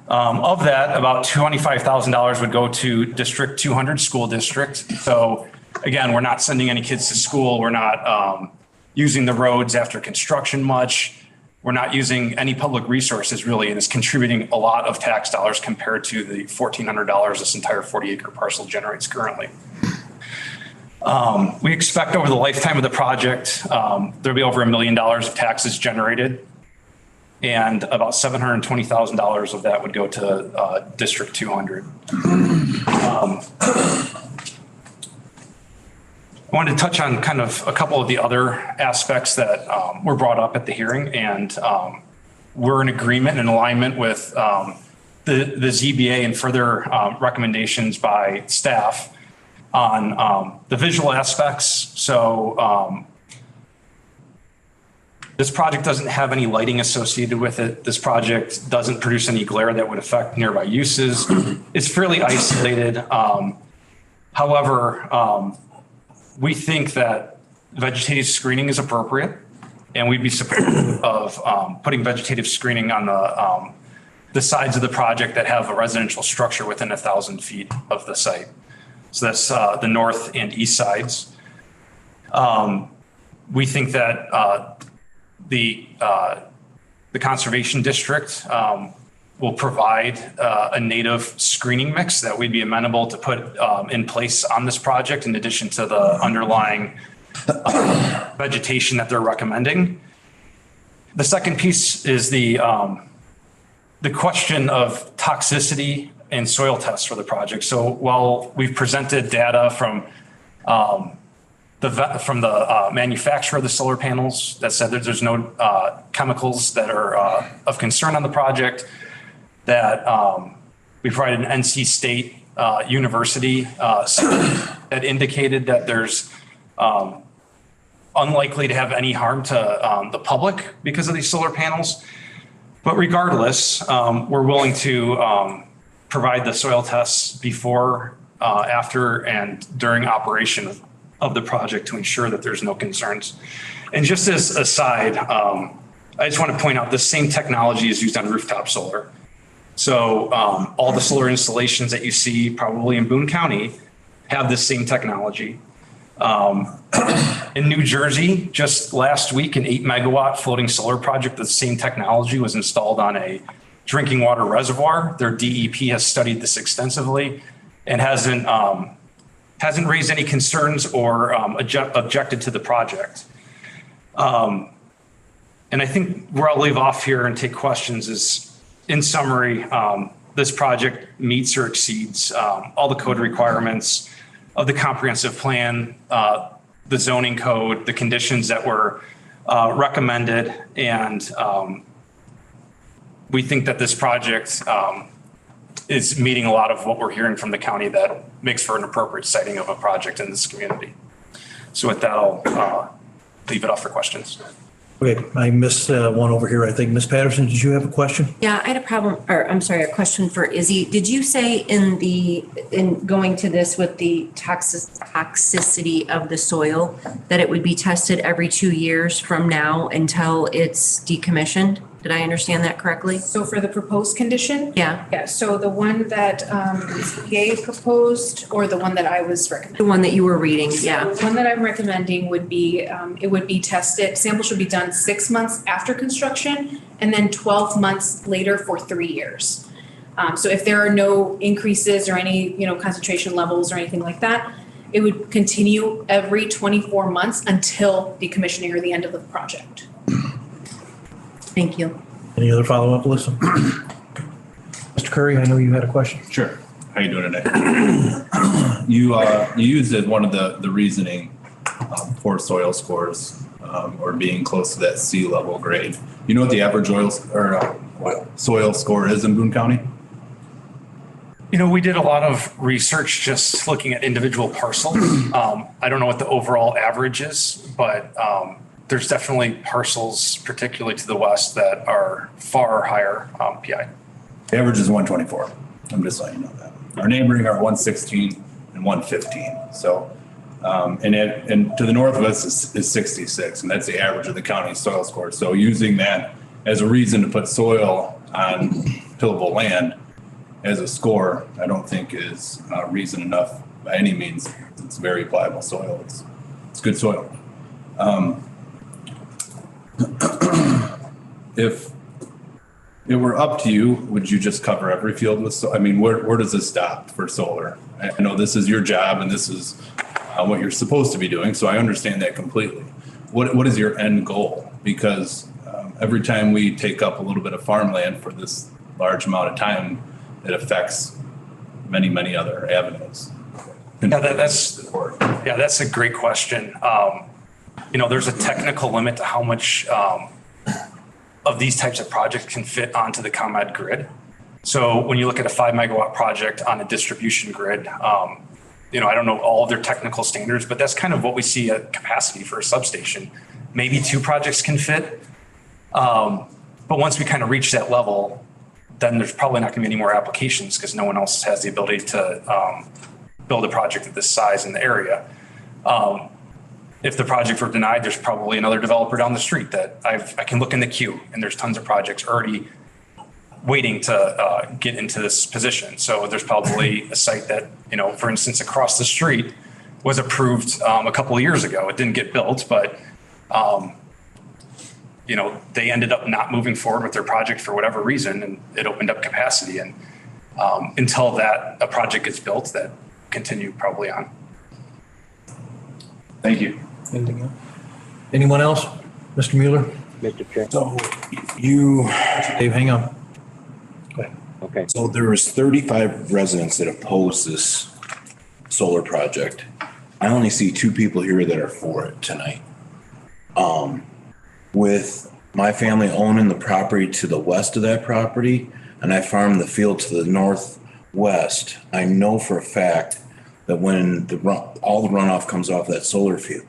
Of that, about $25,000 would go to District 200 school district. So again, we're not sending any kids to school. We're not using the roads after construction much. We're not using any public resources really, and it's contributing a lot of tax dollars compared to the $1,400 this entire 40-acre parcel generates currently. We expect over the lifetime of the project, there'll be over $1 million of taxes generated, and about $720,000 of that would go to District 200. I wanted to touch on kind of a couple of the other aspects that were brought up at the hearing, and we're in agreement and alignment with the ZBA and further recommendations by staff on the visual aspects. So this project doesn't have any lighting associated with it. This project doesn't produce any glare that would affect nearby uses. It's fairly isolated. However, we think that vegetative screening is appropriate, and we'd be supportive of putting vegetative screening on the sides of the project that have a residential structure within 1,000 feet of the site. So that's the north and east sides. We think that the conservation district will provide a native screening mix that we'd be amenable to put in place on this project, in addition to the underlying vegetation that they're recommending. The second piece is the question of toxicity and soil tests for the project. So while we've presented data from from the manufacturer of the solar panels that said that there's no chemicals that are of concern on the project, that we provided an NC State University that indicated that there's unlikely to have any harm to the public because of these solar panels. But regardless, we're willing to provide the soil tests before, after, and during operation of the project to ensure that there's no concerns. And just as aside, I just want to point out the same technology is used on rooftop solar. So all the solar installations that you see probably in Boone County have this same technology. In New Jersey, just last week, an 8 megawatt floating solar project with the same technology was installed on a drinking water reservoir. Their DEP has studied this extensively and hasn't raised any concerns or objected to the project. And I think where I'll leave off here and take questions is, in summary, this project meets or exceeds all the code requirements of the comprehensive plan, the zoning code, the conditions that were recommended. And we think that this project is meeting a lot of what we're hearing from the county that makes for an appropriate siting of a project in this community. So with that, I'll leave it off for questions.
Okay, I missed one over here. I think Ms. Patterson, did you have a question?
Yeah, I had a question for Izzy. Did you say in going to this with the toxicity of the soil that it would be tested every 2 years from now until it's decommissioned? Did I understand that correctly?
So for the proposed condition?
Yeah.
Yeah, so the one that EPA proposed, or the one that I was recommending?
The one that you were reading, yeah.
The one that I'm recommending would be, it would be tested, samples should be done 6 months after construction and then 12 months later for 3 years. So if there are no increases or any, concentration levels or anything like that, it would continue every 24 months until decommissioning or the end of the project.
Thank you.
Any other follow-up, Alyssa? Mr. Curry, I know you had a question.
Sure. How you doing today? You used as one of the reasoning for soil scores or being close to that sea level grade. You know what the average soil score is in Boone County?
We did a lot of research just looking at individual parcels. I don't know what the overall average is, but there's definitely parcels, particularly to the west, that are far higher PI.
The average is 124. I'm just letting you know that. Our neighboring are 116 and 115. So, and to the north of us is 66, and that's the average of the county soil score. So using that as a reason to put soil on tillable land as a score, I don't think is reason enough by any means. It's very pliable soil. It's good soil. If it were up to you, would you just cover every field with, where does this stop for solar? I know this is your job and this is what you're supposed to be doing, so I understand that completely. What is your end goal? Because every time we take up a little bit of farmland for this large amount of time, it affects many, many other avenues.
Yeah, that's a great question. There's a technical limit to how much of these types of projects can fit onto the ComEd grid. So when you look at a 5 megawatt project on a distribution grid, I don't know all of their technical standards, but that's kind of what we see at capacity for a substation. Maybe 2 projects can fit. But once we kind of reach that level, then there's probably not going to be any more applications because no one else has the ability to build a project of this size in the area. If the project were denied, there's probably another developer down the street that I can look in the queue, and there's tons of projects already waiting to get into this position. So there's probably a site that, for instance, across the street was approved a couple of years ago. It didn't get built, but they ended up not moving forward with their project for whatever reason, and it opened up capacity. And until a project gets built, that continue probably on.
Thank you.
Anything else? Anyone else? Mr. Mueller?
Mr. Chair.
So
Dave, hang on.
Go ahead. Okay.
So there was 35 residents that opposed this solar project.
I only see two people here that are for it tonight. With my family owning the property to the west of that property, and I farm the field to the northwest, I know for a fact that when all the runoff comes off that solar field,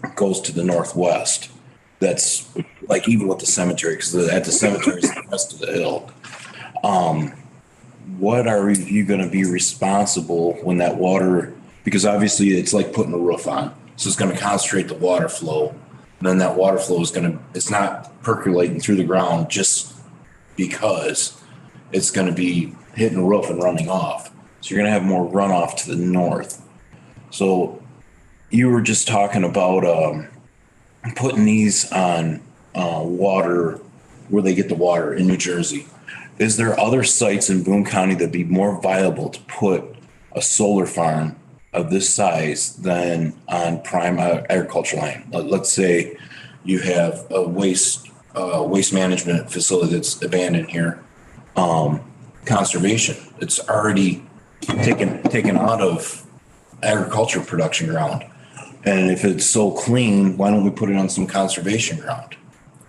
it goes to the northwest. That's like even with the cemetery, because at the cemetery is the rest of the hill. What are you going to be responsible when that water, because obviously it's like putting a roof on, so it's going to concentrate the water flow. And then that water flow is it's not percolating through the ground just because it's going to be hitting the roof and running off. So you're going to have more runoff to the north. So you were just talking about putting these on water where they get the water in New Jersey. Is there other sites in Boone County that'd be more viable to put a solar farm of this size than on prime agricultural land? Let's say you have a waste management facility that's abandoned here. Conservation, it's already taken out of agriculture production ground. And if it's so clean, why don't we put it on some conservation ground?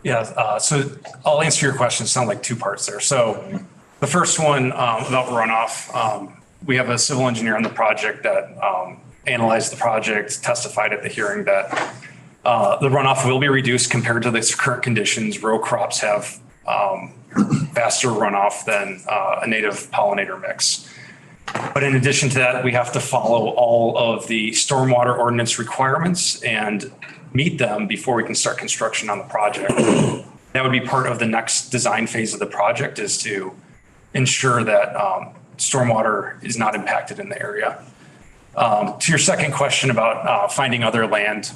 Yeah, so I'll answer your question. It sounds like two parts there. So the first one about runoff, we have a civil engineer on the project that analyzed the project, testified at the hearing that the runoff will be reduced compared to the current conditions. Row crops have faster runoff than a native pollinator mix. But in addition to that, we have to follow all of the stormwater ordinance requirements and meet them before we can start construction on the project. That would be part of the next design phase of the project, is to ensure that stormwater is not impacted in the area. To your second question about finding other land,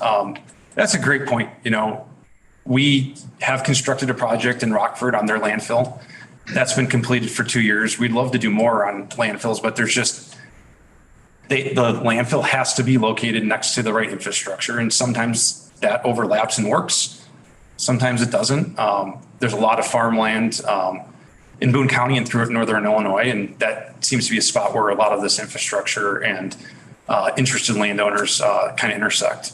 that's a great point. You know, we have constructed a project in Rockford on their landfill. That's been completed for 2 years. We'd love to do more on landfills, but there's just, the landfill has to be located next to the right infrastructure. And sometimes that overlaps and works. Sometimes it doesn't. There's a lot of farmland in Boone County and throughout northern Illinois, and that seems to be a spot where a lot of this infrastructure and interested landowners kind of intersect.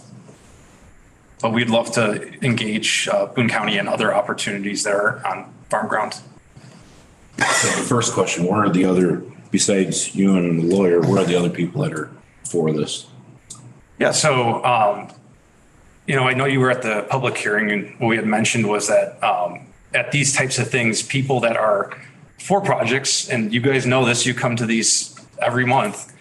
But we'd love to engage Boone County and other opportunities there on farm ground.
So the first question, where are the other, besides you and the lawyer, where are the other people that are for this?
Yeah, so, you know, I know you were at the public hearing, and what we had mentioned was that at these types of things, people that are for projects, and you guys know this, you come to these every month,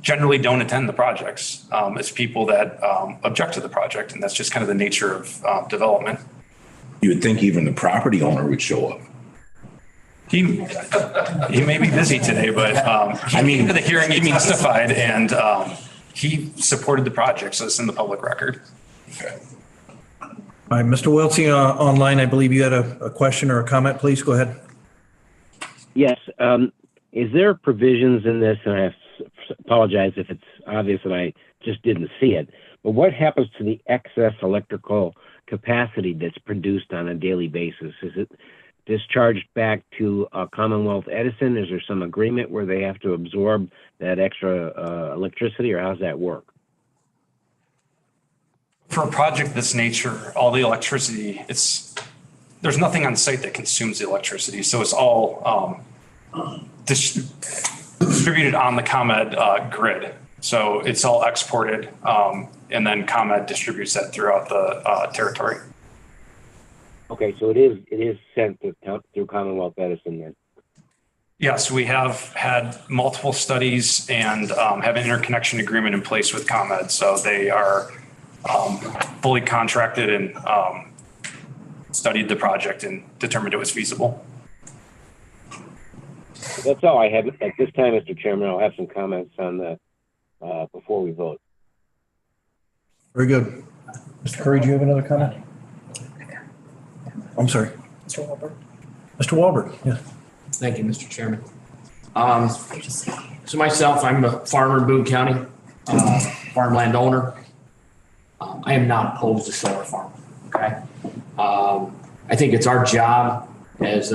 generally don't attend the projects. It's people that object to the project, and that's just kind of the nature of development.
You would think even the property owner would show up.
He may be busy today, but I mean, for the hearing, he testified, and he supported the project, so it's in the public record.
Okay.
All right, Mr. Wiltsey, online, I believe you had a question or a comment. Please go ahead.
Yes. Is there provisions in this, and I apologize if it's obvious and I just didn't see it, but what happens to the excess electrical capacity that's produced on a daily basis? Is it discharged back to Commonwealth Edison? Is there some agreement where they have to absorb that extra electricity, or how does that work?
For a project this nature, all the electricity, there's nothing on site that consumes the electricity. So it's all distributed on the ComEd grid. So it's all exported, and then ComEd distributes that throughout the territory.
Okay, so it is sent through Commonwealth Edison then.
Yes, we have had multiple studies and have an interconnection agreement in place with ComEd. So they are fully contracted and studied the project and determined it was feasible.
That's all I have at this time, Mr. Chairman. I'll have some comments on that before we vote.
Very good. Mr. Curry, do you have another comment? I'm sorry.
Mr. Walberg.
Mr. Walberg, yeah.
Thank you, Mr. Chairman. So myself, I'm a farmer in Boone County, farmland owner. I am not opposed to solar farm, okay? I think it's our job as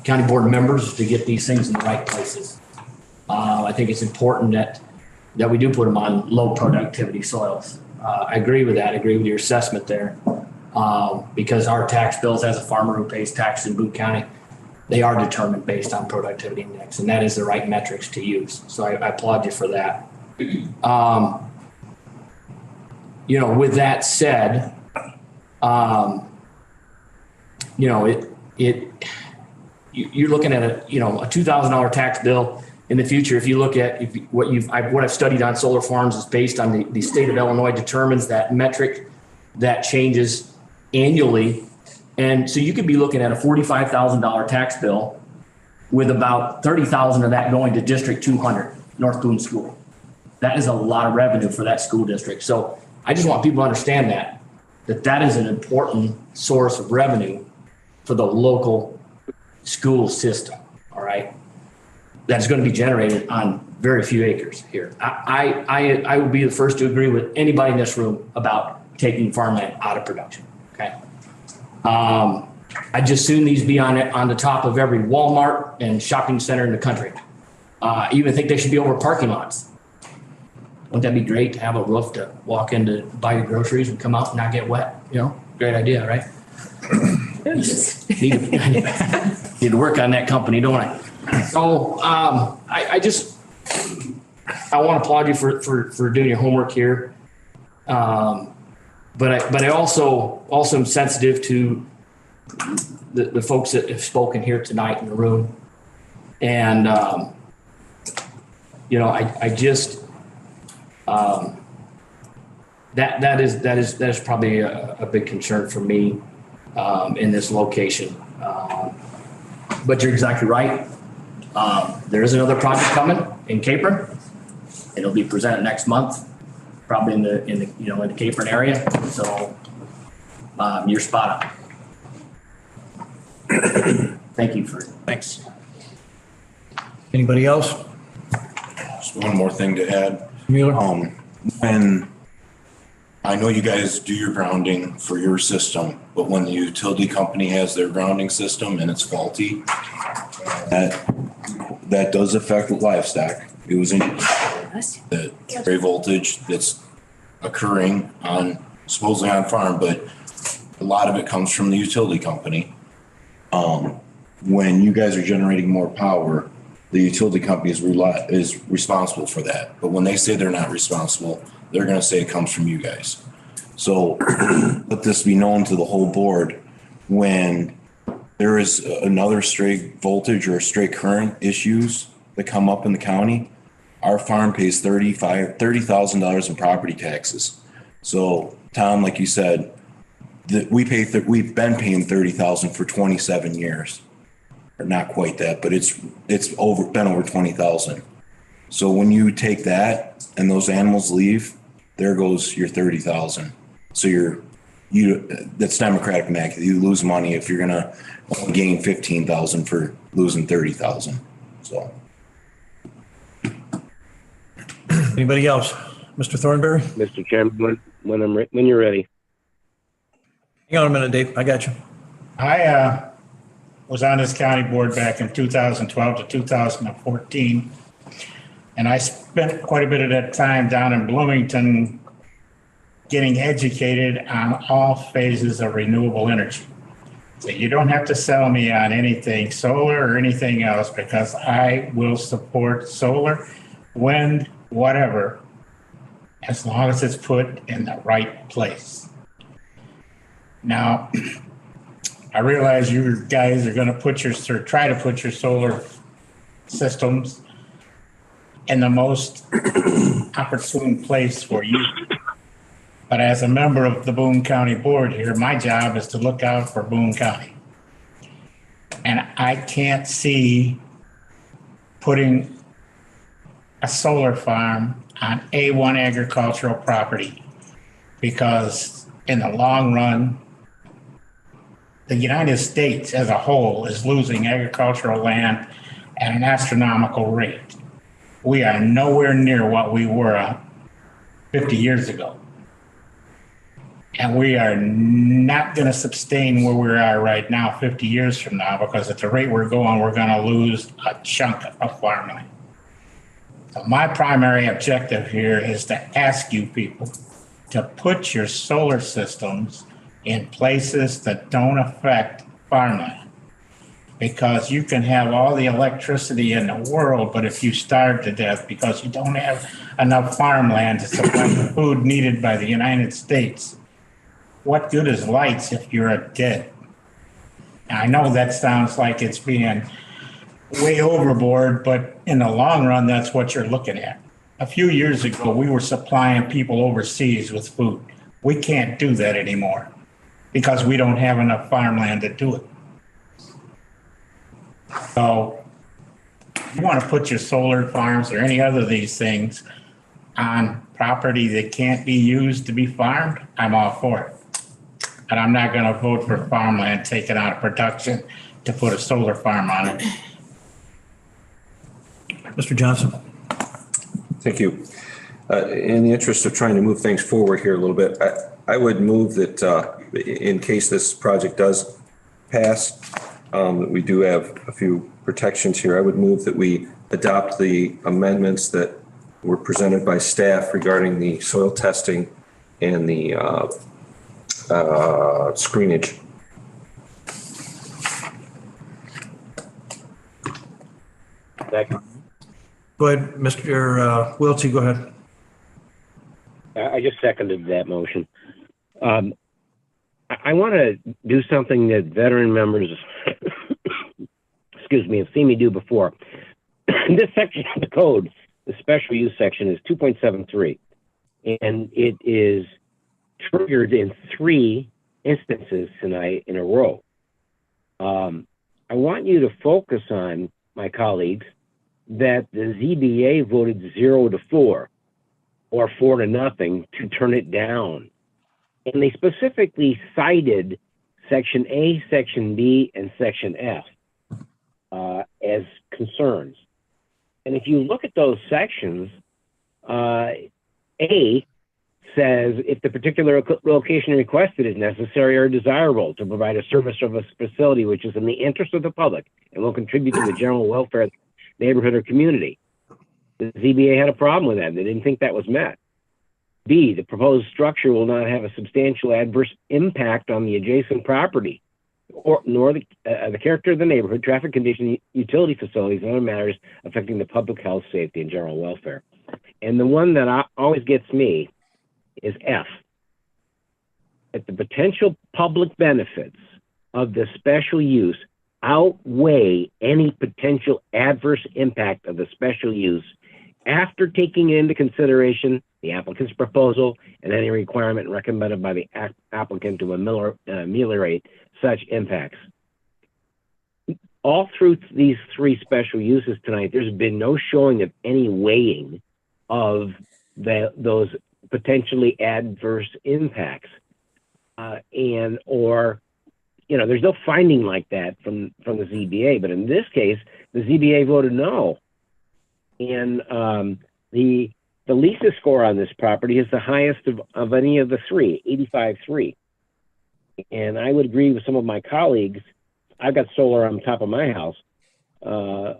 county board members to get these things in the right places. I think it's important that that we do put them on low productivity soils. I agree with that. I agree with your assessment there. Because our tax bills, as a farmer who pays taxes in Boone County, they are determined based on productivity index, and that is the right metrics to use. So I applaud you for that. You know, with that said, you know, you're looking at a $2,000 tax bill in the future. If you look at what I've studied on solar farms is based on the state of Illinois determines that metric that changes annually. And so you could be looking at a $45,000 tax bill with about 30,000 of that going to District 200, North Boone School. That is a lot of revenue for that school district. So I just want people to understand that is an important source of revenue for the local school system, all right? That's going to be generated on very few acres here. I would be the first to agree with anybody in this room about taking farmland out of production, okay? I'd just soon these be on the top of every Walmart and shopping center in the country. I even think they should be over parking lots. Wouldn't that be great to have a roof to walk in to buy your groceries and come out and not get wet? You know, great idea, right? Need to work on that company, don't I? So I want to applaud you for doing your homework here. But I also am sensitive to the folks that have spoken here tonight in the room. And you know, I just that is probably a big concern for me in this location. But you're exactly right. There is another project coming in Capron. It'll be presented next month, probably in the Capron area. So you're spot on. Thank you for.
Thanks.
Anybody else?
Just one more thing to add.
Mueller?
When I know you guys do your grounding for your system, but when the utility company has their grounding system and it's faulty, that does affect livestock. It was in the gray voltage that's occurring supposedly on farm, but a lot of it comes from the utility company. When you guys are generating more power, the utility company is responsible for that. But when they say they're not responsible, they're going to say it comes from you guys. So let this be known to the whole board. When there is another stray voltage or stray current issues that come up in the county, our farm pays $30,000 in property taxes. So Tom, like you said, we've been paying $30,000 for 27 years. Or not quite that, but it's been over 20,000. So when you take that and those animals leave, there goes your 30,000. So that's democratic math. You lose money if you're gonna only gain 15,000 for losing 30,000. So.
Anybody else? Mr. Thornberry?
Mr. Chairman, when you're ready.
Hang on a minute, Dave. I got you.
I was on this county board back in 2012 to 2014. And I spent quite a bit of that time down in Bloomington getting educated on all phases of renewable energy. So you don't have to sell me on anything solar or anything else, because I will support solar, wind, whatever, as long as it's put in the right place. Now, I realize you guys are going to try to put your solar systems in the most opportune place for you. But as a member of the Boone County Board here, my job is to look out for Boone County. And I can't see putting a solar farm on A1 agricultural property, because in the long run, the United States as a whole is losing agricultural land at an astronomical rate. We are nowhere near what we were 50 years ago. And we are not going to sustain where we are right now 50 years from now, because at the rate we're going to lose a chunk of farmland. My primary objective here is to ask you people to put your solar systems in places that don't affect farmland. Because you can have all the electricity in the world, but if you starve to death because you don't have enough farmland to supply the food needed by the United States, what good is lights if you're dead? I know that sounds like it's being way overboard, but in the long run, that's what you're looking at. A few years ago, we were supplying people overseas with food. We can't do that anymore because we don't have enough farmland to do it. So you want to put your solar farms or any other of these things on property that can't be used to be farmed, I'm all for it. And I'm not going to vote for farmland taken out of production to put a solar farm on it.
Mr. Johnson.
Thank you. In the interest of trying to move things forward here a little bit, I would move that in case this project does pass, we do have a few protections here. I would move that we adopt the amendments that were presented by staff regarding the soil testing and the screenage.
Second.
Go ahead, Mr. Wiltie, go ahead.
I just seconded that motion. I want to do something that veteran members, excuse me, have seen me do before. This section of the code, the special use section, is 2.73, and it is triggered in 3 instances tonight in a row. I want you to focus on, my colleagues, that the ZBA voted 0-4 or 4-0 to turn it down. And they specifically cited Section A, Section B, and Section F as concerns. And if you look at those sections, A says if the particular location requested is necessary or desirable to provide a service of a facility which is in the interest of the public and will contribute to the general welfare of the neighborhood or community. The ZBA had a problem with that. They didn't think that was met. B, the proposed structure will not have a substantial adverse impact on the adjacent property, nor the character of the neighborhood, traffic conditions, utility facilities, and other matters affecting the public health, safety, and general welfare. And the one that always gets me is F. If the potential public benefits of the special use outweigh any potential adverse impact of the special use after taking into consideration the applicant's proposal and any requirement recommended by the applicant to ameliorate such impacts. All through these 3 special uses tonight, there's been no showing of any weighing of those potentially adverse impacts, there's no finding like that from the ZBA. But in this case, the ZBA voted no, and the Lisa score on this property is the highest of any of the 3, 85.3. And I would agree with some of my colleagues. I've got solar on top of my house. I'm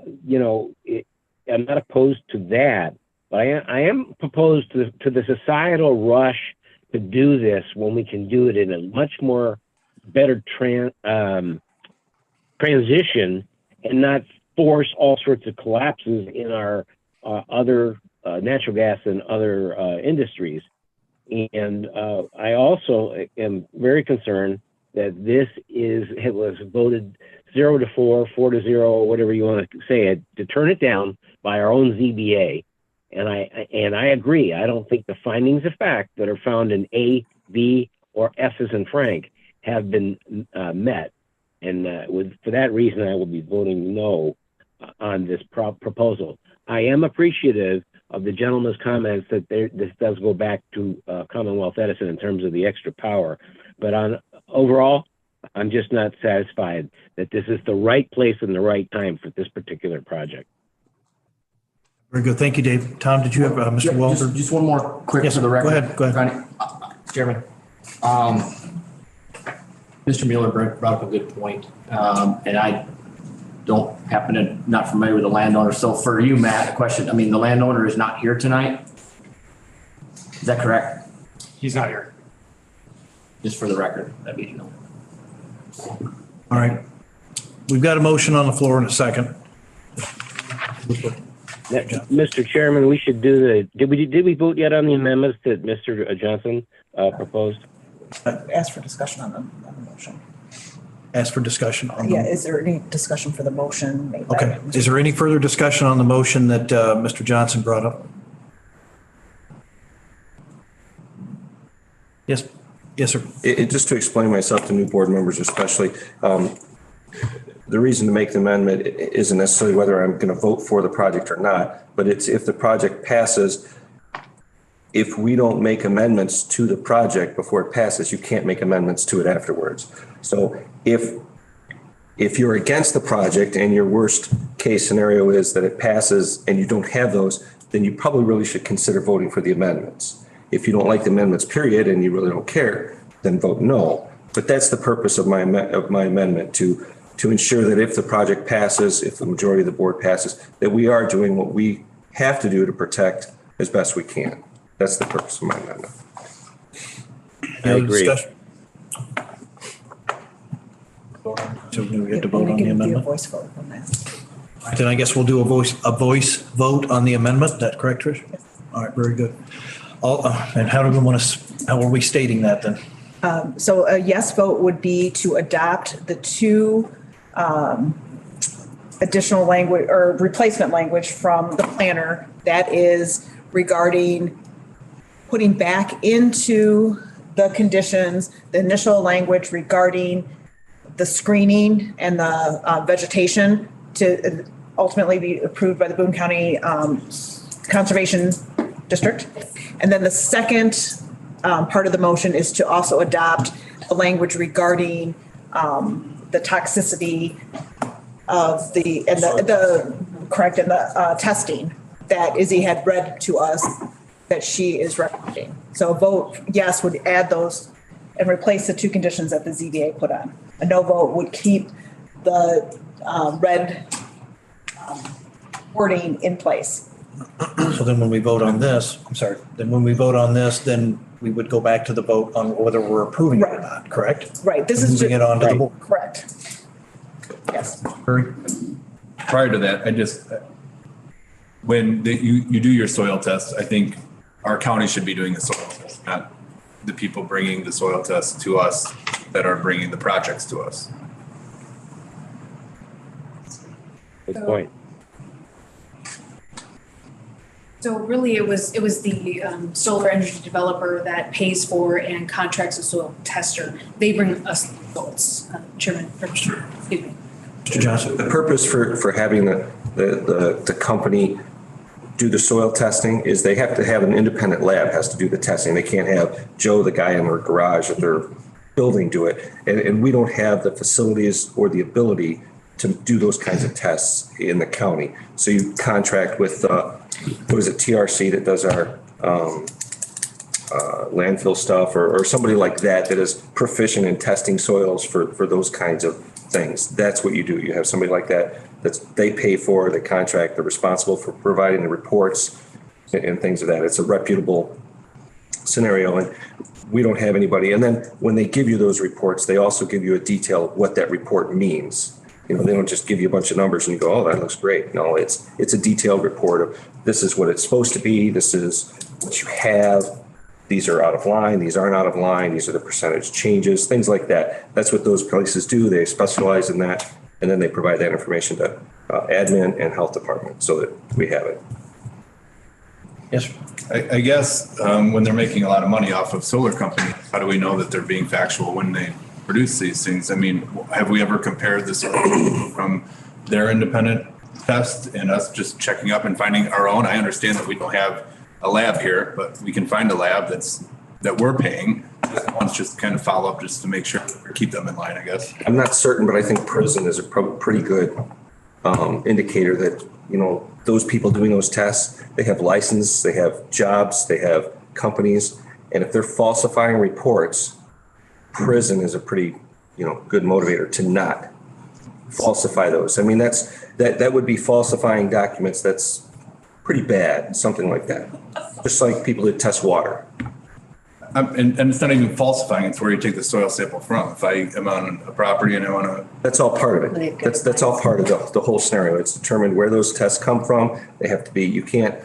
not opposed to that, but I am opposed to the societal rush to do this when we can do it in a much more better transition and not force all sorts of collapses in our other natural gas and other industries. And I also am very concerned that it was voted 0-4, 4-0, whatever you want to say it, to turn it down by our own ZBA. And I agree. I don't think the findings of fact that are found in A, B, or F as in Frank have been met. And for that reason, I will be voting no on this proposal. I am appreciative of the gentleman's comments that this does go back to Commonwealth Edison in terms of the extra power. But overall, I'm just not satisfied that this is the right place and the right time for this particular project.
Very good. Thank you, Dave. Tom, did you have Mr. Walter?
Just one more quick for the record.
Go ahead.
Chairman. Mr. Mueller brought up a good point, and I don't happen to not familiar with the landowner. So for you, Matt, a question, I mean, the landowner is not here tonight? Is that correct?
He's not here.
Just for the record, that'd be,
All right. We've got a motion on the floor in a second.
Mr. Chairman, we should do did we vote yet on the amendments that Mr. Johnson proposed?
Ask for discussion on the motion.
Ask for discussion on
Yeah,
the,
is there any discussion for the motion made by?
okay. Is there any further discussion on the motion that Mr. Johnson brought up? Yes. Yes, sir.
Just to explain myself to new board members especially, the reason to make the amendment isn't necessarily whether I'm going to vote for the project or not, but it's if the project passes, if we don't make amendments to the project before it passes, you can't make amendments to it afterwards. So if you're against the project and your worst case scenario is that it passes and you don't have those, then you probably really should consider voting for the amendments. If you don't like the amendments, period, and you really don't care, then vote no. But that's the purpose of my amendment, to ensure that if the project passes, if the majority of the board passes, that we are doing what we have to do to protect as best we can. That's the purpose of my amendment.
I agree.
So we get to vote on the amendment?
Voice vote on that.
Then I guess we'll do a voice vote on the amendment. Is that correct, Trish? All right, very good. And how do we want to, how are we stating that then?
So a yes vote would be to adopt the two additional language or replacement language from the planner that is regarding putting back into the conditions, the initial language regarding the screening and the vegetation to ultimately be approved by the Boone County Conservation District. And then the second part of the motion is to also adopt the language regarding the toxicity of the testing that Izzy had read to us that she is recommending. So a vote yes would add those and replace the two conditions that the ZBA put on. A no vote would keep the red wording in place.
So then when we vote on this, then we would go back to the vote on whether we're approving it or not, correct?
Right. This is
moving it on to the board.
Correct. Yes.
Prior to that, I just, when you do your soil test, I think our county should be doing the soil test, not the people bringing the soil test to us that are bringing the projects to us.
Good point.
So really, it was the solar energy developer that pays for and contracts a soil tester. They bring us the results, Chairman. Excuse me.
Mr. Johnson.
The purpose for having the company do the soil testing is they have to have an independent lab has to do the testing. They can't have Joe, the guy in their garage at their building, do it. And we don't have the facilities or the ability to do those kinds of tests in the county. So you contract with, what is it, TRC that does our landfill stuff or somebody like that is proficient in testing soils for those kinds of things. That's what you do. You have somebody like that they pay for, the contract, they're responsible for providing the reports and things of that. It's a reputable scenario and we don't have anybody. And then when they give you those reports, they also give you a detail of what that report means. You know, they don't just give you a bunch of numbers and you go, oh, that looks great. No, it's a detailed report of this is what it's supposed to be. This is what you have. These are out of line. These aren't out of line. These are the percentage changes, things like that. That's what those places do. They specialize in that. And then they provide that information to admin and health department so that we have it.
Yes.
I guess when they're making a lot of money off of solar companies, how do we know that they're being factual when they produce these things? I mean, have we ever compared this from their independent test and us just checking up and finding our own? I understand that we don't have a lab here, but we can find a lab that we're paying. Once just kind of follow up just to make sure or keep them in line, I guess.
I'm not certain, but I think prison is a pretty good indicator that, you know, those people doing those tests, they have license, they have jobs, they have companies. And if they're falsifying reports, prison is a pretty, you know, good motivator to not falsify those. I mean, that would be falsifying documents. That's pretty bad, something like that. Just like people that test water.
And it's not even falsifying, it's where you take the soil sample from. If I am on a property and I want to.
That's all part of it. That's all part of the whole scenario. It's determined where those tests come from. They have to be, you can't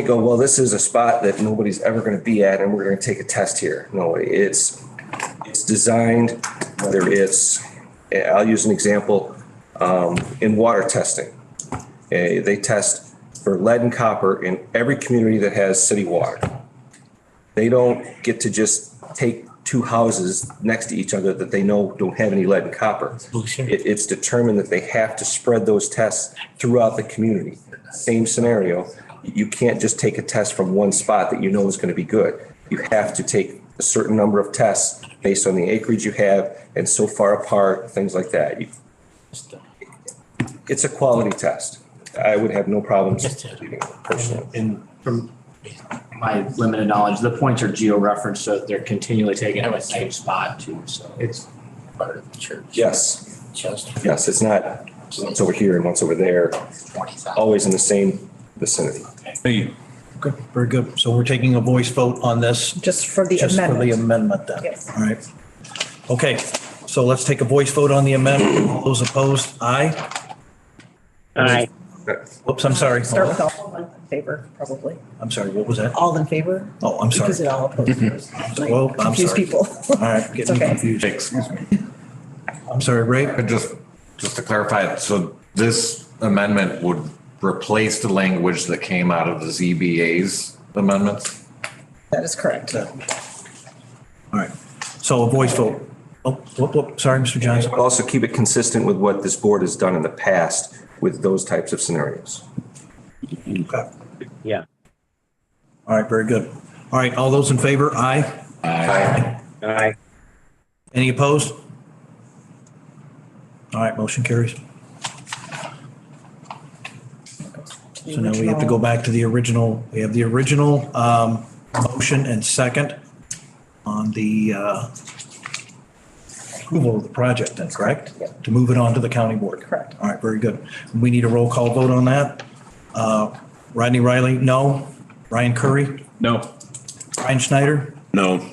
go, well, this is a spot that nobody's ever going to be at and we're going to take a test here. No, it's designed, whether it's, I'll use an example, in water testing. They test for lead and copper in every community that has city water. They don't get to just take two houses next to each other that they know don't have any lead and copper. It's determined that they have to spread those tests throughout the community. Same scenario. You can't just take a test from one spot that you know is going to be good. You have to take a certain number of tests based on the acreage you have and so far apart, things like that. It's a quality test. I would have no problems completing it personally.
And from my limited knowledge, the points are geo-referenced, so they're continually taken at the same spot too, so it's part of the church.
Yes. Yes, it's not once over here and once over there, always in the same vicinity.
Thank you.
Okay, very good. So we're taking a voice vote on this.
Just for the amendment.
Just for the amendment then.
Yes.
All right. Okay, so let's take a voice vote on the amendment. All those opposed, aye.
Aye.
Whoops, I'm sorry.
Start with all in favor, probably.
I'm sorry, what was that?
All in favor?
Oh, I'm sorry.
Because it all opposed.
Well, I'm
Confuse
sorry.
people.
All right,
It's
getting
okay.
confused.
Excuse me.
I'm sorry, Ray?
Just to clarify, so this amendment would replace the language that came out of the ZBA's amendments?
That is correct.
All right, so a voice vote. Oh, whoop, sorry, Mr. Johnson.
Also keep it consistent with what this board has done in the past with those types of scenarios.
Okay.
Yeah.
All right, very good. All right, all those in favor, aye.
Aye.
Aye.
Any opposed? All right, motion carries. So now we have to go back to the original, we have the original motion and second on the approval of the project, then, correct? To move it on to the county board.
Correct.
All right, very good. We need a roll call vote on that. Rodney Riley, no. Ryan Curry?
No.
Ryan Schneider?
No.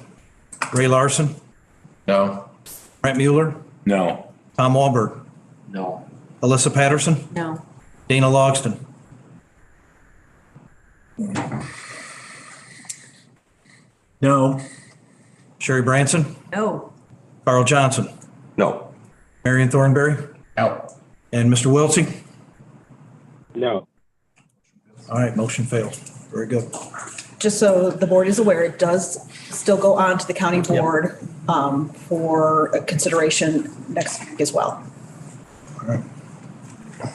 Ray Larson?
No.
Brent Mueller?
No.
Tom Wahlberg?
No.
Alyssa Patterson?
No.
Dana Logston?
No.
Sherry Branson?
No.
Carl Johnson?
No.
Marion Thornberry?
No.
And Mr. Wiltsey?
No.
All right, motion failed. Very good.
Just so the board is aware, it does still go on to the county board for consideration next week as well.
All right.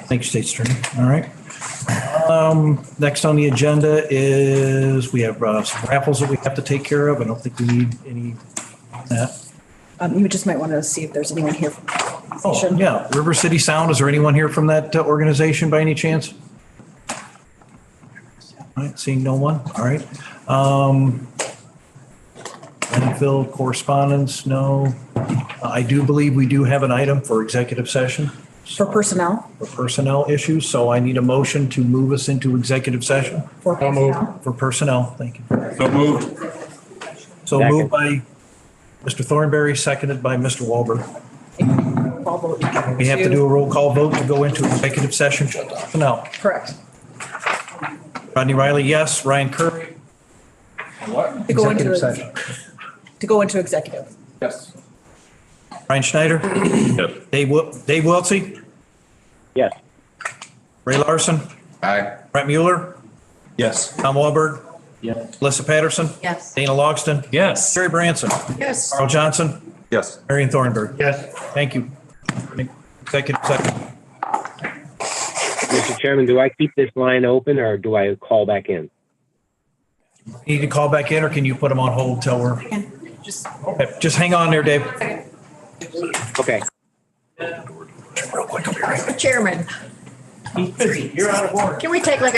Thank you, State Attorney. All right. Next on the agenda is we have some raffles that we have to take care of. I don't think we need any of that.
You just might want to see if there's anyone here from the
Oh,
organization.
yeah. River City Sound. Is there anyone here from that organization by any chance? All right, seeing no one. All right. Landfill correspondence, no. I do believe we do have an item for executive session.
For personnel?
For personnel issues, so I need a motion to move us into executive session.
For personnel.
For personnel, thank you.
So moved.
So
Second.
moved by Mr. Thornberry, seconded by Mr. Wahlberg.
Call vote to
We have to do a roll call vote to go into executive session for personnel.
Correct.
Rodney Riley, yes. Ryan Curry?
What?
To go into
Executive session.
To go into executive.
Yes.
Ryan Schneider?
Yes.
Dave Wiltsey?
Yes.
Ray Larson?
Aye.
Brent Mueller?
Yes.
Tom Wahlberg?
Yes.
Alyssa Patterson?
Yes.
Dana Logston?
Yes.
Sherry Branson?
Yes.
Carl Johnson?
Yes.
Marion Thornberg?
Yes.
Thank you. Executive session.
Mr. Chairman, do I keep this line open or do I call back in?
Need to call back in or can you put them on hold till we're? Okay, just hang on there, Dave.
Okay.
Mr. Chairman,
You're out of order.
can we take like a